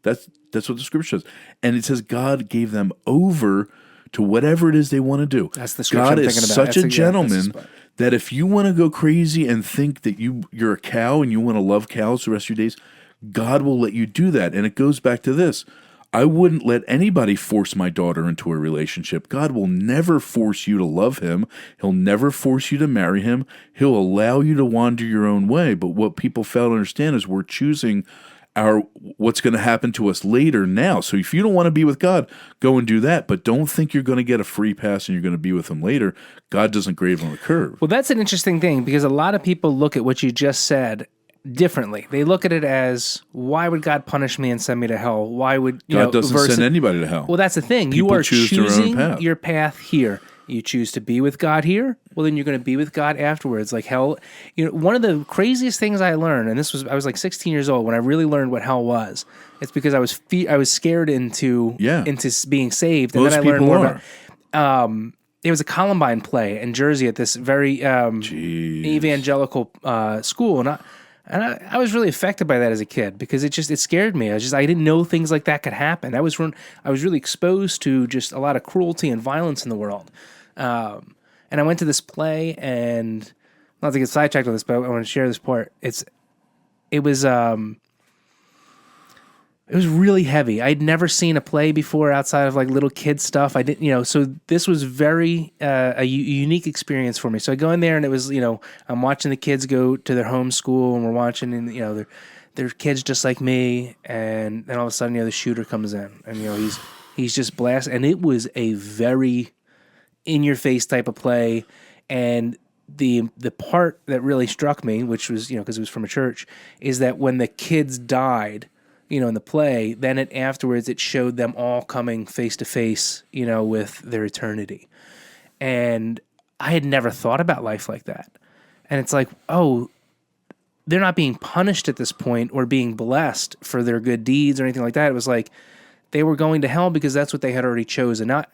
Speaker 3: That's what the scripture says. And it says God gave them over to whatever it is they want to do.
Speaker 2: That's the scripture
Speaker 3: God
Speaker 2: I'm
Speaker 3: is
Speaker 2: thinking about.
Speaker 3: such a gentleman that if you want to go crazy and think that you're a cow and you want to love cows the rest of your days, God will let you do that. And it goes back to this. I wouldn't let anybody force my daughter into a relationship. God will never force you to love him. He'll never force you to marry him. He'll allow you to wander your own way. But what people fail to understand is we're choosing what's going to happen to us later now. So if you don't want to be with God, go and do that. But don't think you're going to get a free pass and you're going to be with him later. God doesn't grade on the curve.
Speaker 2: Well, that's an interesting thing because a lot of people look at what you just said differently. They look at it as, why would God punish me and send me to hell? Why would
Speaker 3: God doesn't send anybody to hell?
Speaker 2: Well, that's the thing.
Speaker 3: People
Speaker 2: you are
Speaker 3: choose
Speaker 2: choosing
Speaker 3: their own path.
Speaker 2: your path here. You choose to be with God here. Well, then you're going to be with God afterwards. Like hell, one of the craziest things I learned, and I was like 16 years old when I really learned what hell was. It's because I was scared into being saved, and
Speaker 3: Most
Speaker 2: then I learned
Speaker 3: people
Speaker 2: more about. It was a Columbine play in Jersey at this very evangelical school, and I was really affected by that as a kid because it scared me. I didn't know things like that could happen. I was really exposed to just a lot of cruelty and violence in the world. And I went to this play, and not to get sidetracked on this, but I want to share this part. It was really heavy. I'd never seen a play before outside of like little kid stuff. I didn't, so this was very a unique experience for me. So I go in there, and it was, I'm watching the kids go to their home school, and we're watching, and they're kids just like me, and then all of a sudden, the shooter comes in, and he's just blasted, and it was a very in-your-face type of play, and the part that really struck me, which was, because it was from a church, is that when the kids died, in the play, then afterwards it showed them all coming face to face, with their eternity. And I had never thought about life like that. And it's like, oh, they're not being punished at this point or being blessed for their good deeds or anything like that. It was like they were going to hell because that's what they had already chosen. Not,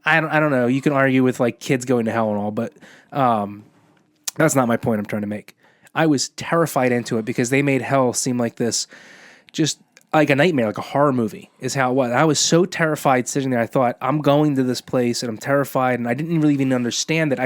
Speaker 2: I don't know. You can argue with like kids going to hell and all, but that's not my point I'm trying to make. I was terrified into it because they made hell seem like this, just like a nightmare, like a horror movie is how it was. I was so terrified sitting there. I thought, I'm going to this place and I'm terrified. And I didn't really even understand that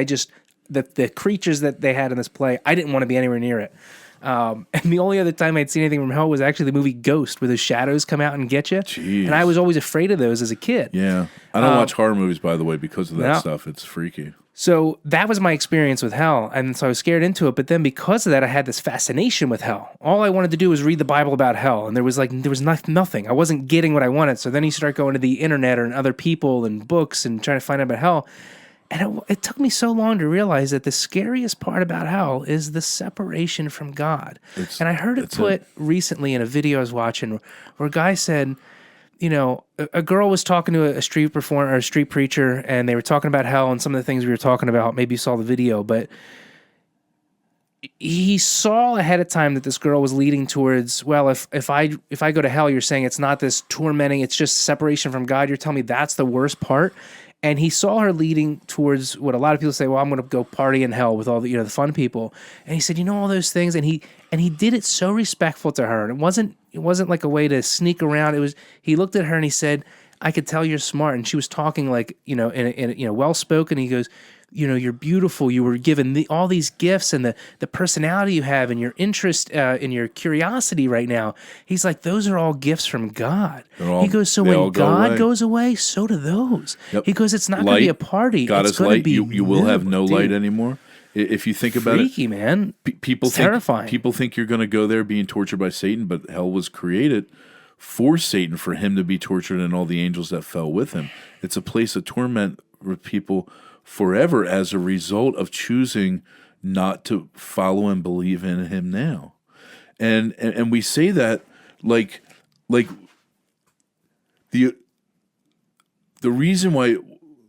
Speaker 2: that the creatures that they had in this play, I didn't want to be anywhere near it. And the only other time I'd seen anything from hell was actually the movie Ghost, where the shadows come out and get you.
Speaker 3: Jeez.
Speaker 2: And I was always afraid of those as a kid.
Speaker 3: Yeah. I don't watch horror movies, by the way, because of that stuff. It's freaky.
Speaker 2: So that was my experience with hell. And so I was scared into it. But then because of that, I had this fascination with hell. All I wanted to do was read the Bible about hell. And there was nothing. I wasn't getting what I wanted. So then you start going to the internet or other people and books and trying to find out about hell. And it took me so long to realize that the scariest part about hell is the separation from God. And I heard it put recently in a video I was watching where a guy said, a girl was talking to a street performer or a street preacher, and they were talking about hell and some of the things we were talking about. Maybe you saw the video, but he saw ahead of time that this girl was leading towards, well, if I go to hell, you're saying it's not this tormenting, it's just separation from God. You're telling me that's the worst part. And he saw her leading towards what a lot of people say, well, I'm going to go party in hell with all the, the fun people. And he said, all those things. And he did it so respectful to her. And it wasn't like a way to sneak around. He looked at her and he said, I could tell you're smart. And she was talking like, in well-spoken. He goes, you're beautiful. You were given all these gifts and the personality you have and your interest and your curiosity right now. He's like, those are all gifts from God. He goes, so when God goes away, so do those.
Speaker 3: Yep.
Speaker 2: He goes, it's not going to be a party.
Speaker 3: God
Speaker 2: it's
Speaker 3: is
Speaker 2: going
Speaker 3: light.
Speaker 2: to be
Speaker 3: you will have no light anymore. If you think about
Speaker 2: freaky,
Speaker 3: it,
Speaker 2: man.
Speaker 3: People
Speaker 2: it's
Speaker 3: think,
Speaker 2: terrifying.
Speaker 3: People think you're going to go there being tortured by Satan, but hell was created for Satan, for him to be tortured and all the angels that fell with him. It's a place of torment with people forever as a result of choosing not to follow and believe in him now. And we say that like the reason why,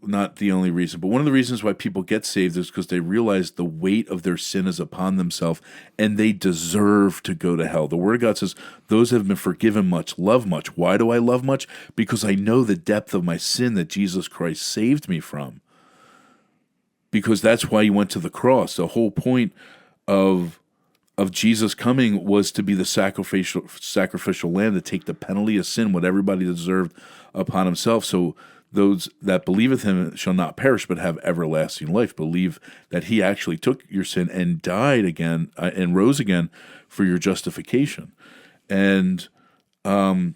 Speaker 3: not the only reason, but one of the reasons why people get saved is because they realize the weight of their sin is upon themselves and they deserve to go to hell. The Word of God says, those who have been forgiven much, love much. Why do I love much? Because I know the depth of my sin that Jesus Christ saved me from. Because that's why he went to the cross. The whole point of Jesus coming was to be the sacrificial lamb to take the penalty of sin, what everybody deserved, upon himself. So those that believeth him shall not perish, but have everlasting life. Believe that he actually took your sin and died again and rose again for your justification. And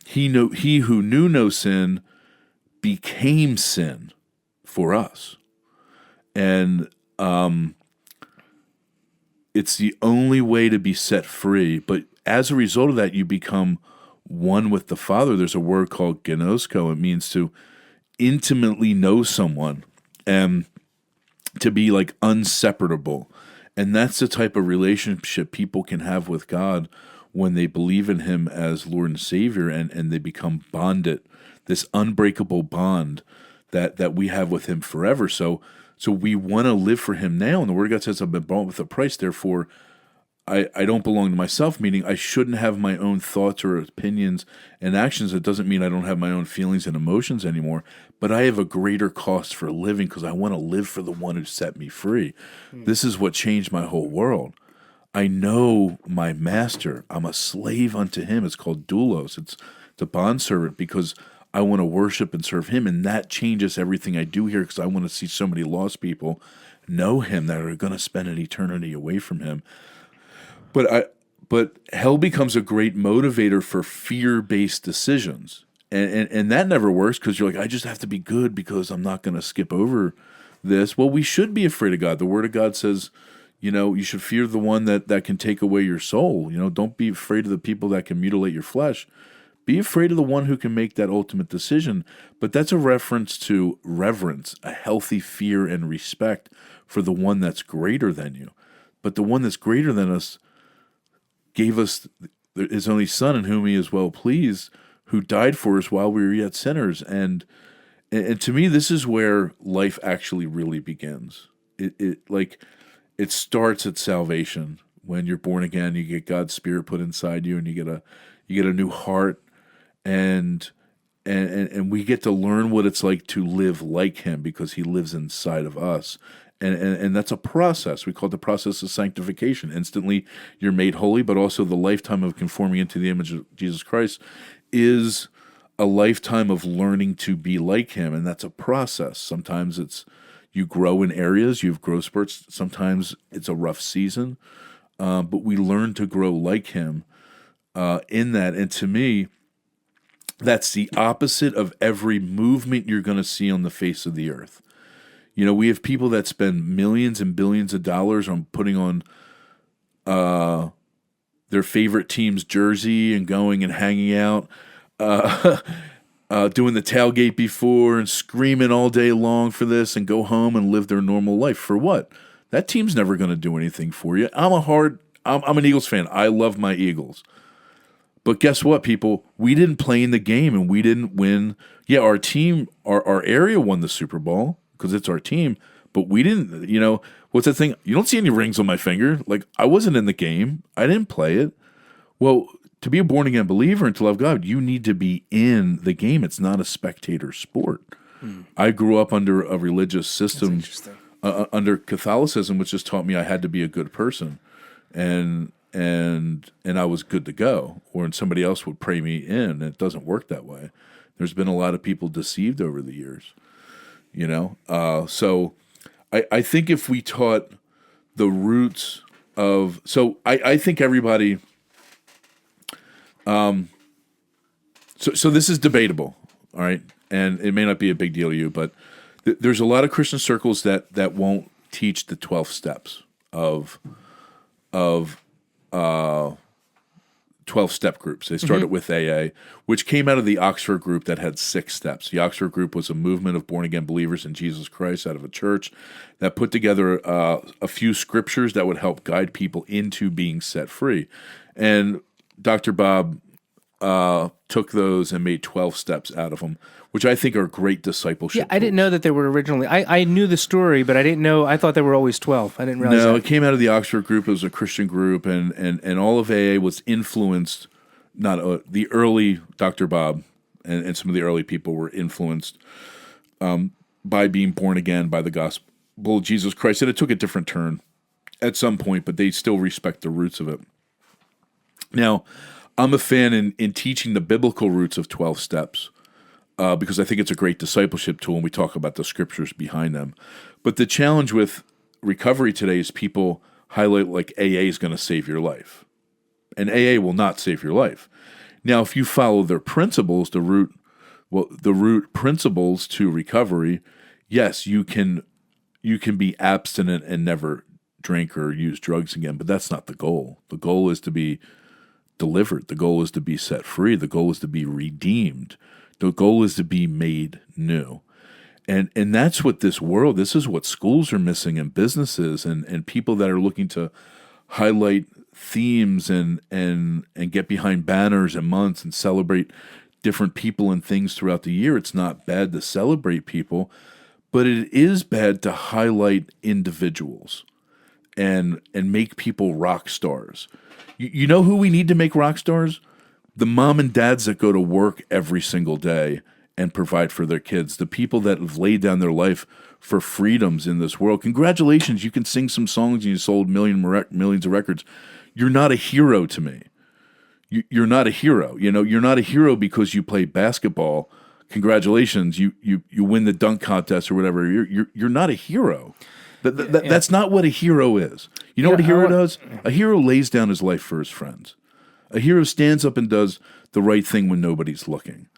Speaker 3: he who knew no sin became sin for us. And it's the only way to be set free. But as a result of that, you become one with the Father. There's a word called gnosko. It means to intimately know someone and to be like unseparable. And that's the type of relationship people can have with God when they believe in him as Lord and Savior, and they become bonded, this unbreakable bond that we have with him forever. So we want to live for him now. And the Word of God says, I've been bought with a price. Therefore, I don't belong to myself, meaning I shouldn't have my own thoughts or opinions and actions. It doesn't mean I don't have my own feelings and emotions anymore, but I have a greater cost for living because I want to live for the one who set me free. This is what changed my whole world. I know my master. I'm a slave unto him. It's called doulos. It's a bondservant because I want to worship and serve him, and that changes everything I do here because I want to see so many lost people know him that are going to spend an eternity away from him. But hell becomes a great motivator for fear-based decisions, and that never works because you're like, I just have to be good because I'm not going to skip over this. Well, we should be afraid of God. The Word of God says, you should fear the one that can take away your soul. Don't be afraid of the people that can mutilate your flesh. Be afraid of the one who can make that ultimate decision. But that's a reference to reverence, a healthy fear and respect for the one that's greater than you. But the one that's greater than us gave us his only Son, in whom he is well pleased, who died for us while we were yet sinners. And to me, this is where life actually really begins. It starts at salvation. When you're born again, you get God's Spirit put inside you, and you get a new heart. And we get to learn what it's like to live like him because he lives inside of us. And that's a process. We call it the process of sanctification. Instantly, you're made holy, but also the lifetime of conforming into the image of Jesus Christ is a lifetime of learning to be like him, and that's a process. Sometimes you grow in areas, you have growth spurts. Sometimes it's a rough season, but we learn to grow like him in that. And to me, that's the opposite of every movement you're going to see on the face of the earth. We have people that spend millions and billions of dollars on putting on their favorite team's jersey and going and hanging out, doing the tailgate before and screaming all day long for this and go home and live their normal life. For what? That team's never going to do anything for you. I'm an Eagles fan. I love my Eagles. But guess what, people? We didn't play in the game and we didn't win. Yeah, our team, our area won the Super Bowl because it's our team, but we didn't, you know, what's the thing? You don't see any rings on my finger. Like, I wasn't in the game. I didn't play it. Well, to be a born again believer and to love God, you need to be in the game. It's not a spectator sport. I grew up under a religious system, under Catholicism, which just taught me I had to be a good person, and I was good to go, or somebody else would pray me in. It doesn't work that way. There's been a lot of people deceived over the years, you know. So I think if we taught the roots of, so I think everybody. So this is debatable, all right, and it may not be a big deal to you, but there's a lot of Christian circles that won't teach the 12 steps of 12-step groups. They started with AA, which came out of the Oxford group that had 6 steps. The Oxford group was a movement of born-again believers in Jesus Christ out of a church that put together a few scriptures that would help guide people into being set free. And Dr. Bob took those and made 12 steps out of them, which I think are great discipleship
Speaker 2: Yeah, I didn't know that they were originally. I knew the story, but I didn't know. I thought they were always 12. I didn't realize
Speaker 3: No,
Speaker 2: that.
Speaker 3: it came out of the Oxford group. It was a Christian group, and all of AA was influenced, not the early Dr. Bob and some of the early people were influenced by being born again by the gospel of Jesus Christ. And it took a different turn at some point, but they still respect the roots of it. Now, I'm a fan in teaching the biblical roots of 12 steps because I think it's a great discipleship tool, and we talk about the scriptures behind them. But the challenge with recovery today is people highlight like AA is going to save your life. And AA will not save your life. Now, if you follow their principles, the root principles to recovery, yes, you can be abstinent and never drink or use drugs again, but that's not the goal. The goal is to be delivered. The goal is to be set free. The goal is to be redeemed. The goal is to be made new. And that's what this is what schools are missing, and businesses and people that are looking to highlight themes and get behind banners and months and celebrate different people and things throughout the year. It's not bad to celebrate people, but it is bad to highlight individuals and make people rock stars. You know who we need to make rock stars? The mom and dads that go to work every single day and provide for their kids, the people that have laid down their life for freedoms in this world. Congratulations, you can sing some songs and you sold millions of records. You're not a hero to me. You're not a hero. You know, you're not a hero because you play basketball. Congratulations, you win the dunk contest or whatever. You're not a hero. That's not what a hero is. You know what a hero does? A hero lays down his life for his friends. A hero stands up and does the right thing when nobody's looking.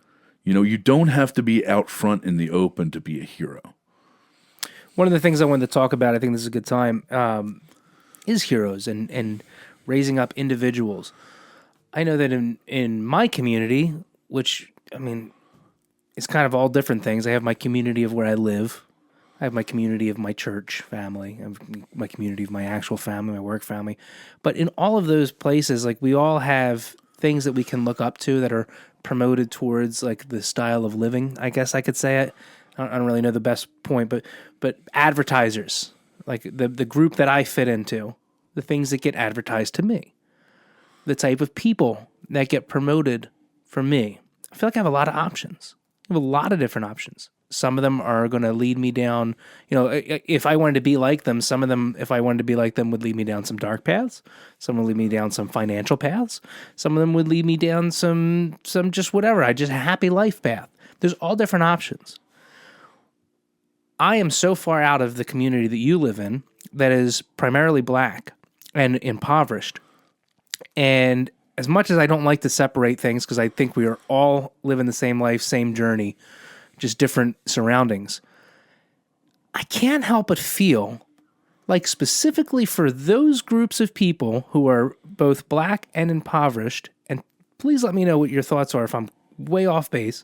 Speaker 3: You know, you don't have to be out front in the open to be a hero.
Speaker 2: One of the things I wanted to talk about, I think this is a good time, is heroes and raising up individuals. I know that in my community, which, I mean, it's kind of all different things. I have my community of where I live. I have my community of my church family. I have my community of my actual family, my work family. But in all of those places, like, we all have things that we can look up to that are promoted towards, like, the style of living, I guess I could say it. I don't really know the best point, but advertisers, like the group that I fit into, the things that get advertised to me, the type of people that get promoted for me. I feel like I have a lot of options. I have a lot of different options. Some of them are going to lead me down, you know, if I wanted to be like them, some of them, if I wanted to be like them, would lead me down some dark paths. Some would lead me down some financial paths. Some of them would lead me down some just whatever, just a happy life path. There's all different options. I am so far out of the community that you live in that is primarily black and impoverished. And as much as I don't like to separate things, because I think we are all living the same life, same journey, just different surroundings, I can't help but feel like, specifically for those groups of people who are both black and impoverished, and please let me know what your thoughts are if I'm way off base,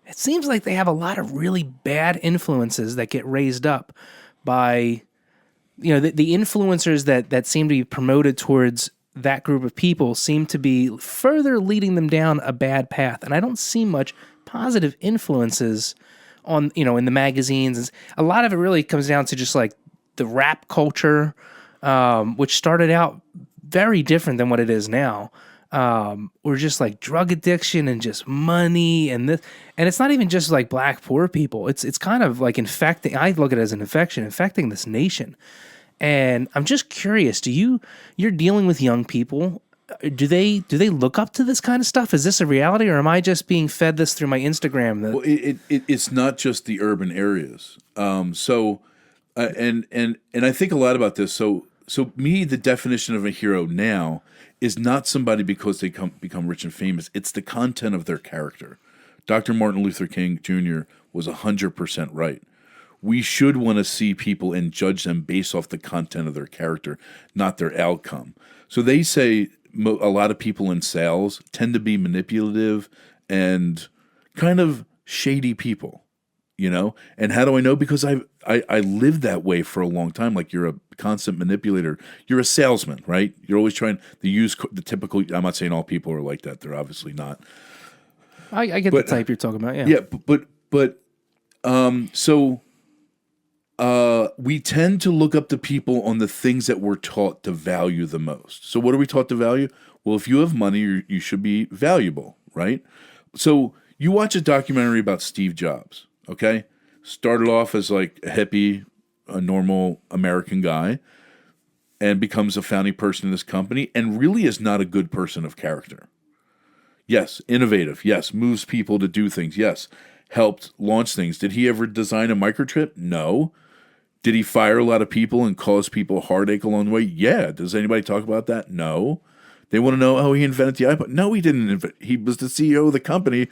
Speaker 2: it seems like they have a lot of really bad influences that get raised up by, you know, the influencers that seem to be promoted towards that group of people seem to be further leading them down a bad path. And I don't see much positive influences on, in the magazines. A lot of it really comes down to just like the rap culture, which started out very different than what it is now. Or just like drug addiction and just money and this, and it's not even just like black poor people. It's kind of like infecting. I look at it as an infection, infecting this nation. And I'm just curious, you're dealing with young people. Do they look up to this kind of stuff? Is this a reality, or am I just being fed this through my Instagram?
Speaker 3: Well, it's not just the urban areas. And I think a lot about this. So me, the definition of a hero now is not somebody because they become rich and famous. It's the content of their character. Dr. Martin Luther King Jr. was 100% right. We should want to see people and judge them based off the content of their character, not their outcome. So they say a lot of people in sales tend to be manipulative and kind of shady people, And how do I know? Because I lived that way for a long time. Like, you're a constant manipulator. You're a salesman, right? You're always trying to use the typical. I'm not saying all people are like that. They're obviously not.
Speaker 2: I get the type you're talking about. Yeah.
Speaker 3: Yeah, so we tend to look up to people on the things that we're taught to value the most. So what are we taught to value? Well, if you have money, you should be valuable, right? So you watch a documentary about Steve Jobs, okay? Started off as like a hippie, a normal American guy, and becomes a founding person in this company, and really is not a good person of character. Yes, innovative. Yes, moves people to do things. Yes, helped launch things. Did he ever design a microchip? No. Did he fire a lot of people and cause people heartache along the way? Yeah. Does anybody talk about that? No. They want to know, he invented the iPod. No, he didn't. He was the CEO of the company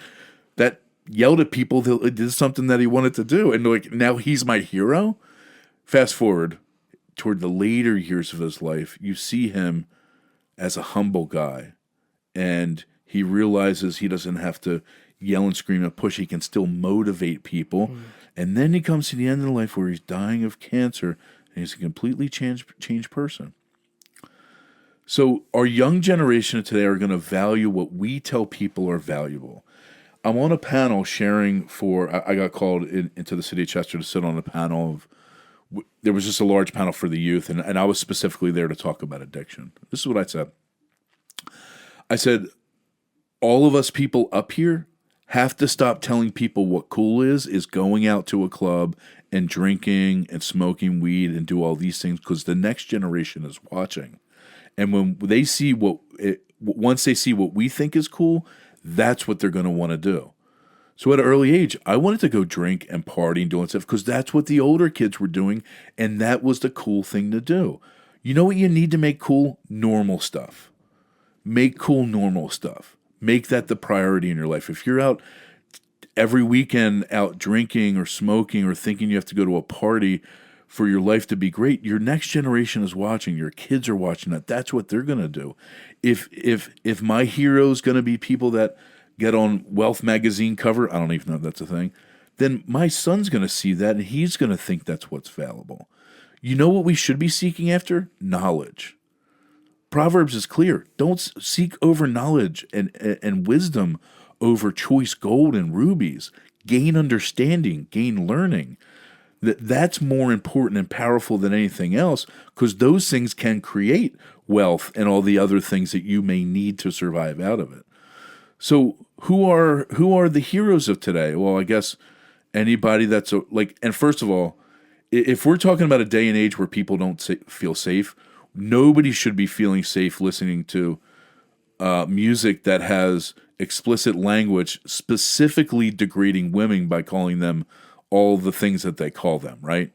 Speaker 3: that yelled at people that did something that he wanted to do. And like, now he's my hero? Fast forward toward the later years of his life, you see him as a humble guy. And he realizes he doesn't have to yell and scream and push. He can still motivate people. And then he comes to the end of life where he's dying of cancer, and he's a completely changed person. So our young generation today are going to value what we tell people are valuable. I'm on a panel sharing I got called into the city of Chester to sit on a panel of, there was just a large panel for the youth, and I was specifically there to talk about addiction. This is what I said. I said, all of us people up here have to stop telling people what cool is going out to a club and drinking and smoking weed and do all these things, because the next generation is watching. And when they see once they see what we think is cool, that's what they're going to want to do. So at an early age, I wanted to go drink and party and doing stuff because that's what the older kids were doing, and that was the cool thing to do. You know what you need to make cool? Normal stuff. Make cool normal stuff. Make that the priority in your life. If you're out every weekend out drinking or smoking or thinking you have to go to a party for your life to be great, your next generation is watching. Your kids are watching that. That's what they're going to do. If my hero's going to be people that get on Wealth magazine cover, I don't even know if that's a thing, then my son's going to see that and he's going to think that's what's valuable. You know what we should be seeking after? Knowledge. Proverbs is clear. Don't seek over knowledge and wisdom over choice gold and rubies. Gain understanding, gain learning. That's more important and powerful than anything else, because those things can create wealth and all the other things that you may need to survive out of it. So who are the heroes of today? Well, I guess anybody that's and first of all, if we're talking about a day and age where people don't feel safe, nobody should be feeling safe listening to music that has explicit language specifically degrading women by calling them all the things that they call them, right?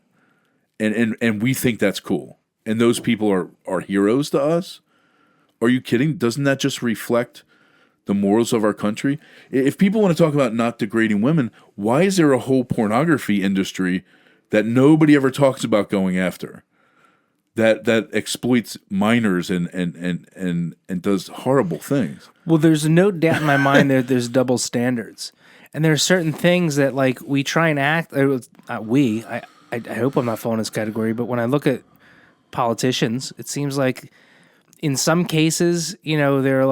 Speaker 3: And we think that's cool. And those people are heroes to us? Are you kidding? Doesn't that just reflect the morals of our country? If people want to talk about not degrading women, why is there a whole pornography industry that nobody ever talks about going after? That exploits minors and does horrible things.
Speaker 2: Well, there's no doubt in my mind there's double standards. And there are certain things that we try and act. I hope I'm not falling in this category, but when I look at politicians, it seems like in some cases, they're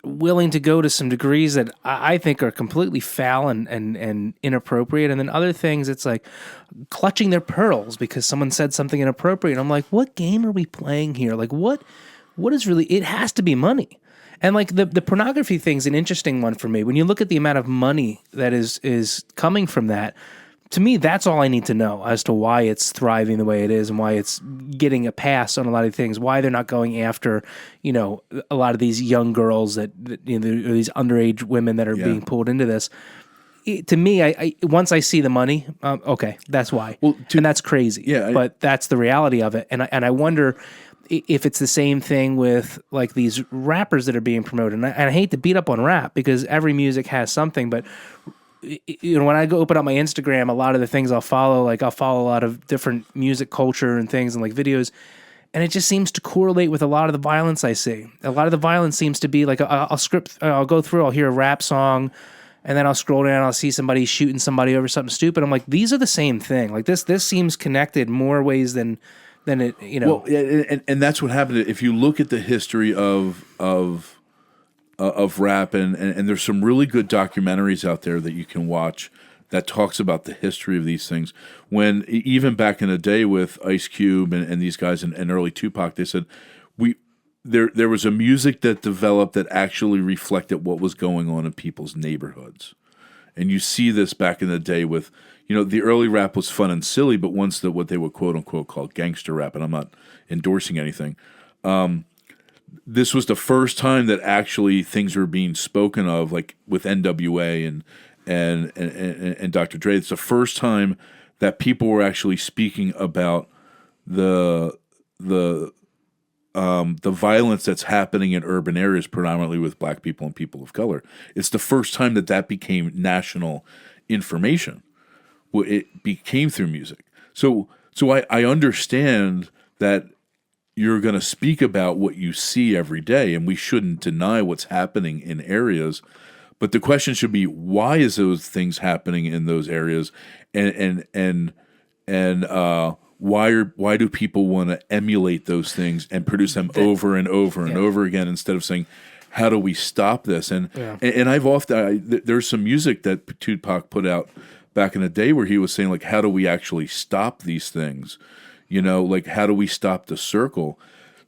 Speaker 2: willing to go to some degrees that I think are completely foul and inappropriate. And then other things, it's like clutching their pearls because someone said something inappropriate. I'm like, what game are we playing here? Like, what is really, it has to be money. And like the pornography thing's an interesting one for me. When you look at the amount of money that is coming from that, to me, that's all I need to know as to why it's thriving the way it is and why it's getting a pass on a lot of things, why they're not going after, a lot of these young girls that these underage women that are being pulled into this. To me, I once I see the money, okay, that's why. Well, and that's crazy.
Speaker 3: Yeah,
Speaker 2: but that's the reality of it. And I wonder if it's the same thing with like these rappers that are being promoted. And I hate to beat up on rap because every music has something, but when I go open up my Instagram, a lot of the things I'll follow a lot of different music culture and things and like videos, and it just seems to correlate with a lot of the violence I see. A lot of the violence seems to be like I'll go through, I'll hear a rap song, and then I'll scroll down, I'll see somebody shooting somebody over something stupid. I'm like, these are the same thing. Like this seems connected more ways than it.
Speaker 3: Well, and that's what happened. If you look at the history of rap, and there's some really good documentaries out there that you can watch that talks about the history of these things. When even back in the day with Ice Cube and these guys and early Tupac, they said there was a music that developed that actually reflected what was going on in people's neighborhoods. And you see this back in the day with, the early rap was fun and silly, but once what they would quote unquote call gangster rap, and I'm not endorsing anything, this was the first time that actually things were being spoken of, like with NWA and Dr. Dre. It's the first time that people were actually speaking about the violence that's happening in urban areas, predominantly with black people and people of color. It's the first time that became national information. It became through music. So I understand that you're going to speak about what you see every day, and we shouldn't deny what's happening in areas. But the question should be, why is those things happening in those areas, and why do people want to emulate those things and produce them over and over and over again instead of saying, how do we stop this? And I've often there's some music that Tupac put out back in the day where he was saying, like, how do we actually stop these things? Like, how do we stop the circle?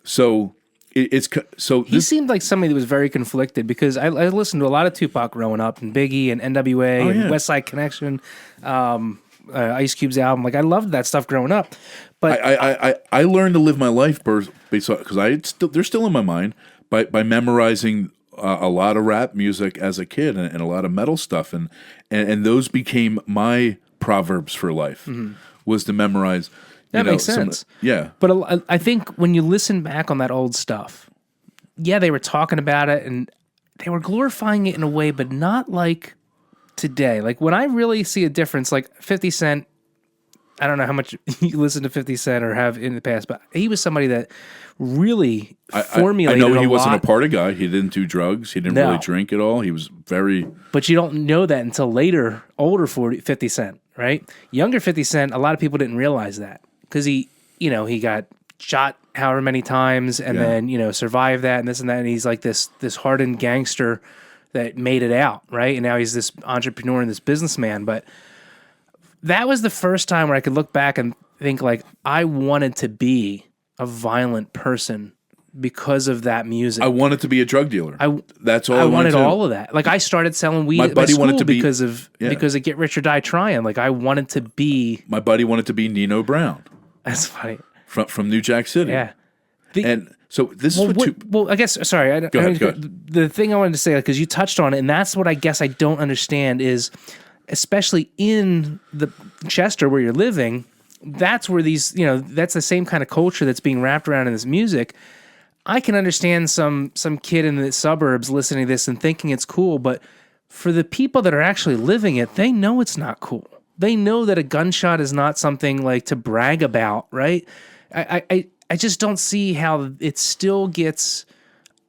Speaker 3: So he
Speaker 2: seemed like somebody that was very conflicted because I listened to a lot of Tupac growing up and Biggie and NWA and West Side Connection, Ice Cube's album. Like, I loved that stuff growing up. But
Speaker 3: I learned to live my life based on, because they're still in my mind by memorizing a lot of rap music as a kid and a lot of metal stuff, and those became my proverbs for life. Was to memorize.
Speaker 2: That makes sense.
Speaker 3: Yeah.
Speaker 2: But I think when you listen back on that old stuff, they were talking about it and they were glorifying it in a way, but not like today. Like when I really see a difference, like 50 Cent, I don't know how much you listen to 50 Cent or have in the past, but he was somebody that really formulated
Speaker 3: I know he
Speaker 2: a
Speaker 3: wasn't
Speaker 2: lot.
Speaker 3: a party guy. He didn't do drugs. He didn't really drink at all. He was very...
Speaker 2: But you don't know that until later, older 50 Cent, right? Younger 50 Cent, a lot of people didn't realize that. Because he got shot however many times and then, survived that and this and that. And he's like this hardened gangster that made it out, right? And now he's this entrepreneur and this businessman. But that was the first time where I could look back and think, like, I wanted to be a violent person because of that music.
Speaker 3: I wanted to be a drug dealer. That's all I
Speaker 2: wanted
Speaker 3: to.
Speaker 2: all of that. Like, I started selling weed at my school because of Get Rich or Die Trying. Like, I wanted to be...
Speaker 3: My buddy wanted to be Nino Brown.
Speaker 2: That's funny.
Speaker 3: From New Jack City.
Speaker 2: Yeah.
Speaker 3: And so this is
Speaker 2: I guess, sorry.
Speaker 3: Go ahead.
Speaker 2: The thing I wanted to say, because you touched on it, and that's what I guess I don't understand is, especially in the Chester where you're living, that's where these, that's the same kind of culture that's being wrapped around in this music. I can understand some kid in the suburbs listening to this and thinking it's cool, but for the people that are actually living it, they know it's not cool. They know that a gunshot is not something like to brag about, right? I just don't see how it still gets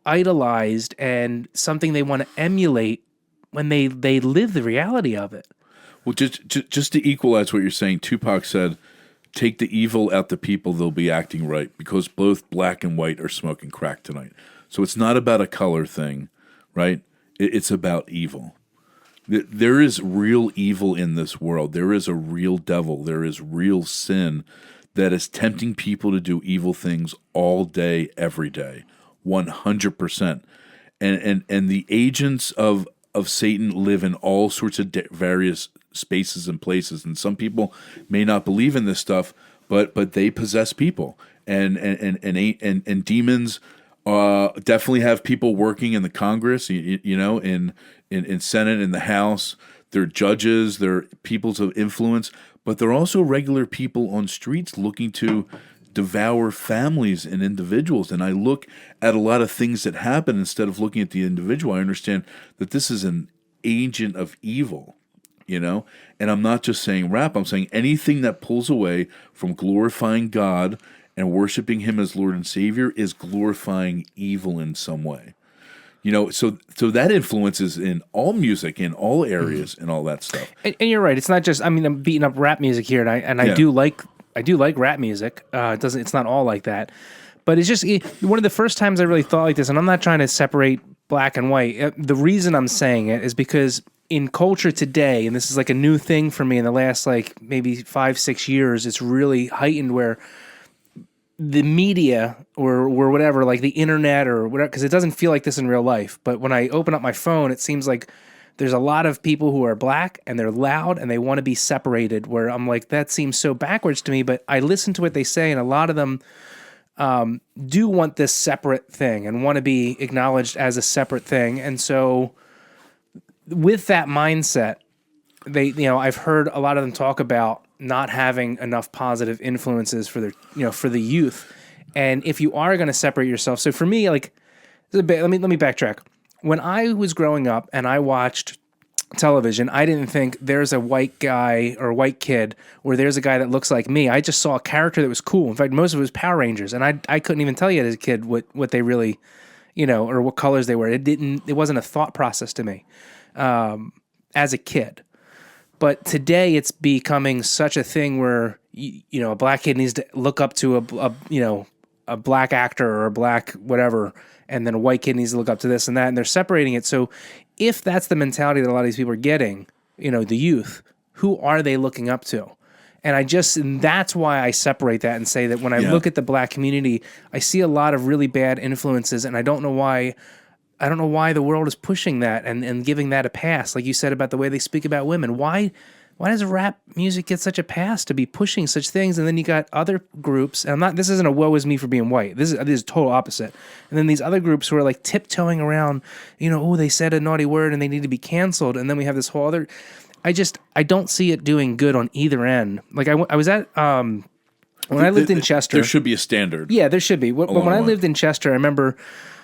Speaker 2: idolized and something they want to emulate when they live the reality of it.
Speaker 3: Well, just to equalize what you're saying, Tupac said, take the evil out the people, they'll be acting right, because both black and white are smoking crack tonight. So it's not about a color thing right? It's about evil. There is real evil in this world. There is a real devil. There is real sin that is tempting people to do evil things all day, every day, 100%. And the agents of Satan live in all sorts of various spaces and places. And some people may not believe in this stuff, but they possess people. And demons definitely have people working in the Congress, in Senate, in the House. They're judges, they're peoples of influence, but they're also regular people on streets looking to devour families and individuals. And I look at a lot of things that happen instead of looking at the individual. I understand that this is an agent of evil, and I'm not just saying rap. I'm saying anything that pulls away from glorifying God and worshiping Him as Lord and Savior is glorifying evil in some way. So that influences in all music, in all areas, and all that stuff.
Speaker 2: And you're right. It's not just. I'm beating up rap music here, and I do like rap music. It's not all like that, but it's just one of the first times I really thought like this. And I'm not trying to separate black and white. The reason I'm saying it is because in culture today, and this is like a new thing for me in the last like maybe 5-6 years, it's really heightened where the media or whatever, like the internet or whatever, because it doesn't feel like this in real life. But when I open up my phone, it seems like there's a lot of people who are black and they're loud and they want to be separated, where I'm like, that seems so backwards to me. But I listen to what they say, and a lot of them do want this separate thing and want to be acknowledged as a separate thing. And so with that mindset, I've heard a lot of them talk about not having enough positive influences for their, for the youth. And if you are going to separate yourself, so for me, like, let me backtrack. When I was growing up and I watched television, I didn't think there's a white guy or a white kid or there's a guy that looks like me. I just saw a character that was cool. In fact, most of it was Power Rangers, and I couldn't even tell you as a kid what they really, or what colors they were. It wasn't a thought process to me as a kid. But today it's becoming such a thing where a black kid needs to look up to a black actor or a black whatever, and then a white kid needs to look up to this and that, and they're separating it. So if that's the mentality that a lot of these people are getting, the youth, who are they looking up to? And that's why I separate that and say that when I look at the black community, I see a lot of really bad influences, and I don't know why the world is pushing that and giving that a pass. Like you said about the way they speak about women. Why does rap music get such a pass to be pushing such things? And then you got other groups, and this isn't a woe is me for being white. This is total opposite. And then these other groups who are like tiptoeing around, they said a naughty word and they need to be canceled. And then we have this whole other, I don't see it doing good on either end. Like I was at, when I lived in Chester.
Speaker 3: There should be a standard.
Speaker 2: Yeah, there should be. But when I lived in Chester, I remember,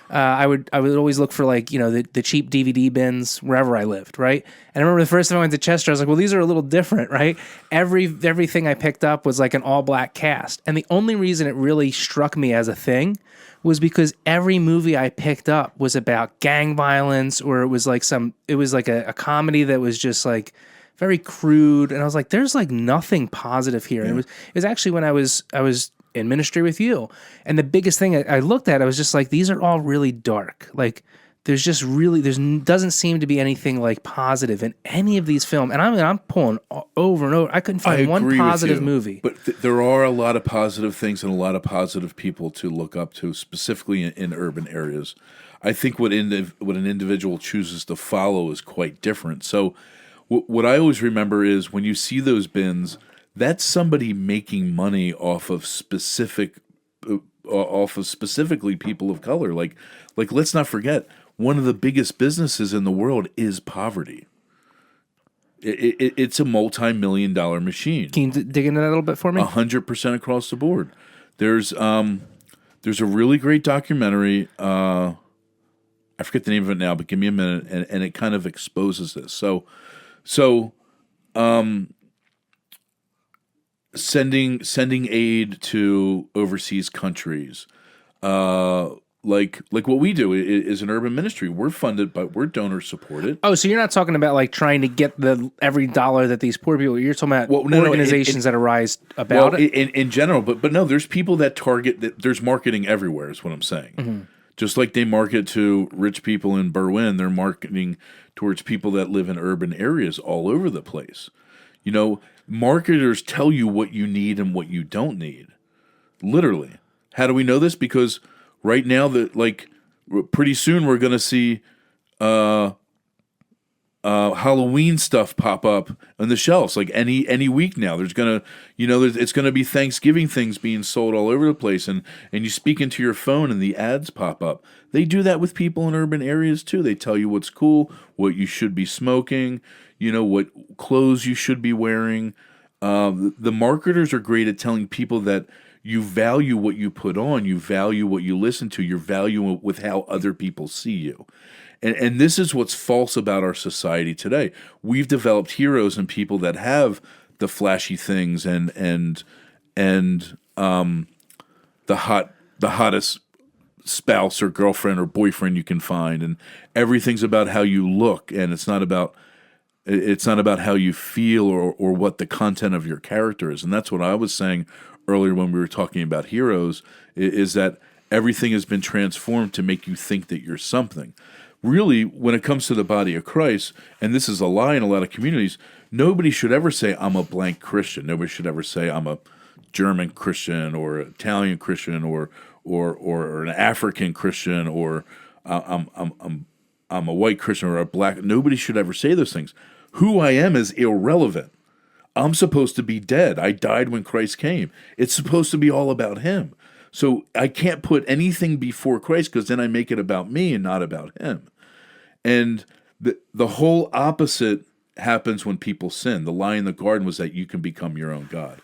Speaker 2: I would always look for the cheap DVD bins wherever I lived, right? And I remember the first time I went to Chester, I was like, well, these are a little different, right? Everything I picked up was like an all black cast, and the only reason it really struck me as a thing was because every movie I picked up was about gang violence, or it was like a comedy that was just like very crude, and I was like, there's like nothing positive here. Yeah. And it was actually when I was in ministry with you. And the biggest thing I looked at, I was just like, these are all really dark. Like there's doesn't seem to be anything like positive in any of these films. And I'm pulling over and over. I couldn't find one positive movie.
Speaker 3: But there are a lot of positive things and a lot of positive people to look up to, specifically in urban areas. I think what an individual chooses to follow is quite different. So what I always remember is when you see those bins, that's somebody making money off of specifically people of color. Like let's not forget, one of the biggest businesses in the world is poverty. It's a multi-million-dollar machine.
Speaker 2: Can you dig into that a little bit for me?
Speaker 3: 100% across the board. There's a really great documentary. I forget the name of it now, but give me a minute, and it kind of exposes this. So. Sending aid to overseas countries, like what we do is an urban ministry. We're funded, but we're donor supported.
Speaker 2: Oh, so you're not talking about like trying to get every dollar that these poor people. You're talking about organizations that arise about it
Speaker 3: in general. But no, there's people that target that. There's marketing everywhere. Is what I'm saying. Mm-hmm. Just like they market to rich people in Berlin, they're marketing towards people that live in urban areas all over the place. You know, marketers tell you what you need and what you don't need. Literally. How do we know this? Because right now, pretty soon we're going to see Halloween stuff pop up on the shelves. Like any week now, there's gonna, it's gonna be Thanksgiving things being sold all over the place, and you speak into your phone and the ads pop up. They do that with people in urban areas too. They tell you what's cool, what you should be smoking, what clothes you should be wearing. The marketers are great at telling people that you value what you put on, you value what you listen to, you value with how other people see you. And this is what's false about our society today. We've developed heroes and people that have the flashy things and the hottest spouse or girlfriend or boyfriend you can find, and everything's about how you look, and it's not about how you feel or what the content of your character is. And that's what I was saying earlier when we were talking about heroes, is that everything has been transformed to make you think that you're something. Really, when it comes to the body of Christ, and this is a lie in a lot of communities, nobody should ever say, I'm a blank Christian. Nobody should ever say, I'm a German Christian or Italian Christian or an African Christian or I'm a white Christian or a black. Nobody should ever say those things. Who I am is irrelevant. I'm supposed to be dead. I died when Christ came. It's supposed to be all about him. So I can't put anything before Christ, because then I make it about me and not about him. And the whole opposite happens when people sin. The lie in the garden was that you can become your own God.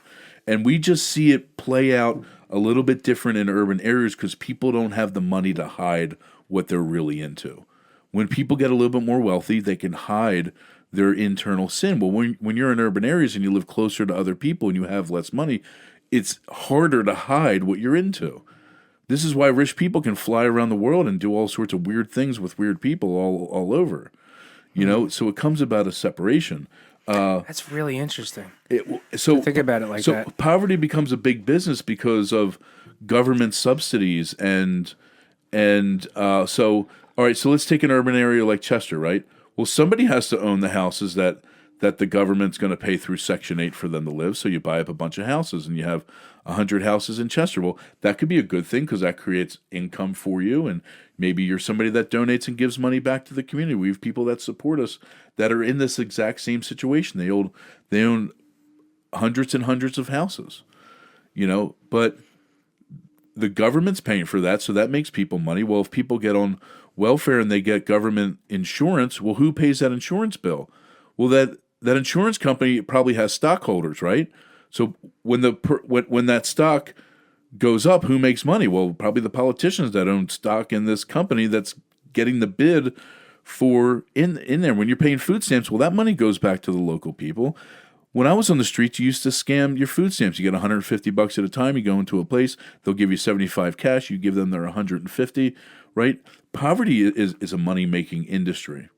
Speaker 3: And we just see it play out a little bit different in urban areas because people don't have the money to hide what they're really into. When people get a little bit more wealthy, they can hide their internal sin. Well, when you're in urban areas and you live closer to other people and you have less money, it's harder to hide what you're into. This is why rich people can fly around the world and do all sorts of weird things with weird people all over. So it comes about a separation.
Speaker 2: That's really interesting.
Speaker 3: So
Speaker 2: think about it like that.
Speaker 3: So poverty becomes a big business because of government subsidies and so all right. So let's take an urban area like Chester, right? Well, somebody has to own the houses that the government's going to pay through Section 8 for them to live. So you buy up a bunch of houses and you have 100 houses in Chester. Well, that could be a good thing because that creates income for you. And maybe you're somebody that donates and gives money back to the community. We have people that support us that are in this exact same situation. They own hundreds and hundreds of houses, but the government's paying for that. So that makes people money. Well, if people get on welfare and they get government insurance, well, who pays that insurance bill? Well, that insurance company probably has stockholders, right? So when that stock goes up, who makes money? Well, probably the politicians that own stock in this company that's getting the bid for in there. When you're paying food stamps, well, that money goes back to the local people. When I was on the streets, you used to scam your food stamps. You get $150 at a time. You go into a place, they'll give you 75 cash. You give them their 150, right? Poverty is a money-making industry.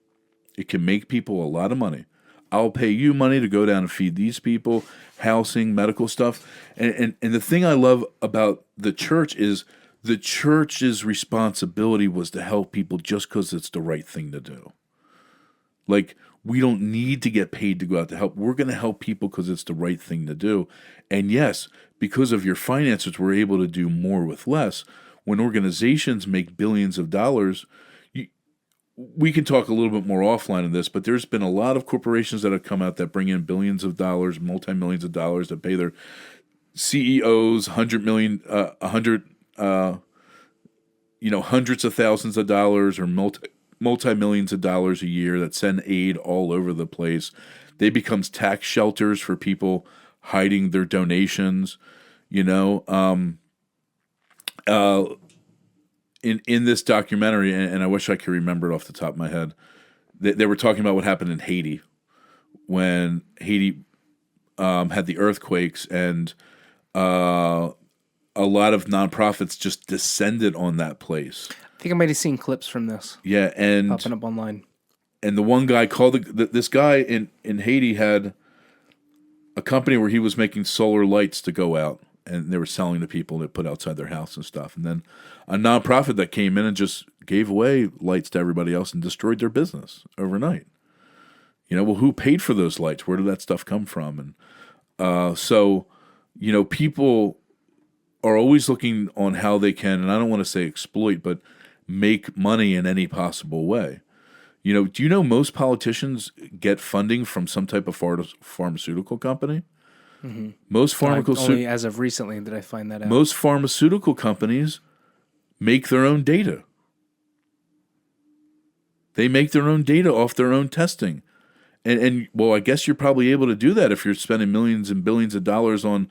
Speaker 3: It can make people a lot of money. I'll pay you money to go down and feed these people, housing, medical stuff. And the thing I love about the church is the church's responsibility was to help people just because it's the right thing to do. Like, we don't need to get paid to go out to help. We're going to help people because it's the right thing to do. And yes, because of your finances, we're able to do more with less. When organizations make billions of dollars, we can talk a little bit more offline on this, but there's been a lot of corporations that have come out that bring in billions of dollars, multi-millions of dollars that pay their CEOs hundreds of thousands of dollars or multi-millions of dollars a year that send aid all over the place. They become tax shelters for people hiding their donations, In this documentary, and I wish I could remember it off the top of my head, they were talking about what happened in Haiti when Haiti had the earthquakes, and a lot of nonprofits just descended on that place.
Speaker 2: I think I might have seen clips from this.
Speaker 3: Yeah, and
Speaker 2: popping up online.
Speaker 3: And the one guy called this guy in Haiti had a company where he was making solar lights to go out and they were selling to people to put outside their house and stuff. And then a nonprofit that came in and just gave away lights to everybody else and destroyed their business overnight. Well, who paid for those lights? Where did that stuff come from? And so, people are always looking on how they can, and I don't want to say exploit, but make money in any possible way. Do you know most politicians get funding from some type of pharmaceutical company?
Speaker 2: Mm-hmm.
Speaker 3: Most
Speaker 2: only as of recently did I find that out.
Speaker 3: Most pharmaceutical companies make their own data. They make their own data off their own testing. And well, I guess you're probably able to do that if you're spending millions and billions of dollars on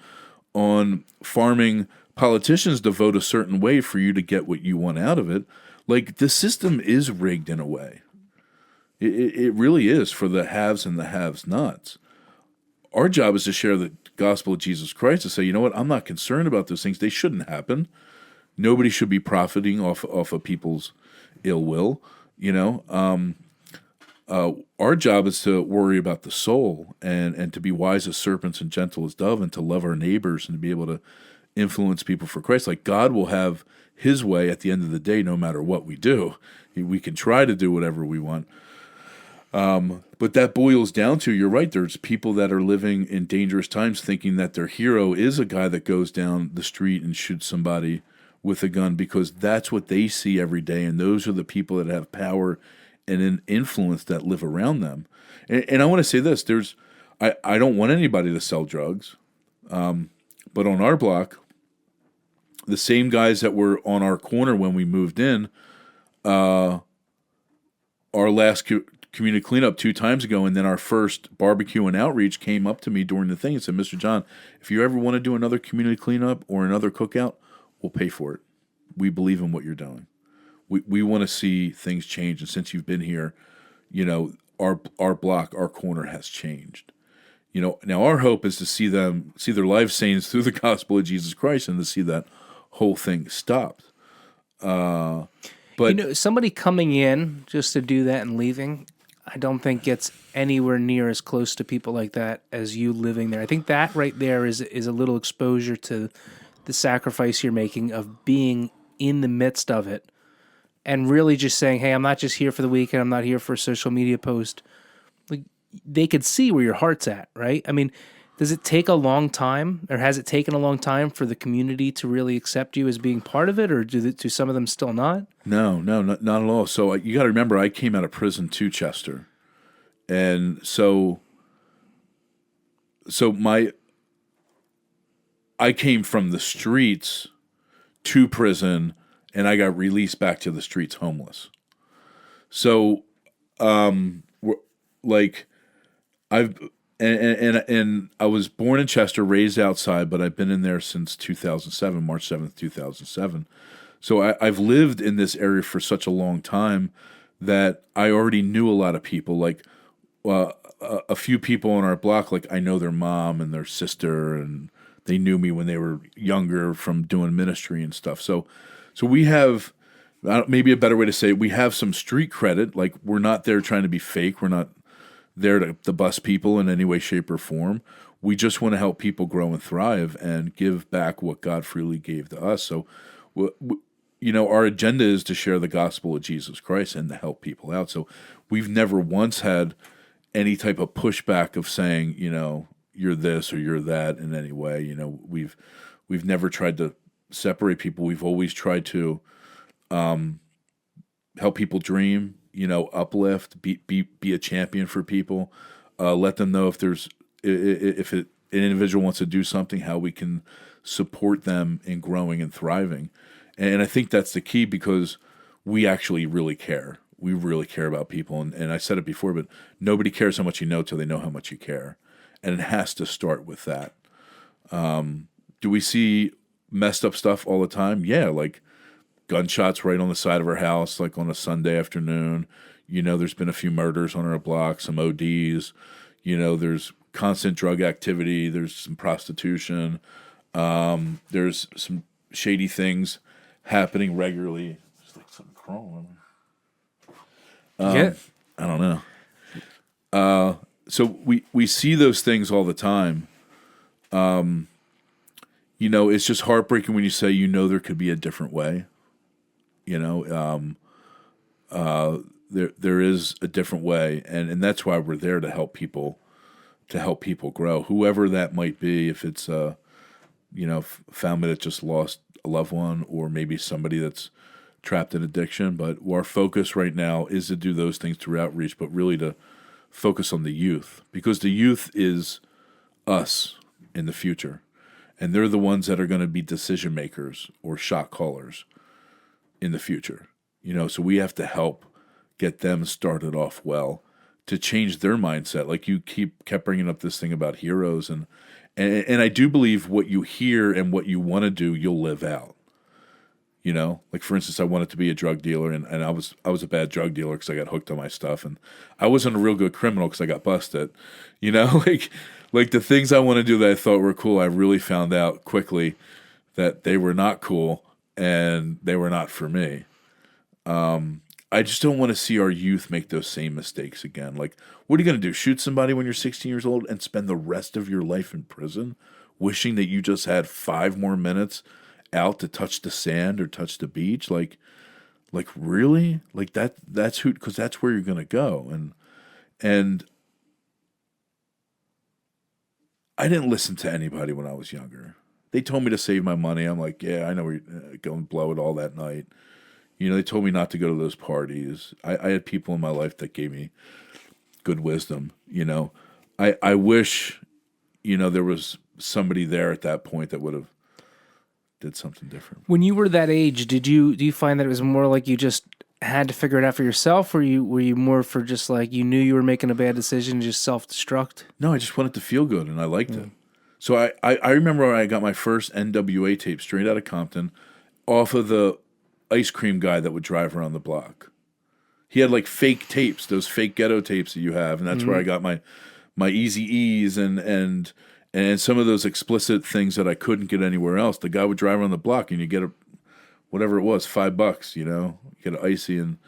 Speaker 3: farming politicians to vote a certain way for you to get what you want out of it. Like, the system is rigged in a way. It really is, for the haves and the have-nots. Our job is to share the gospel of Jesus Christ, to say, you know what, I'm not concerned about those things. They shouldn't happen. Nobody should be profiting off of people's ill will. Our job is to worry about the soul and to be wise as serpents and gentle as dove, and to love our neighbors and to be able to influence people for Christ. Like, God will have his way at the end of the day, no matter what we do. We can try to do whatever we want. But that boils down to, you're right, there's people that are living in dangerous times thinking that their hero is a guy that goes down the street and shoots somebody with a gun, because that's what they see every day, and those are the people that have power and an influence that live around them. And I want to say this, I don't want anybody to sell drugs, but on our block, the same guys that were on our corner when we moved in, our last community cleanup 2 times ago, and then our first barbecue and outreach, came up to me during the thing and said, Mr. John, if you ever want to do another community cleanup or another cookout, we'll pay for it. We believe in what you're doing. We want to see things change. And since you've been here, our block, our corner has changed. Now our hope is to see their lives changed through the gospel of Jesus Christ, and to see that whole thing stopped. But
Speaker 2: somebody coming in just to do that and leaving, I don't think gets anywhere near as close to people like that as you living there. I think that right there is a little exposure to the sacrifice you're making of being in the midst of it, and really just saying, hey, I'm not just here for the weekend, I'm not here for a social media post. Like, they could see where your heart's at, right? I mean, does it take a long time, or has it taken a long time for the community to really accept you as being part of it, or do some of them still not?
Speaker 3: No, not at all. So you got to remember, I came out of prison to Chester. And so I came from the streets to prison, and I got released back to the streets homeless. So, like, I was born in Chester, raised outside, but I've been in there since 2007, March 7th, 2007. So I've lived in this area for such a long time that I already knew a lot of people. Like, a few people on our block, like, I know their mom and their sister, and they knew me when they were younger from doing ministry and stuff. So we have, maybe a better way to say it, we have some street credit. Like, we're not there trying to be fake. We're not there to bust people in any way, shape, or form. We just want to help people grow and thrive and give back what God freely gave to us. So, our agenda is to share the gospel of Jesus Christ and to help people out. So we've never once had any type of pushback of saying, you're this or you're that in any way. We've never tried to separate people. We've always tried to help people dream, uplift, be a champion for people, let them know if an individual wants to do something, how we can support them in growing and thriving. And I think that's the key, because we actually really care. We really care about people. And I said it before, but nobody cares how much you know till they know how much you care. And it has to start with that. Do we see messed up stuff all the time? Yeah, like gunshots right on the side of our house, like on a Sunday afternoon. There's been a few murders on our block, some ODs. There's constant drug activity. There's some prostitution. There's some shady things happening regularly. It's like something crawling.
Speaker 2: Yeah.
Speaker 3: I don't know. So we see those things all the time. it's just heartbreaking when you say, there could be a different way. There is a different way, and that's why we're there to help people grow, whoever that might be. If it's family that just lost a loved one, or maybe somebody that's trapped in addiction. But our focus right now is to do those things through outreach, but really to focus on the youth, because the youth is us in the future, and they're the ones that are going to be decision makers or shot callers in the future. So we have to help get them started off well to change their mindset. Like you kept bringing up this thing about heroes, and I do believe what you hear and what you want to do, you'll live out. Like for instance, I wanted to be a drug dealer, and I was a bad drug dealer because I got hooked on my stuff, and I wasn't a real good criminal because I got busted. Like the things I want to do that I thought were cool, I really found out quickly that they were not cool and they were not for me. I just don't want to see our youth make those same mistakes again. Like, what are you going to do? Shoot somebody when you're 16 years old and spend the rest of your life in prison, wishing that you just had 5 more minutes out to touch the sand or touch the beach? Like really? Like that's who, because that's where you're going to go. And I didn't listen to anybody when I was younger. They told me to save my money. I'm like, yeah, I know where you're going to blow it all that night. They told me not to go to those parties. I had people in my life that gave me good wisdom. I wish, there was somebody there at that point that would have did something different.
Speaker 2: When you were that age, do you find that it was more like you just had to figure it out for yourself, or were you more for just like you knew you were making a bad decision and just self-destruct?
Speaker 3: No, I just wanted to feel good, and I liked it. So I remember when I got my first NWA tape straight out of Compton off of the ice cream guy that would drive around the block. He had like fake tapes, those fake ghetto tapes that you have, and that's where I got my Eazy-E's and some of those explicit things that I couldn't get anywhere else. The guy would drive around the block, and you get whatever it was, $5, you get an icy. And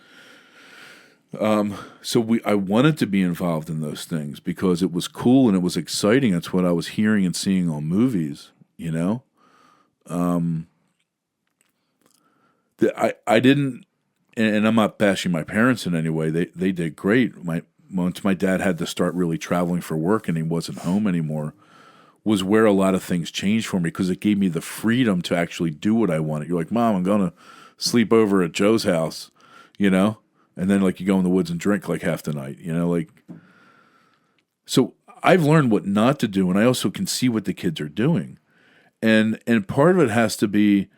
Speaker 3: so I wanted to be involved in those things because it was cool and it was exciting. That's what I was hearing and seeing on movies, I didn't, and I'm not bashing my parents in any way. They did great. Once my dad had to start really traveling for work and he wasn't home anymore, was where a lot of things changed for me, because it gave me the freedom to actually do what I wanted. You're like, Mom, I'm going to sleep over at Joe's house, and then like you go in the woods and drink like half the night, So I've learned what not to do, and I also can see what the kids are doing. And part of it has to be,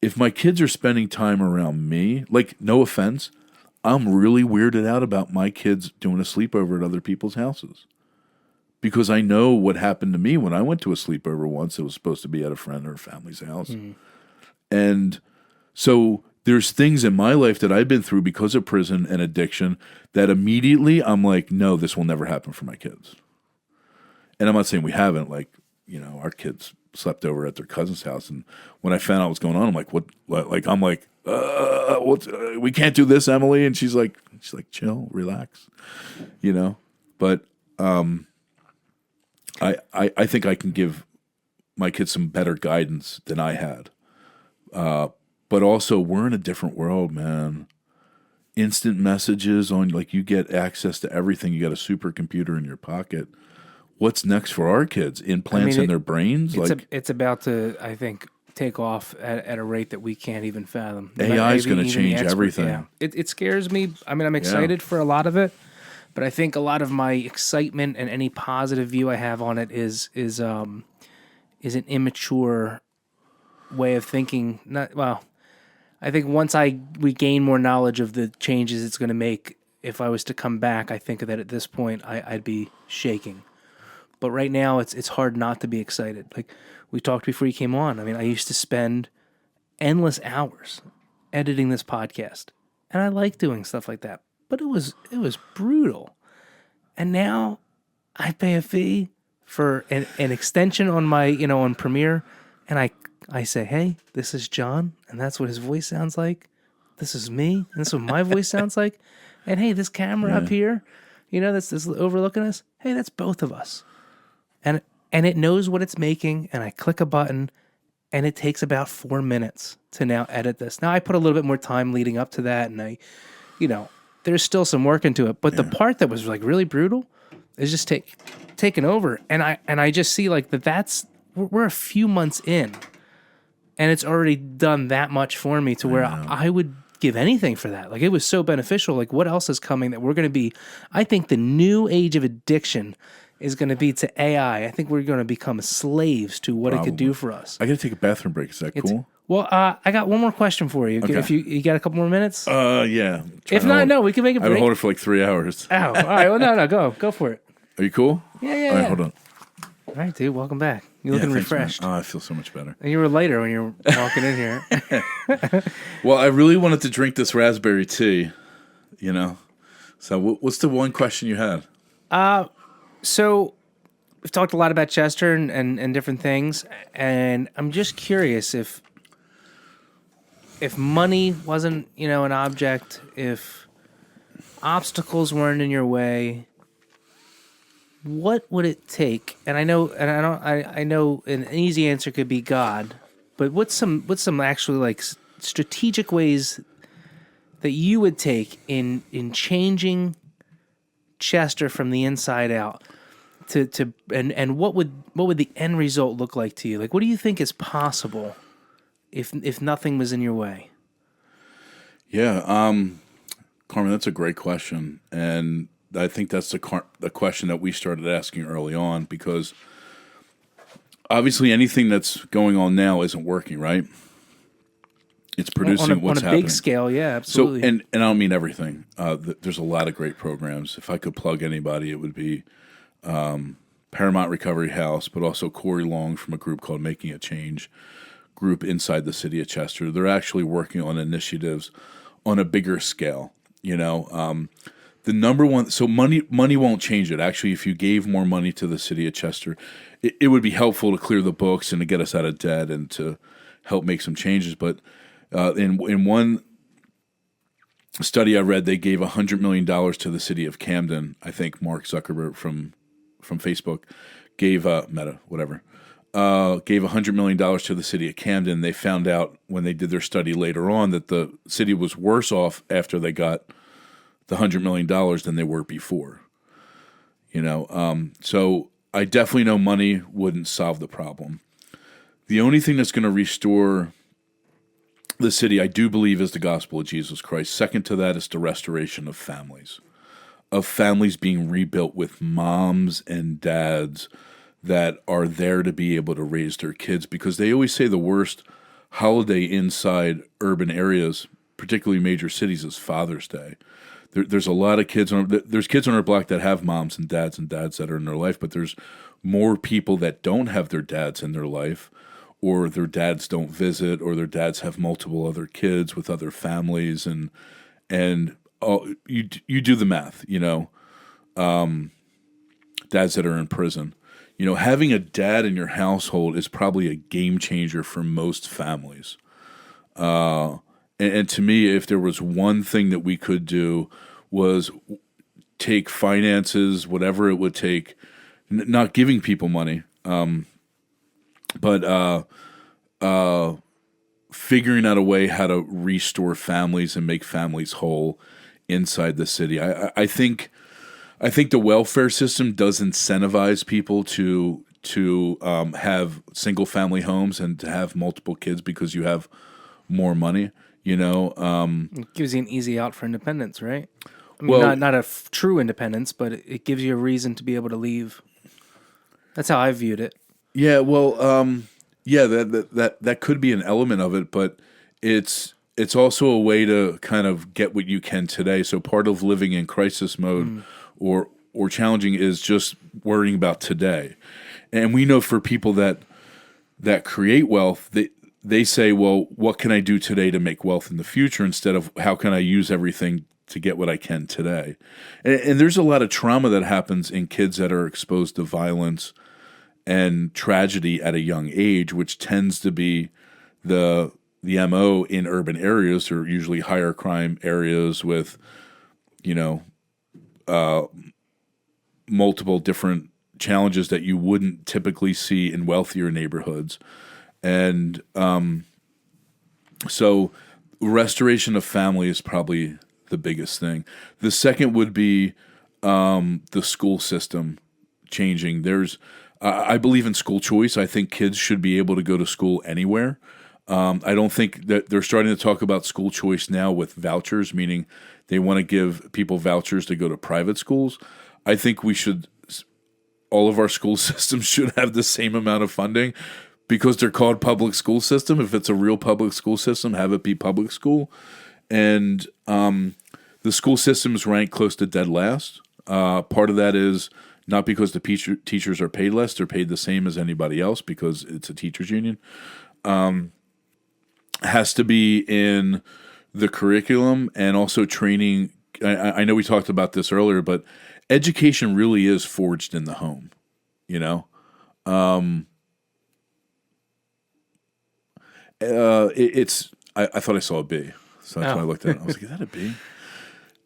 Speaker 3: if my kids are spending time around me, like, no offense, I'm really weirded out about my kids doing a sleepover at other people's houses. Because I know what happened to me when I went to a sleepover once. It was supposed to be at a friend or a family's house. And so there's things in my life that I've been through because of prison and addiction that immediately I'm like, no, this will never happen for my kids. And I'm not saying we haven't. Like, our kids slept over at their cousin's house, and when I found out what's going on, I'm like, what? Like, I'm like, we can't do this, Emily. And she's like, chill, relax, But I think I can give my kids some better guidance than I had. But also, we're in a different world, man. Instant messages on, like, you get access to everything. You got a supercomputer in your pocket. What's next for our kids? Implants in their brains?
Speaker 2: It's about to, I think, take off at a rate that we can't even fathom.
Speaker 3: AI is going to change everything.
Speaker 2: Yeah. It scares me. I mean, I'm excited for a lot of it, but I think a lot of my excitement and any positive view I have on it is an immature way of thinking. I think once we gain more knowledge of the changes it's going to make, if I was to come back, I think that at this point I'd be shaking. But right now it's hard not to be excited. Like we talked before you came on. I mean, I used to spend endless hours editing this podcast, and I like doing stuff like that. But it was brutal. And now I pay a fee for an extension on my, on Premiere, and I say, hey, this is John, and that's what his voice sounds like. This is me, and this is what my voice sounds like. And hey, this camera up here, that's this overlooking us. Hey, that's both of us. And it knows what it's making, and I click a button, and it takes about 4 minutes to now edit this. Now I put a little bit more time leading up to that, and there's still some work into it. But the part that was like really brutal is just taken over, and I just see like we're a few months in, and it's already done that much for me to where I would give anything for that. Like, it was so beneficial. Like, what else is coming that we're going to be? I think the new age of addiction is going to be to AI. I think we're going to become slaves to what it could do for us.
Speaker 3: I got to take a bathroom break. Is that cool?
Speaker 2: Well, I got one more question for you.
Speaker 3: Okay.
Speaker 2: If you got a couple more minutes?
Speaker 3: Yeah.
Speaker 2: If not, no, we can make a break.
Speaker 3: I've been holding for like 3 hours.
Speaker 2: Oh, all right. Well, no, go for it.
Speaker 3: Are you cool?
Speaker 2: Yeah.
Speaker 3: All right, hold on.
Speaker 2: All right, dude. Welcome back. You're looking
Speaker 3: thanks,
Speaker 2: refreshed.
Speaker 3: man. Oh, I feel so much better.
Speaker 2: And you were later when you were walking in here.
Speaker 3: Well, I really wanted to drink this raspberry tea, So what's the one question you had?
Speaker 2: So we've talked a lot about Chester and different things, and I'm just curious if money wasn't, an object, if obstacles weren't in your way, what would it take? And I know an easy answer could be God, but what's some actually like strategic ways that you would take in changing Chester from the inside out and what would the end result look like to you? Like, what do you think is possible if nothing was in your way?
Speaker 3: Yeah, Carmen, that's a great question, and I think that's the question that we started asking early on, because obviously anything that's going on now isn't working, right? It's producing what's happening. On a big
Speaker 2: scale, yeah, absolutely.
Speaker 3: So, and I don't mean everything. There's a lot of great programs. If I could plug anybody, it would be Paramount Recovery House, but also Corey Long from a group called Making a Change group inside the city of Chester. They're actually working on initiatives on a bigger scale. The number one, so money won't change it. Actually, if you gave more money to the city of Chester, it would be helpful to clear the books and to get us out of debt and to help make some changes. But in one study I read, they gave $100 million to the city of Camden. I think Mark Zuckerberg from Facebook gave Meta, whatever, gave $100 million to the city of Camden. They found out when they did their study later on that the city was worse off after they got the $100 million than they were before. So I definitely know money wouldn't solve the problem. The only thing that's going to restore the city, I do believe, is the gospel of Jesus Christ. Second to that is the restoration of families being rebuilt with moms and dads that are there to be able to raise their kids, because they always say the worst holiday inside urban areas, particularly major cities, is Father's Day. There's a lot of kids there's kids on our block that have moms and dads that are in their life, but there's more people that don't have their dads in their life, or their dads don't visit, or their dads have multiple other kids with other families, and you do the math, dads that are in prison. Having a dad in your household is probably a game changer for most families. And to me, if there was one thing that we could do, was take finances, whatever it would take, not giving people money, but figuring out a way how to restore families and make families whole inside the city. I think the welfare system does incentivize people to have single family homes and to have multiple kids because you have more money.
Speaker 2: It gives you an easy out for independence, right? I mean, not a true independence, but it gives you a reason to be able to leave. That's how I viewed it. Yeah,
Speaker 3: well, that could be an element of it, but it's also a way to kind of get what you can today. So part of living in crisis mode or challenging is just worrying about today. And we know for people that create wealth, they say, well, what can I do today to make wealth in the future, instead of how can I use everything to get what I can today. And there's a lot of trauma that happens in kids that are exposed to violence and tragedy at a young age, which tends to be the MO in urban areas. They're usually higher crime areas with, multiple different challenges that you wouldn't typically see in wealthier neighborhoods. And so restoration of family is probably the biggest thing. The second would be the school system changing. I believe in school choice. I think kids should be able to go to school anywhere. I don't think that they're starting to talk about school choice now with vouchers, meaning they want to give people vouchers to go to private schools. I think all of our school systems should have the same amount of funding because they're called public school system. If it's a real public school system, have it be public school. And the school system is ranked close to dead last. Part of that is not because the teachers are paid less; they're paid the same as anybody else because it's a teachers union. Has to be in the curriculum and also training. I know we talked about this earlier, but education really is forged in the home. You know, I thought I saw a B, so that's why I looked at it. I was like, "Is that a B?"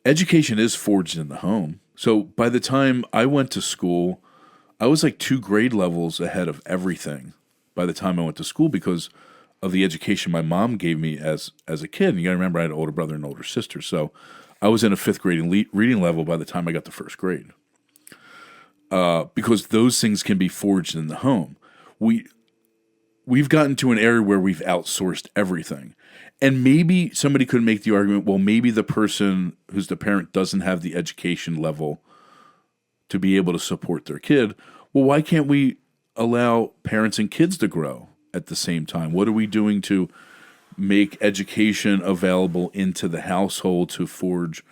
Speaker 3: Education is forged in the home. So by the time I went to school, I was like 2 grade levels ahead of everything by the time I went to school because of the education my mom gave me as a kid. And you got to remember, I had an older brother and an older sister. So I was in a 5th grade reading level by the time I got to 1st grade. Because those things can be forged in the home. We've gotten to an area where we've outsourced everything. And maybe somebody could make the argument, well, maybe the person who's the parent doesn't have the education level to be able to support their kid. Well, why can't we allow parents and kids to grow at the same time? What are we doing to make education available into the household to forge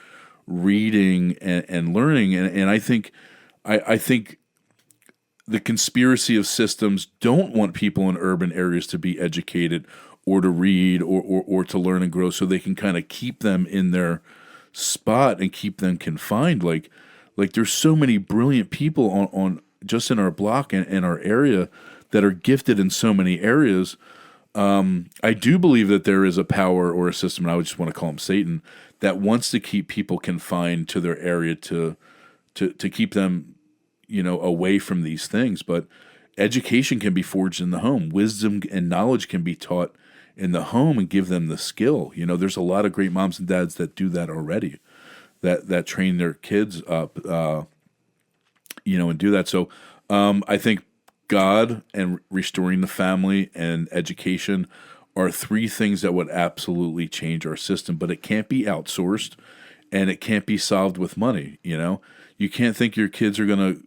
Speaker 3: reading and learning? And I think the conspiracy of systems don't want people in urban areas to be educated or to read or to learn and grow so they can kind of keep them in their spot and keep them confined. Like there's so many brilliant people on just in our block and in our area that are gifted in so many areas. I do believe that there is a power or a system, and I would just want to call him Satan, that wants to keep people confined to their area to keep them, away from these things. But education can be forged in the home. Wisdom and knowledge can be taught in the home and give them the skill. There's a lot of great moms and dads that do that already, that train their kids up, and do that. So I think God and restoring the family and education are 3 things that would absolutely change our system, but it can't be outsourced and it can't be solved with money. You can't think your kids are going to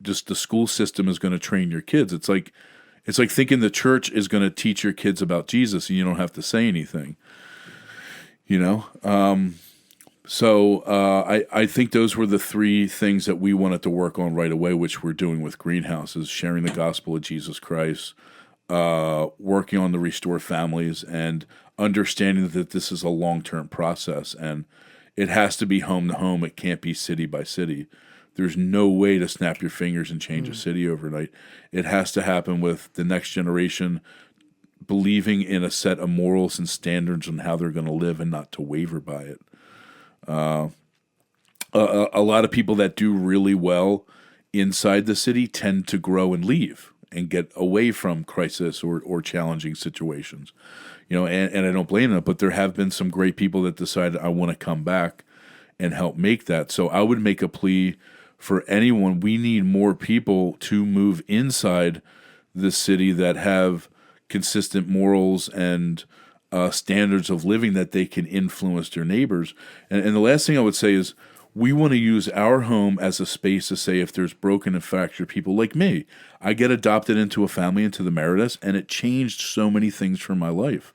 Speaker 3: the school system is going to train your kids. It's like thinking the church is going to teach your kids about Jesus and you don't have to say anything, So I think those were the 3 things that we wanted to work on right away, which we're doing with Greenhouses, sharing the gospel of Jesus Christ, working on the restore families, and understanding that this is a long-term process and it has to be home to home. It can't be city by city. There's no way to snap your fingers and change a city overnight. It has to happen with the next generation believing in a set of morals and standards on how they're going to live and not to waver by it. A lot of people that do really well inside the city tend to grow and leave and get away from crisis or challenging situations. And I don't blame them, but there have been some great people that decided I want to come back and help make that. So I would make a plea for anyone. We need more people to move inside the city that have consistent morals and standards of living that they can influence their neighbors. And the last thing I would say is we want to use our home as a space to say if there's broken and fractured people like me. I get adopted into a family, into the Merediths, and it changed so many things for my life.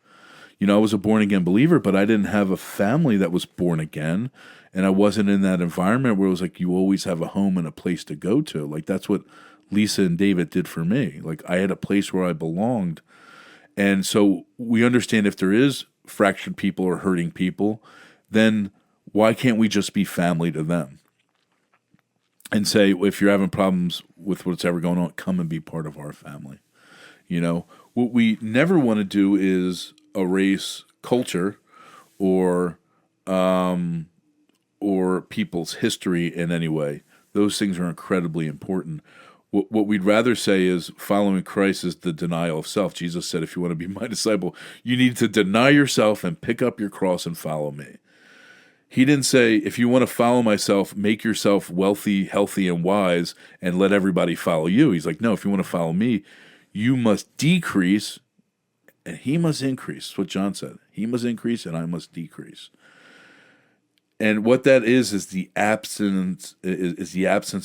Speaker 3: I was a born-again believer, but I didn't have a family that was born again, and I wasn't in that environment where it was like you always have a home and a place to go to. Like that's what Lisa and David did for me. Like I had a place where I belonged. And so we understand if there is fractured people or hurting people, then why can't we just be family to them? And say, if you're having problems with what's ever going on, come and be part of our family. What we never want to do is erase culture or people's history in any way. Those things are incredibly important. What we'd rather say is following Christ is the denial of self. Jesus said, if you want to be my disciple, you need to deny yourself and pick up your cross and follow me. He didn't say, if you want to follow myself, make yourself wealthy, healthy, and wise, and let everybody follow you. He's like, no, if you want to follow me, you must decrease, and he must increase. That's what John said. He must increase, and I must decrease. And what that is the absence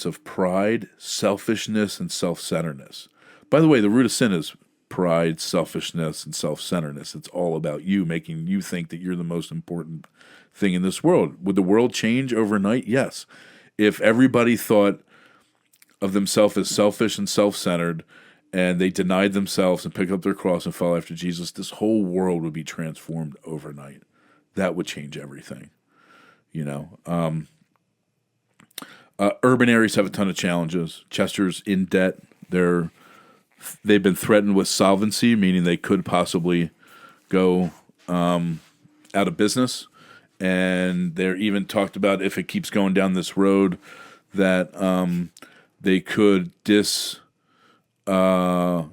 Speaker 3: of pride, selfishness, and self-centeredness. By the way, the root of sin is pride, selfishness, and self-centeredness. It's all about you, making you think that you're the most important thing in this world. Would the world change overnight? Yes. If everybody thought of themselves as selfish and self-centered, and they denied themselves and picked up their cross and followed after Jesus, this whole world would be transformed overnight. That would change everything. Urban areas have a ton of challenges. Chester's in debt. They've been threatened with solvency, meaning they could possibly go out of business. And they're even talked about, if it keeps going down this road, that they could I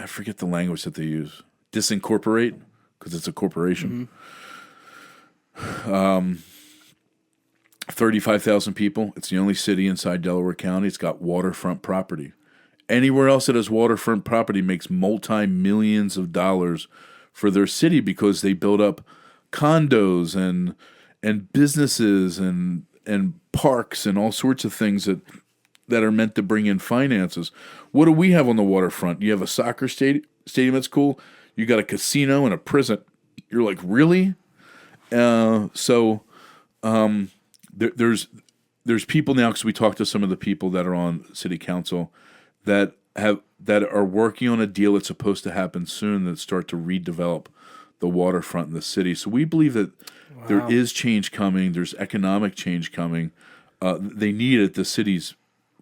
Speaker 3: forget the language that they use. Disincorporate, because it's a corporation. 35,000 people. It's the only city inside Delaware County. It's got waterfront property. Anywhere else that has waterfront property makes multi-millions of dollars for their city because they build up condos and businesses and parks and all sorts of things that are meant to bring in finances. What do we have on the waterfront? You have a soccer stadium that's cool. You got a casino and a prison. You're like, really? There's people now, because we talked to some of the people that are on city council that are working on a deal that's supposed to happen soon that start to redevelop the waterfront in the city. So we believe that there is change coming. There's economic change coming. They need it. The city's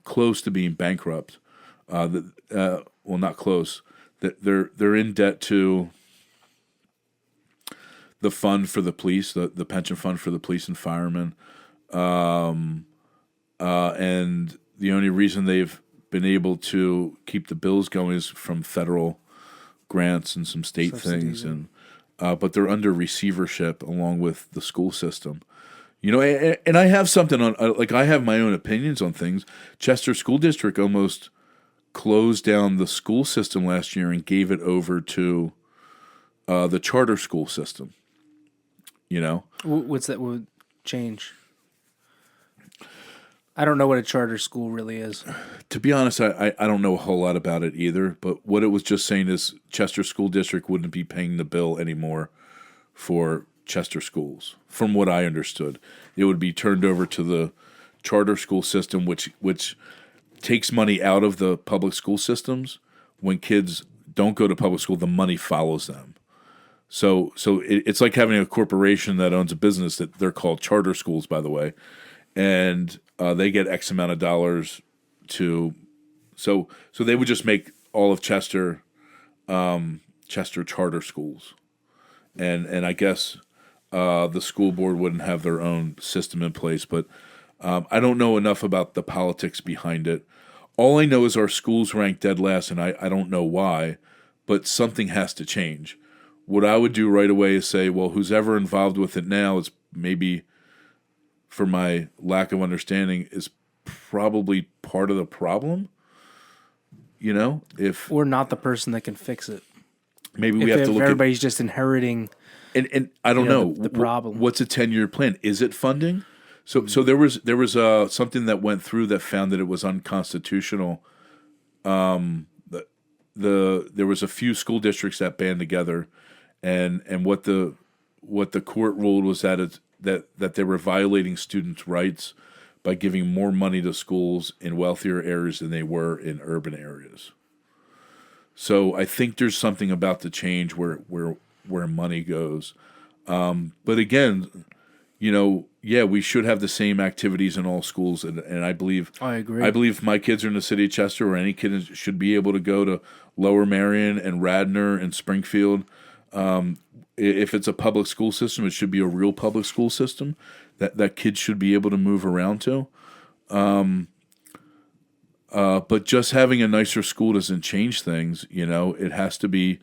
Speaker 3: close to being bankrupt. Well, not close. They're in debt to the fund for the police, the pension fund for the police and firemen, and the only reason they've been able to keep the bills going is from federal grants and some state things, but they're under receivership along with the school system. And I have something on, I have my own opinions on things. Chester School District almost closed down the school system last year and gave it over to the charter school system.
Speaker 2: What's that would change? I don't know what a charter school really is.
Speaker 3: To be honest, I don't know a whole lot about it either, but what it was just saying is Chester School District wouldn't be paying the bill anymore for Chester schools. From what I understood, it would be turned over to the charter school system, which takes money out of the public school systems. When kids don't go to public school, the money follows them. So it's like having a corporation that owns a business that they're called charter schools, by the way, and they get X amount of dollars to. So they would just make all of Chester charter schools, and I guess the school board wouldn't have their own system in place, but I don't know enough about the politics behind it. All I know is our schools rank dead last, and I don't know why, but something has to change. What I would do right away is say, well, who's ever involved with it now is maybe, for my lack of understanding, is probably part of the problem. If
Speaker 2: Or not the person that can fix it.
Speaker 3: Maybe we have to look
Speaker 2: everybody's just inheriting.
Speaker 3: And I don't know
Speaker 2: the problem.
Speaker 3: What's a 10-year plan? Is it funding? So there was something that went through that found that it was unconstitutional. There was a few school districts that band together, and what the court ruled was that they were violating students' rights by giving more money to schools in wealthier areas than they were in urban areas. So I think there's something about the change where money goes. But again, we should have the same activities in all schools, and I believe
Speaker 2: I agree.
Speaker 3: I believe if my kids are in the city of Chester, or any kid should be able to go to Lower Marion and Radnor and Springfield, if it's a public school system, it should be a real public school system that kids should be able to move around to. But just having a nicer school doesn't change things. It has to be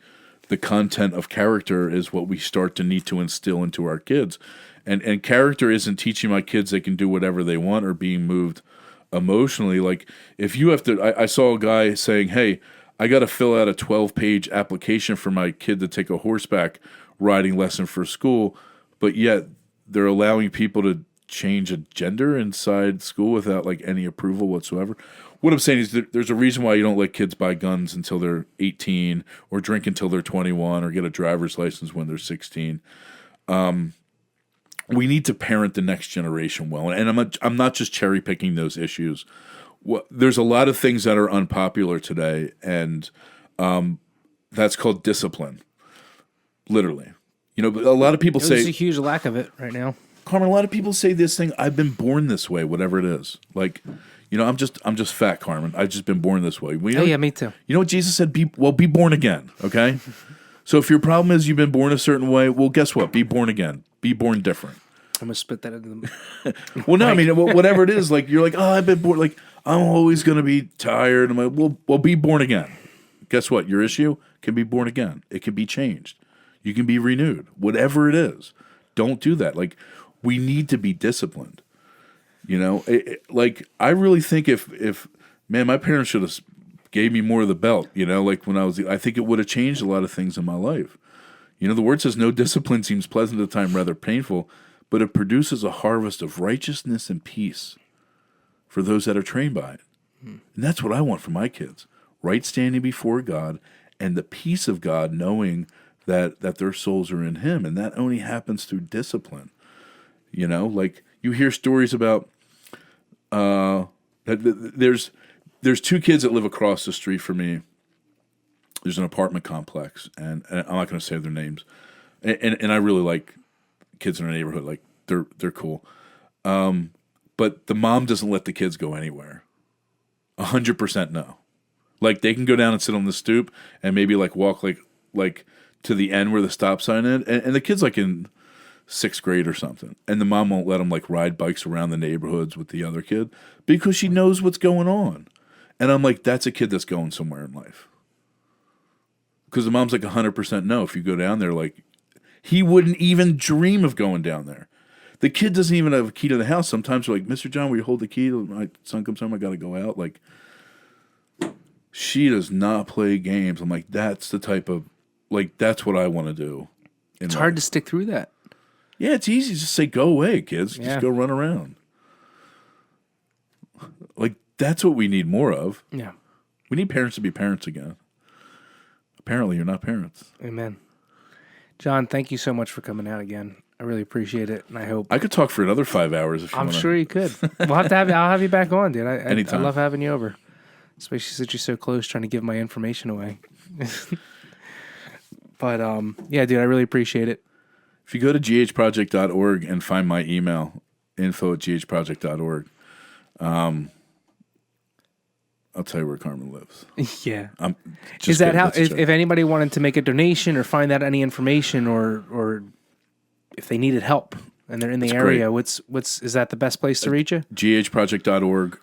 Speaker 3: the content of character is what we start to need to instill into our kids. And character isn't teaching my kids they can do whatever they want or being moved emotionally. Like if you have to, I saw a guy saying, hey, I got to fill out a 12-page application for my kid to take a horseback riding lesson for school, but yet they're allowing people to change a gender inside school without like any approval whatsoever. What I'm saying is that there's a reason why you don't let kids buy guns until they're 18 or drink until they're 21 or get a driver's license when they're 16. We need to parent the next generation well. And I'm not just cherry picking those issues. There's a lot of things that are unpopular today, and that's called discipline. Literally. A lot of people say...
Speaker 2: There's a huge lack of it right now.
Speaker 3: Carmen, a lot of people say this thing, I've been born this way, whatever it is. Like, I'm just fat, Carmen. I've just been born this way.
Speaker 2: Yeah, me too.
Speaker 3: You know what Jesus said? Be born again, okay? So if your problem is you've been born a certain way, well, guess what? Be born again. Be born different.
Speaker 2: I'm going to spit that into the...
Speaker 3: Well, no, I mean, whatever it is, like, you're like, oh, I've been born, like, I'm always going to be tired. I'm like, well, be born again. Guess what? Your issue can be born again. It can be changed. You can be renewed. Whatever it is. Don't do that. Like, we need to be disciplined. Like, I really think if man, my parents should have gave me more of the belt, like when I think it would have changed a lot of things in my life. The word says no discipline seems pleasant at the time, rather painful, but it produces a harvest of righteousness and peace for those that are trained by it. And that's what I want for my kids. Right standing before God and the peace of God, knowing that their souls are in Him. And that only happens through discipline. Like you hear stories about there's two kids that live across the street from me. There's an apartment complex, and I'm not going to say their names. And I really like kids in our neighborhood. Like they're cool. But the mom doesn't let the kids go anywhere. 100% no. Like they can go down and sit on the stoop and maybe like walk like to the end where the stop sign is. And the kid's like in 6th grade or something. And the mom won't let them like ride bikes around the neighborhoods with the other kid because she knows what's going on. And I'm like, that's a kid that's going somewhere in life. Because the mom's like 100% no. If you go down there, like he wouldn't even dream of going down there. The kid doesn't even have a key to the house. Sometimes we're like, Mr. John, will you hold the key? My son comes home, I got to go out. Like, she does not play games. I'm like, that's the type of, like, that's what I want to do.
Speaker 2: It's hard to stick through that.
Speaker 3: Yeah, it's easy to just say, go away, kids. Just go run around. Like, that's what we need more of.
Speaker 2: Yeah.
Speaker 3: We need parents to be parents again. Apparently, you're not parents.
Speaker 2: Amen. John, thank you so much for coming out again. I really appreciate it, and I hope
Speaker 3: I could talk for another 5 hours if you want.
Speaker 2: I'm sure you could. We'll have to have I'll have you back on, dude.
Speaker 3: Anytime.
Speaker 2: I love having you over, especially since you're so close, trying to give my information away. But yeah, dude, I really appreciate it.
Speaker 3: If you go to ghproject.org and find my email, info@ghproject.org, I'll tell you where Carmen lives.
Speaker 2: Yeah. Is that how? If anybody wanted to make a donation or find out any information, or if they needed help and they're in the area, great. Is that the best place to reach you?
Speaker 3: ghproject.org.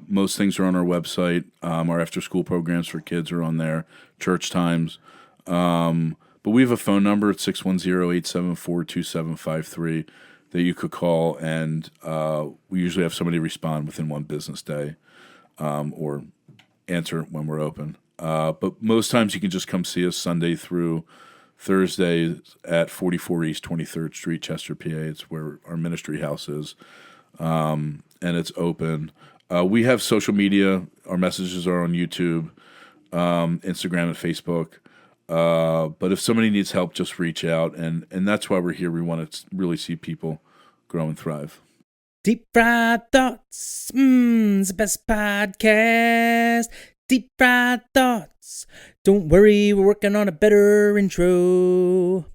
Speaker 3: Most things are on our website. Our after-school programs for kids are on there. Church times. But we have a phone number at 610-874-2753 that you could call, and we usually have somebody respond within one business day, or answer when we're open. But most times you can just come see us Sunday through Thursday at 44 East 23rd Street, Chester, PA. It's where our ministry house is, and it's open. We have social media. Our messages are on YouTube, Instagram, and Facebook. But if somebody needs help, just reach out, and that's why we're here. We want to really see people grow and thrive.
Speaker 1: Deep Fried Thoughts, it's the best podcast. Deep Fried Thoughts. Don't worry, we're working on a better intro.